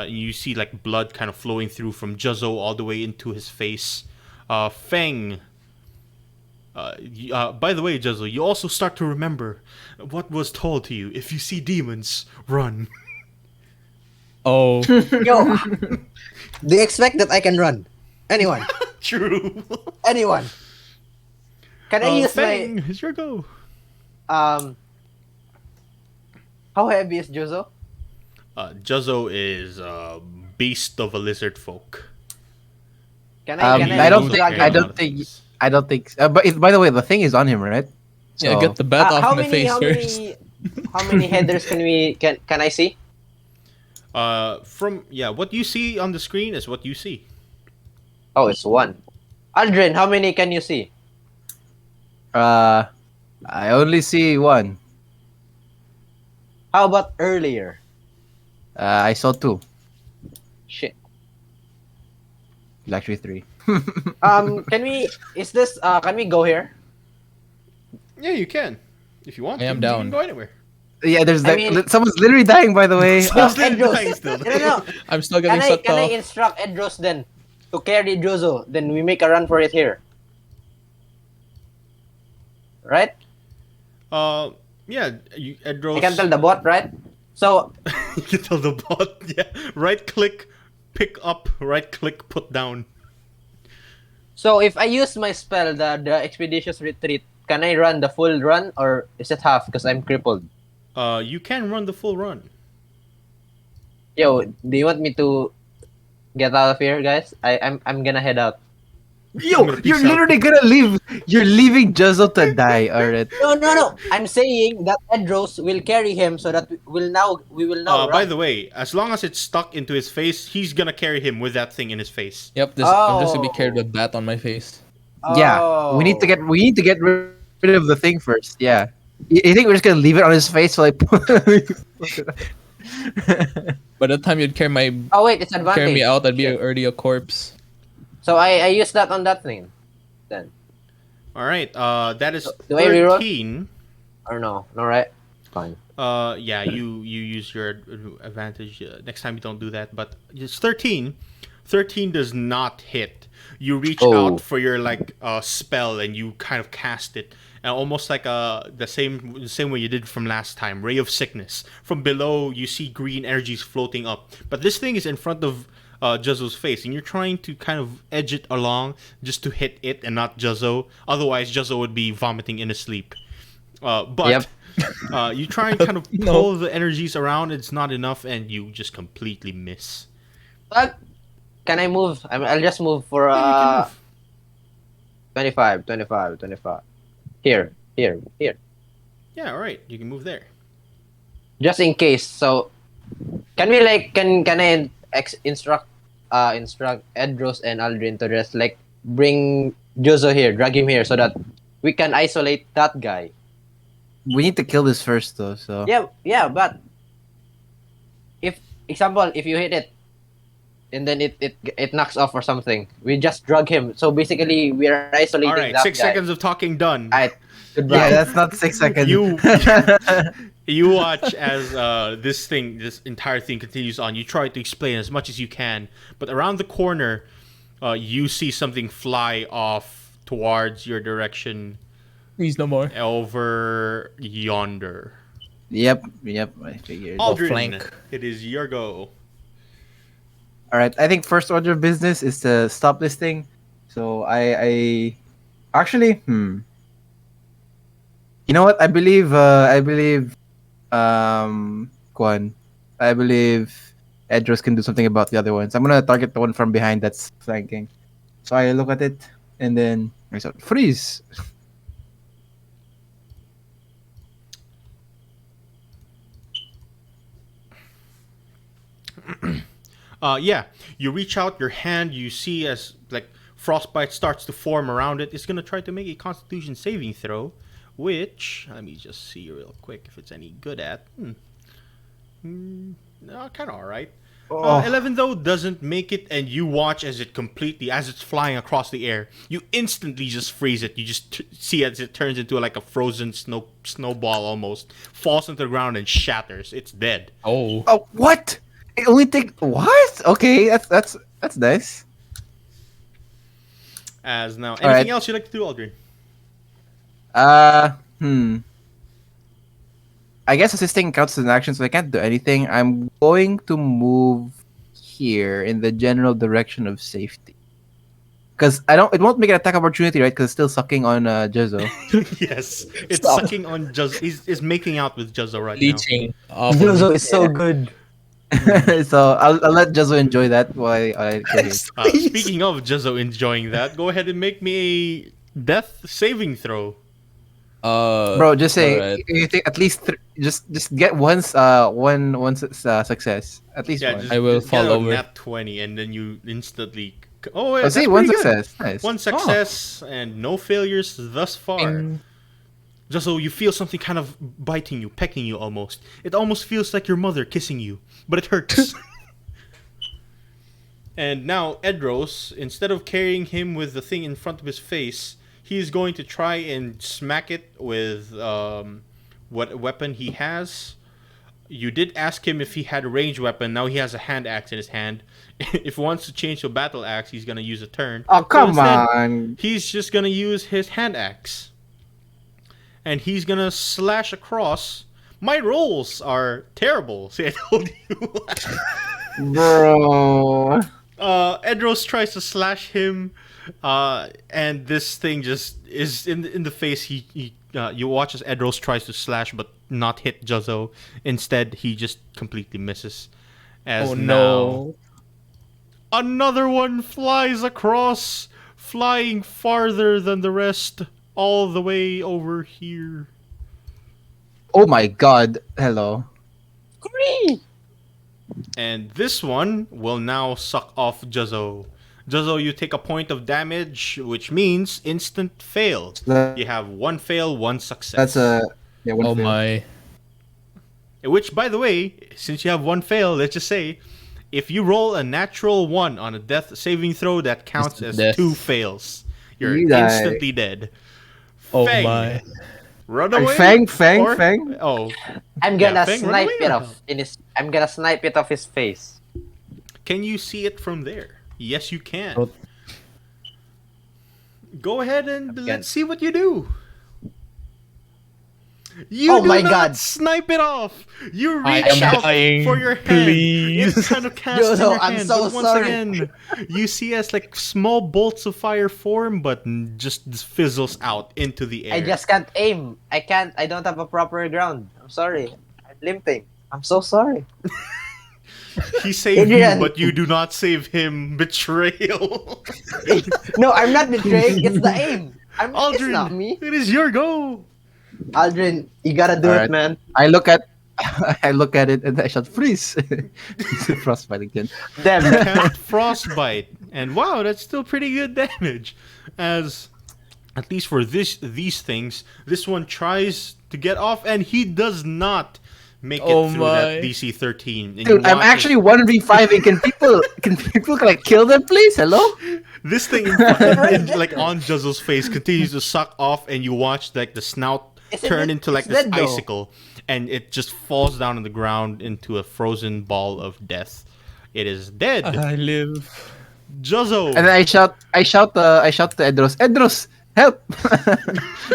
You see like blood kind of flowing through from Juzzo all the way into his face. Feng. By the way, Juzzo, you also start to remember what was told to you. If you see demons, run. Oh, Yo, do you expect that I can run? Anyone? True. Anyone? Can I use Feng, it's your go. my How heavy is Juzo? Juzzo is a beast of a lizard folk. Can I? Can I don't use think. dragon? I don't think. I don't think. But by the way, the thing is on him, right? yeah, So- get the bat off how my many? face How first. many? How many headers can I see? What you see on the screen is what you see. Oh, it's one. Aldrin, how many can you see? I only see one. How about earlier? I saw two. Shit. Well, actually, three. Can we? Is this? Can we go here? Yeah, you can. If you want I am to, you down. can go anywhere. Yeah, there's I that. mean- Someone's literally dying, by the way. Someone's Edros. dying still. No. I'm still Can getting I? sucked Can I off. instruct Edros then to carry Juzo? Then we make a run for it here. Right? Yeah, Edros. I can tell the bot, right? So You can tell the bot. Yeah, right click, pick up. Right click, put down. if I use my spell, the expeditious retreat, can I run the full run or is it half? Because I'm crippled. You can run the full run. Yo, do you want me to get out of here, guys? I'm gonna head out. Yo, gonna peace you're out. literally gonna leave. You're leaving Juzo to die. Alright. No. I'm saying that Edros will carry him so that we will now By run. the way, as long as it's stuck into his face, he's gonna carry him with that thing in his face. Yep, I'm just gonna be Oh. carried with bat on my face. Yeah, we need to get rid of the thing first. Yeah. You think we're just gonna leave it on his face while By the time you'd carry Oh wait, it's advantage. me out, I'd be already a corpse. So I use that on that thing. Then All right. That is Do I reroll? 13. or no? No, right? Fine. Yeah, you use your advantage. Next time you don't do that, but it's 13. 13 does not hit. You reach Oh. out for your spell and you kind of cast it, and almost like the same way you did from last time. Ray of Sickness. From below, you see green energies floating up, but this thing is in front of Juzzo's face, and you're trying to kind of edge it along just to hit it and not Juzzo. Otherwise, Juzzo would be vomiting in his sleep. But Yep. you try and kind of No. pull the energies around. It's not enough, and you just completely miss. But can I move? I'll just move for Yeah, you can move. 25. Here. Yeah, all right. You can move there. Just in case. So can we can I instruct Edros and Aldrin to just bring Jozo here, drag him here so that we can isolate that guy. we need to kill this first, though. So Yeah, but if you hit it and then it knocks off or something, we just drug him. So basically we are isolating All right, that 6 guy. seconds of talking done. Alright. Yeah, that's not 6 seconds. You you watch as this entire thing continues on. You try to explain as much as you can, but around the corner, you see something fly off towards your direction Please no more. over yonder. Yep, I figured. Aldrin, flank. it is your go. All right, I think first order of business is to stop this thing. So I actually, you know what? I believe, Kwan, I believe Edros can do something about the other ones. I'm gonna target the one from behind that's flanking. So I look at it and then I said, freeze. Yeah, you reach out your hand. You see as like frostbite starts to form around it. It's gonna try to make a Constitution saving throw, which let me just see real quick if it's any good at. No, kind of all right. 11 though doesn't make it, and you watch as it completely, as it's flying across the air, you instantly just freeze it. You just see as it turns into like a frozen snowball almost, falls into the ground and shatters. It's dead. Oh. Oh, what? It only take what? Okay, that's nice. As now, anything right. else you'd like to do, Aldrin? I guess assisting counts as an action, so I can't do anything. I'm going to move here in the general direction of safety. Because it won't make an attack opportunity, right? Because it's still sucking on Jezzo. Yes, it's Stop. sucking on Juzzo. Is making out with Juzzo right now. Leeching. Jozo is so good. So I'll let Jezzo enjoy that while I go here. Speaking of Juzzo enjoying that, go ahead and make me a death saving throw. Bro, just say alright. you think at least just get one success. At least Yeah, one. just, I will just fall get a over. nat 20, and then you instantly. Oh, yeah, Oh, see, that's one pretty good. success. Nice. One success and no failures thus far. Just so you feel something kind of biting you, pecking you almost. It almost feels like your mother kissing you, but it hurts. And now Edros, instead of carrying him with the thing in front of his face, he's going to try and smack it with what weapon he has. You did ask him if he had a ranged weapon. Now he has a hand axe in his hand. If he wants to change to a battle axe, he's going to use a turn. Oh, come instead, on. He's just going to use his hand axe. And he's going to slash across. My rolls are terrible, see, I told you. Bro. Edros tries to slash him, and this thing just is in the face. You watch as Edros tries to slash, but not hit Juzzo. Instead, he just completely misses. As Oh now, no. another one flies across, flying farther than the rest, all the way over here. Oh my god. Hello. And this one will now suck off Juzzo. Juzzo, you take a point of damage, which means instant fail. You have one fail, one success. That's a one Oh fail. my. Which, by the way, since you have one fail, let's just say, if you roll a natural 1 on a death saving throw, that counts as Death. 2 fails. You're You die. instantly dead. Oh Fang, my. Run away. Fang. Oh, I'm gonna Fang, run snipe away it or off I'm gonna snipe it off his face. can you see it from there? Yes, you can. Oh. Go ahead and Again. let's see what you do. You Oh do my not God. snipe it off. You I reach am out dying. for your hand. Please. It kind of casts in Jozo, your I'm hand. so But once sorry. again, you see as like small bolts of fire form, but just fizzles out into the air. I just can't aim. I don't have a proper ground. I'm sorry. I'm limping. I'm so sorry. He saved Adrian. you, but you do not save him. Betrayal. No, I'm not betraying. It's the aim. It's not Aldrin, me. it is your go. Aldrin, you gotta do Alright. it, man. I look at it and I shall freeze. It's frostbite again. Damn. Cast frostbite, and wow, that's still pretty good damage. As at least for these things, this one tries to get off, and he does not make Oh it through that my. DC 13. And Dude, you I'm watch actually 1v5ing. Can people like kill them, please? Hello? this thing like on Juzzle's face continues to suck off, and you watch like the snout turn into like this icicle, and it just falls down on the ground into a frozen ball of death. It is dead. I live. Juzzo. And then I shout to Edros, help!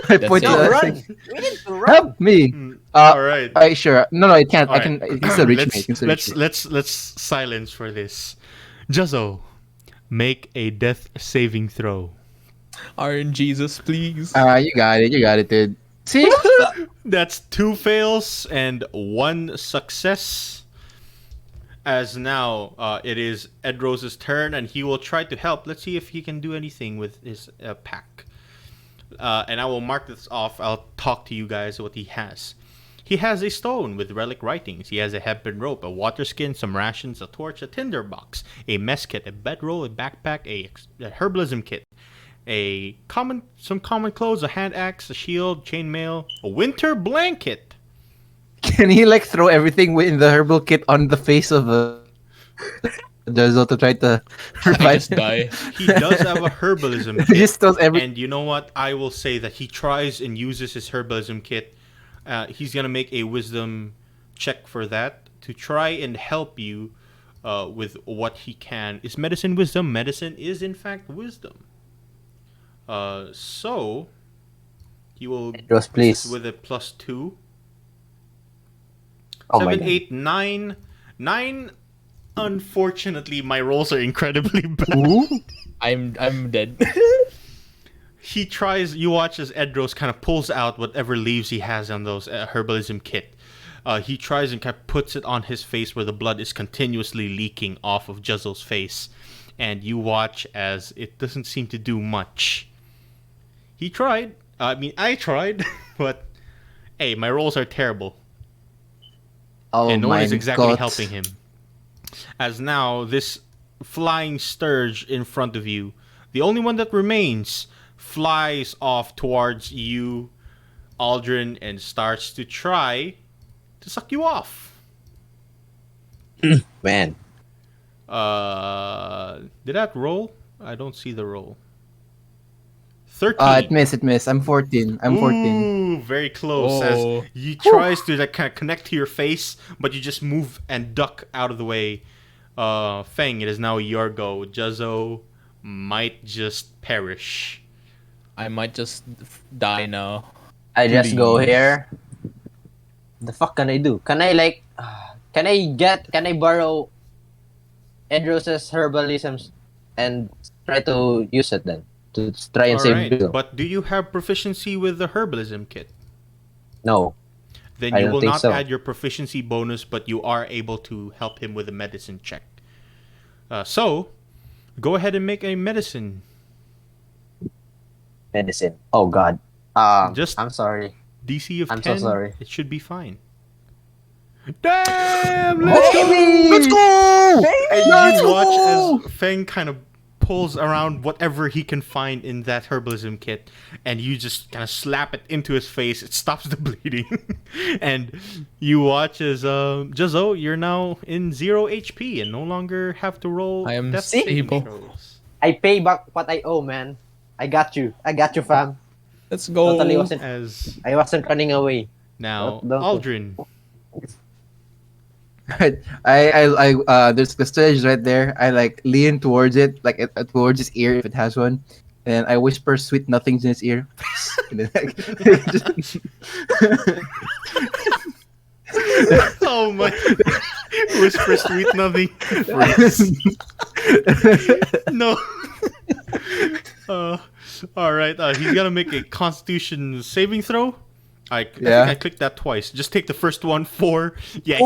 I That's point it. to No, that run! thing. We need to run! Help me! All right. I sure. No, it can't. All I can. It can still reach me. It can still reach me. let's silence for this. Juzzo, make a death saving throw. Iron Jesus, please. You got it. You got it, dude. See? That's 2 fails and 1 success. As now, it is Edrose's turn, and he will try to help. Let's see if he can do anything with his pack. And I will mark this off. I'll talk to you guys what he has. He has a stone with relic writings. He has a hempen rope, a water skin, some rations, a torch, a tinder box, a mess kit, a bedroll, a backpack, a herbalism kit, some common clothes, a hand axe, a shield, chainmail, a winter blanket. Can he like throw everything in the herbal kit on the face of Jezo to try to I revive just him? die. He does have a herbalism He kit. just throws every. And you know what? I will say that he tries and uses his herbalism kit. He's going to make a wisdom check for that to try and help you with what he can. Is medicine wisdom? Medicine is, in fact, wisdom. So, he will Edros, please. with a +2. Oh my 7, God. 8, 9. 9, unfortunately, my rolls are incredibly bad. I'm dead. He tries. You watch as Edros kind of pulls out whatever leaves he has on those herbalism kit. He tries and kind of puts it on his face where the blood is continuously leaking off of Juzzle's face, and you watch as it doesn't seem to do much. He tried. I tried, but hey, my rolls are terrible, Oh and no one my is exactly God. helping him. As now this flying scourge in front of you, the only one that remains, flies off towards you, Aldrin, and starts to try to suck you off. Man. Did that roll? I don't see the roll. 13. It missed. I'm 14. I'm 14. Ooh, very close. Oh. As he tries to like kind of connect to your face, but you just move and duck out of the way. Feng, it is now your go. Juzzo might just perish. I might just die now. I just go Please. here. The fuck can I do? Can I can I borrow Edros's herbalisms and try to use it then? To try and All save right, Bill? but do you have proficiency with the herbalism kit? No. Then I you don't will think not so. add your proficiency bonus, but you are able to help him with a medicine check. So, go ahead and make a medicine. Medicine. Oh god. Just- I'm sorry. DC of I'm so 10. sorry. It should be fine. Damn! Let's go! Baby! Let's go! And Let's you watch go! as Feng kind of pulls around whatever he can find in that herbalism kit, and you just kind of slap it into his face. It stops the bleeding, and you watch as Juzzo, you're now in 0 HP and no longer have to roll. I am death saving stable. throws. I pay back what I owe, man. I got you, fam. Let's go. Totally wasn't. As I wasn't running away. now, Don't- Aldrin. There's the stage right there. I like lean towards it, like towards his ear if it has one, and I whisper sweet nothings in his ear. And then, like, just- Oh my! Whisper sweet nothing. Freeze. No. All right. He's gonna make a Constitution saving throw. I think I clicked that twice. Just take the first one. 4. Yeah.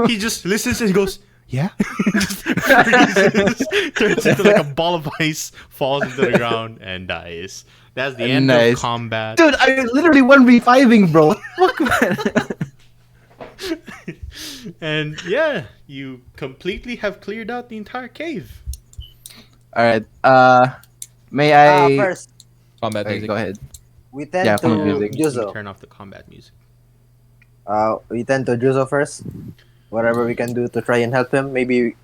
He just listens and he goes, yeah. Just freezes, turns into like a ball of ice, falls into the ground, and dies. That's the end of Nice. combat. Dude, I literally 1v5ing, bro. Fuck, man. And yeah, you completely have cleared out the entire cave. All right. May I? First, Combat Okay, music. go ahead. we tend Yeah, to come on, music. Juzo. Turn off the combat music. We tend to Juzo first. Whatever we can do to try and help him. Maybe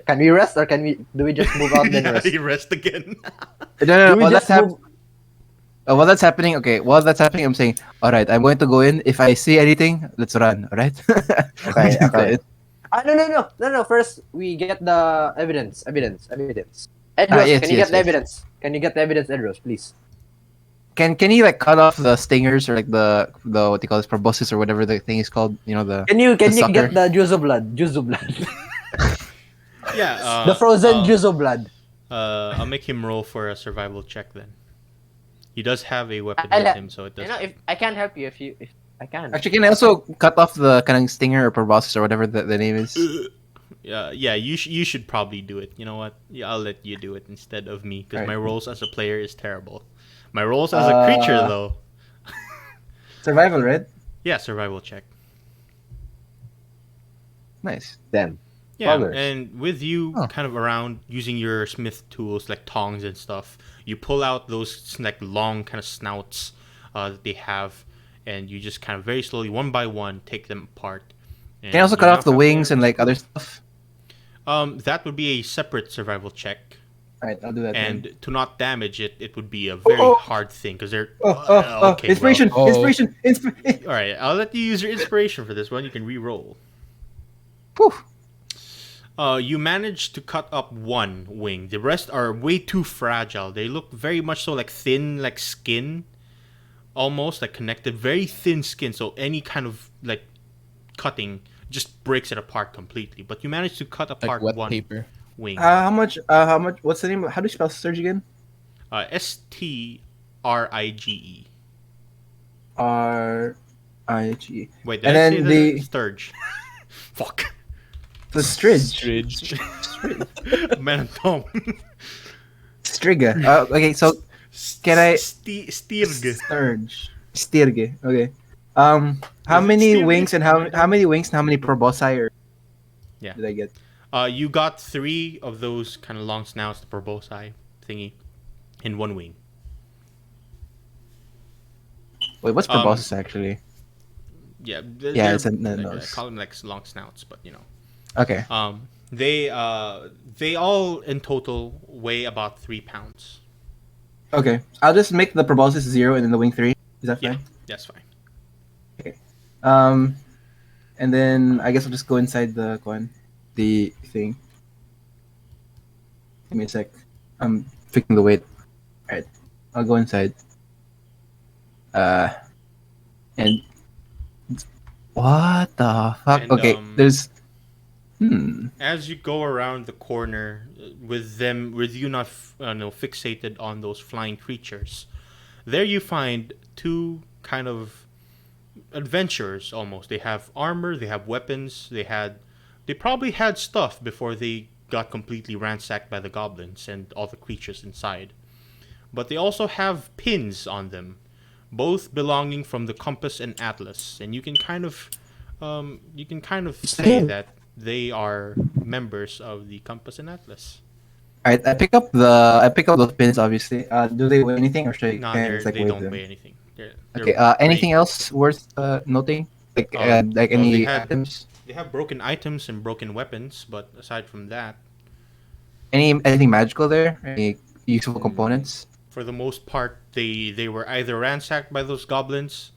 can we rest or do we just move out then Yeah, rest? he rest again. No. Do we While just that's move? while that's happening, okay. While that's happening, I'm saying, all right. I'm going to go in. If I see anything, let's run. All right. Okay, okay. No. First, we get the evidence. Edros, Yes, can you get yes, the yes. evidence? Can you get the evidence, Edros, please? Can you like cut off the stingers or like the what do you call this proboscis or whatever the thing is called? You know the Can you the get sucker. the Juzo blood? Juzo blood. Yeah. The frozen Juzo blood. I'll make him roll for a survival check then. He does have a weapon I'll with ha- him, so it does. You know, if I can't help you, if I can. Actually, can I also cut off the kind of stinger or proboscis or whatever the name is? Yeah. You should probably do it. You know what? Yeah, I'll let you do it instead of me because Alright. my rolls as a player is terrible. My rolls as a creature though. Survival, right? Yeah, survival check. Nice. Damn. Yeah, Buggers. and with you Oh. kind of around using your smith tools like tongs and stuff, you pull out those like long kind of snouts that they have, and you just kind of very slowly, one by one, take them apart. And Can I also you cut now off the have wings their- and like other stuff? That would be a separate survival check, Alright, I'll do that. then. and to not damage it, it would be a very oh. hard thing because they're okay. Inspiration, well. inspiration. All right, I'll let you use your inspiration for this one. You can re-roll. Whew. You managed to cut up one wing. The rest are way too fragile. They look very much so like thin, like skin, almost like connected, very thin skin. So any kind of like cutting just breaks it apart completely. But you managed to cut Like apart wet one paper. wing. How much? How much? What's the name? How do you spell surge again? STRIGE. RIG. Wait, did And I then say the- the sturge? Fuck. The stridge. Stridge. Man, Tom. Striga. Okay, so can I- Stirg. surge. Stirge. Okay. How Is it many Stirge? wings and how many wings and how many probosci or Yeah. did I get? You got 3 of those kind of long snouts, the probosci thingy, in one wing. Wait, what's proboscis actually? Yeah, Yeah, it's a like, I nose. call them like long snouts, but you know, Okay. they all in total weigh about 3 pounds. Okay. I'll just make the proboscis 0 and then the wing 3. Is that Yeah, fine? that's fine. And then I guess I'll just go inside the thing. Give me a sec. I'm fixing the weight. Alright. I'll go inside. And what the fuck? And, Okay, there's As you go around the corner with you not fixated on those flying creatures, there you find 2 kind of adventurers almost. They have armor, they have weapons, they probably had stuff before they got completely ransacked by the goblins and all the creatures inside. But they also have pins on them, both belonging from the compass and atlas, and you can kind of say that they are members of the compass and atlas. alright. I pick up those pins. Obviously, do they weigh anything, or should I No, can I just, like, they wave don't them? weigh anything. They're Okay. Anything else worth noting? Like they any had- items? They have broken items and broken weapons, but aside from that, Anything magical there? Any useful components? for the most part, they were either ransacked by those goblins.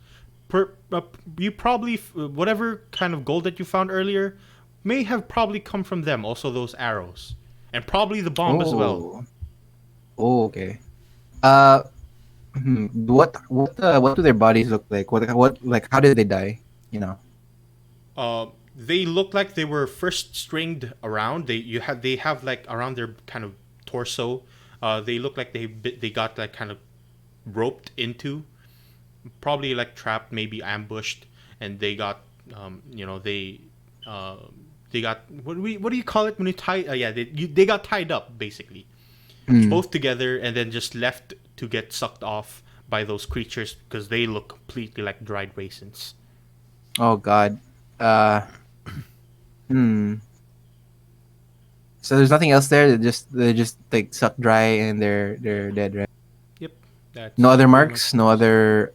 You probably whatever kind of gold that you found earlier may have probably come from them. Also, those arrows, and probably the bomb as well. Oh, okay. What do their bodies look like? What like how did they die? You know. They look like they were first stringed around. They have like around their kind of torso. They look like they got like kind of roped into, probably like trapped, maybe ambushed, and they got they got what do you call it when you tie? They got tied up basically, both together, and then just left to get sucked off by those creatures because they look completely like dried raisins. Oh God. So there's nothing else there. They just like sucked dry and they're dead, right? Yep. That's No other pretty much marks. No other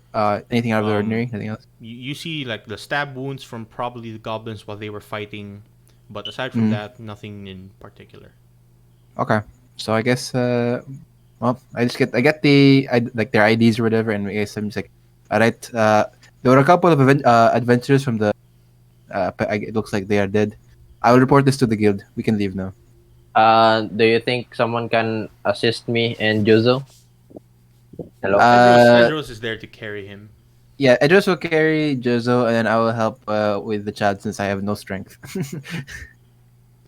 anything out of the Um, ordinary. Nothing else. you see like the stab wounds from probably the goblins while they were fighting, but aside from that, nothing in particular. Okay. So I guess well, I get the like their IDs or whatever, and I guess I'm just like, all right. There were a couple of adventurers from the. It looks like they are dead. I will report this to the guild. We can leave now. Do you think someone can assist me and Juzo? Hello. Edros is there to carry him. Yeah, Edros will carry Jozo, and then I will help with the Chad since I have no strength.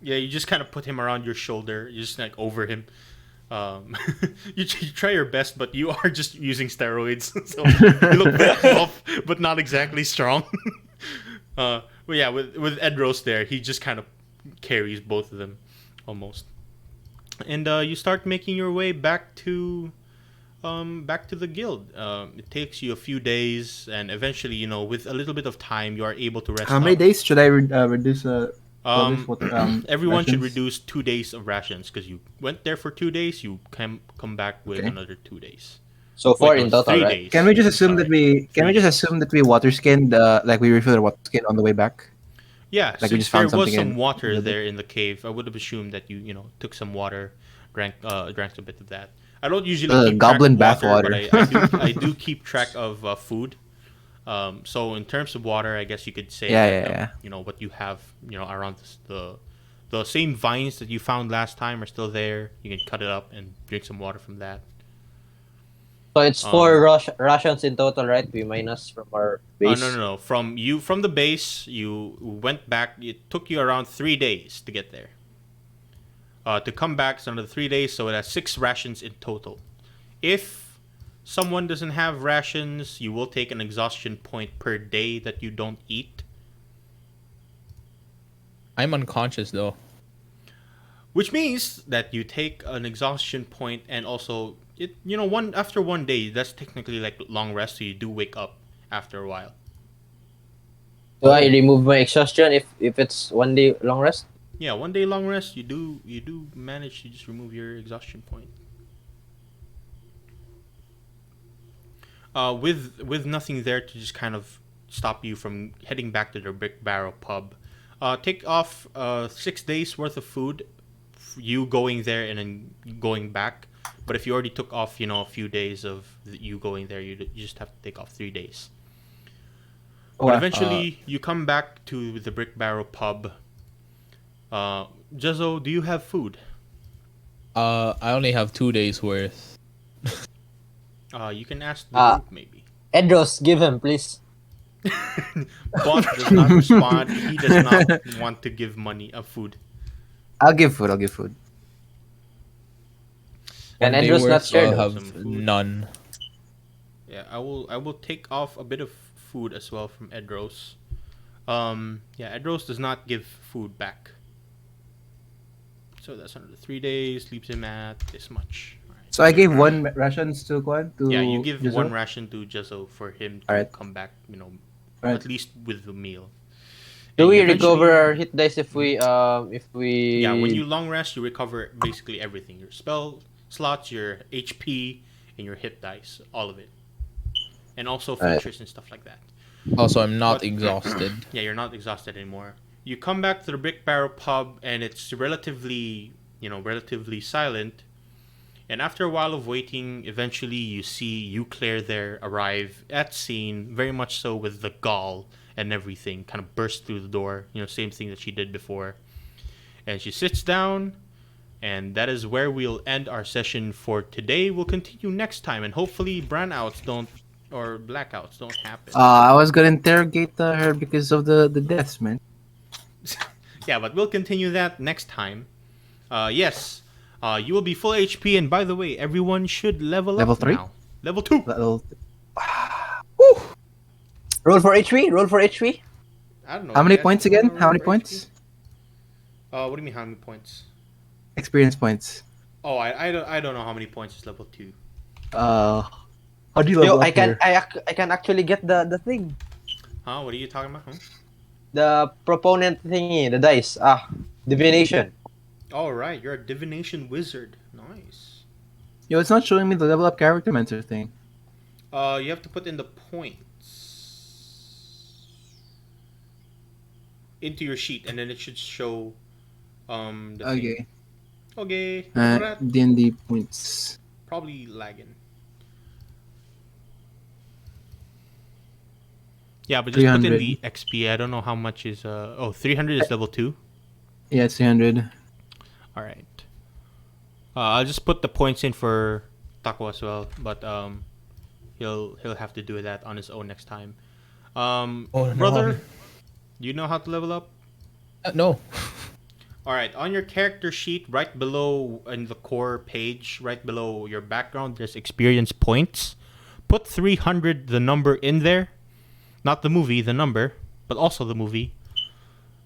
Yeah, you just kind of put him around your shoulder. You just like over him. You try your best, but you are just using steroids, so you look bit off, but not exactly strong. But yeah, with Edros there, he just kind of carries both of them, almost. And you start making your way back to the guild. It takes you a few days, and eventually, with a little bit of time, you are able to rest How many up. days should I reduce? Everyone should rations? reduce 2 days of rations because you went there for 2 days. You can come back with Okay. another 2 days. So four Wait, no, in it's total, 3 right? days. Can we just assume that we Three days. assume that we water skinned like we refill our water skin on the way back? Yeah, Like we since just found there was something some in water the- there in the cave, I would have assumed that you took some water, drank a bit of that. I don't usually keep goblin track of bath water, water. but I do keep track of food. So in terms of water, I guess you could say that what you have around the same vines that you found last time are still there. You can cut it up and drink some water from that. So it's four rations in total, right? We minus from our base. No. From the base, you went back. It took you around 3 days to get there. To come back, it's another 3 days, so it has 6 rations in total. If someone doesn't have rations, you will take an exhaustion point per day that you don't eat. I'm unconscious though. Which means that you take an exhaustion point, and also after 1 day, that's technically like long rest, so you do wake up after a while. Do I remove my exhaustion if it's 1 day long rest? Yeah, 1 day long rest, you do manage to just remove your exhaustion point. With nothing there to just kind of stop you from heading back to the Brick Barrel pub, take off 6 days worth of food, you going there and then going back. But if you already took off, a few days of you going there, you just have to take off 3 days. But eventually, you come back to the Brick Barrel pub. Jezzo, do you have food? I only have 2 days worth. You can ask the group maybe. Edros, give him, please. Boss does not respond. He does not want to give money of food. I'll give food. Can 1 day Edros not worth, share I'll those? have Some food. none. Yeah, I will take off a bit of food as well from Edros. Edros does not give food back. So that's another 3 days. Leaves him at this much. All right. So I gave one rations to Kwan. Yeah, you give Jizzo? one ration to Jezzo for him to Alright. come back. Alright. At least with the meal. Do And we eventually- recover our hit dice if we Yeah, when you long rest, you recover basically everything: your spell slots, your HP, and your hit dice, all of it, and also Alright. features and stuff like that. Also, I'm not But- exhausted. Yeah, you're not exhausted anymore. You come back to the Brick Barrel pub, and it's relatively silent. And after a while of waiting, eventually you see Euclair there arrive at scene, very much so with the gall and everything, kind of burst through the door. Same thing that she did before. And she sits down, and that is where we'll end our session for today. We'll continue next time, and hopefully blackouts don't happen. I was gonna interrogate her because of the deaths, man. Yeah, but we'll continue that next time. Yes, you will be full HP, and by the way, everyone should level Level up 3? now. Level 2. Roll for HP. Roll for HP. I don't know. How many you guys points wanna again? roll How many for points? HP? What do you mean how many points? Experience points. Oh, I don't know how many points is level 2. How do you Yo, level up here? I can actually get the thing. Huh? What are you talking about? Huh? The proponent thingy, the dice. Divination. All right, you're a divination wizard. Nice. Yo, it's not showing me the level up character mentor thing. You have to put in the points into your sheet, and then it should show the thing. Okay. Okay, D&D points. probably lagging. Yeah, but just put in 300. the XP. I don't know how much is 300 is level 2. Yeah, it's 300. All right. I'll just put the points in for Taco as well, but he'll have to do that on his own next time. Oh, no Brother, problem. do you know how to level up? No. All right, on your character sheet, right below in the core page, right below your background, there's experience points. Put 300, the number in there, not the movie, the number, but also the movie.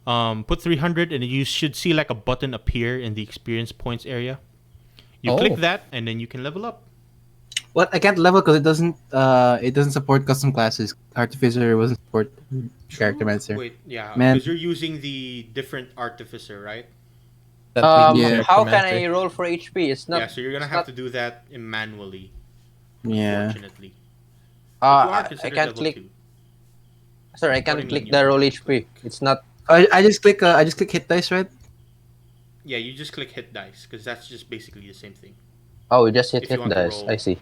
Put 300, and you should see like a button appear in the experience points area. You click that, and then you can level up. What? I can't level because it doesn't support custom classes. Artificer wasn't support character mentor. Wait, yeah, Man. because you're using the different artificer, right? That we need Yeah. character How can master. I roll for HP? It's not. Yeah, so you're gonna it's have not- to do that manually. Yeah. Unfortunately, but you are I considered can't level click. 2. Sorry, I What do can't you click mean you the can't roll click? HP. It's not. I just click hit dice, right? Yeah, you just click hit dice because that's just basically the same thing. Oh, we just hit If you hit want to dice. roll- I see.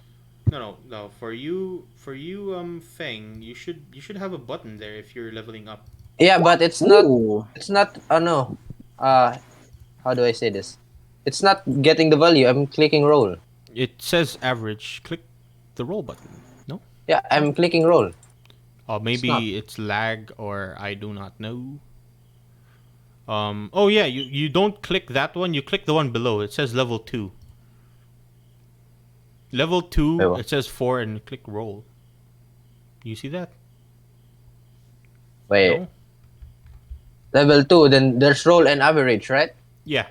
No. For you, Feng, you should have a button there if you're leveling up. Yeah, but it's not. Ooh. It's not. Oh no. How do I say this? It's not getting the value. I'm clicking roll. It says average. Click the roll button. No? Yeah, I'm clicking roll. Or not. maybe it's lag, or I do not know. Oh yeah, you don't click that one. You click the one below. It says level 2. Level 2. Wait, what? It says 4, and click roll. You see that? Wait. No? Level 2. Then there's roll and average, right? Yeah.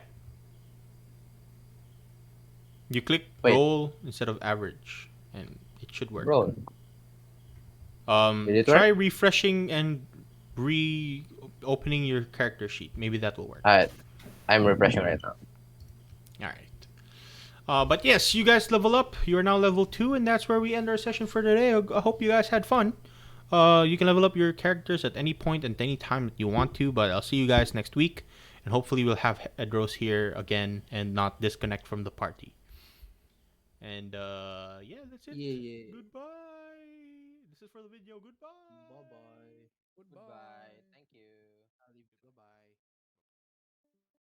You click Wait. roll instead of average, and it should work. Roll. Did it Try refreshing and opening your character sheet. Maybe that will work. Alright. I'm refreshing right now. All right. But yes, you guys level up. You are now level 2, and that's where we end our session for today. I hope you guys had fun. You can level up your characters at any point and any time that you want to, but I'll see you guys next week, and hopefully we'll have Edros here again and not disconnect from the party. And yeah, that's it. Yeah. Goodbye. This is for the video. Goodbye. Bye-bye. Goodbye. Thank you. I'll leave you. Bye-bye.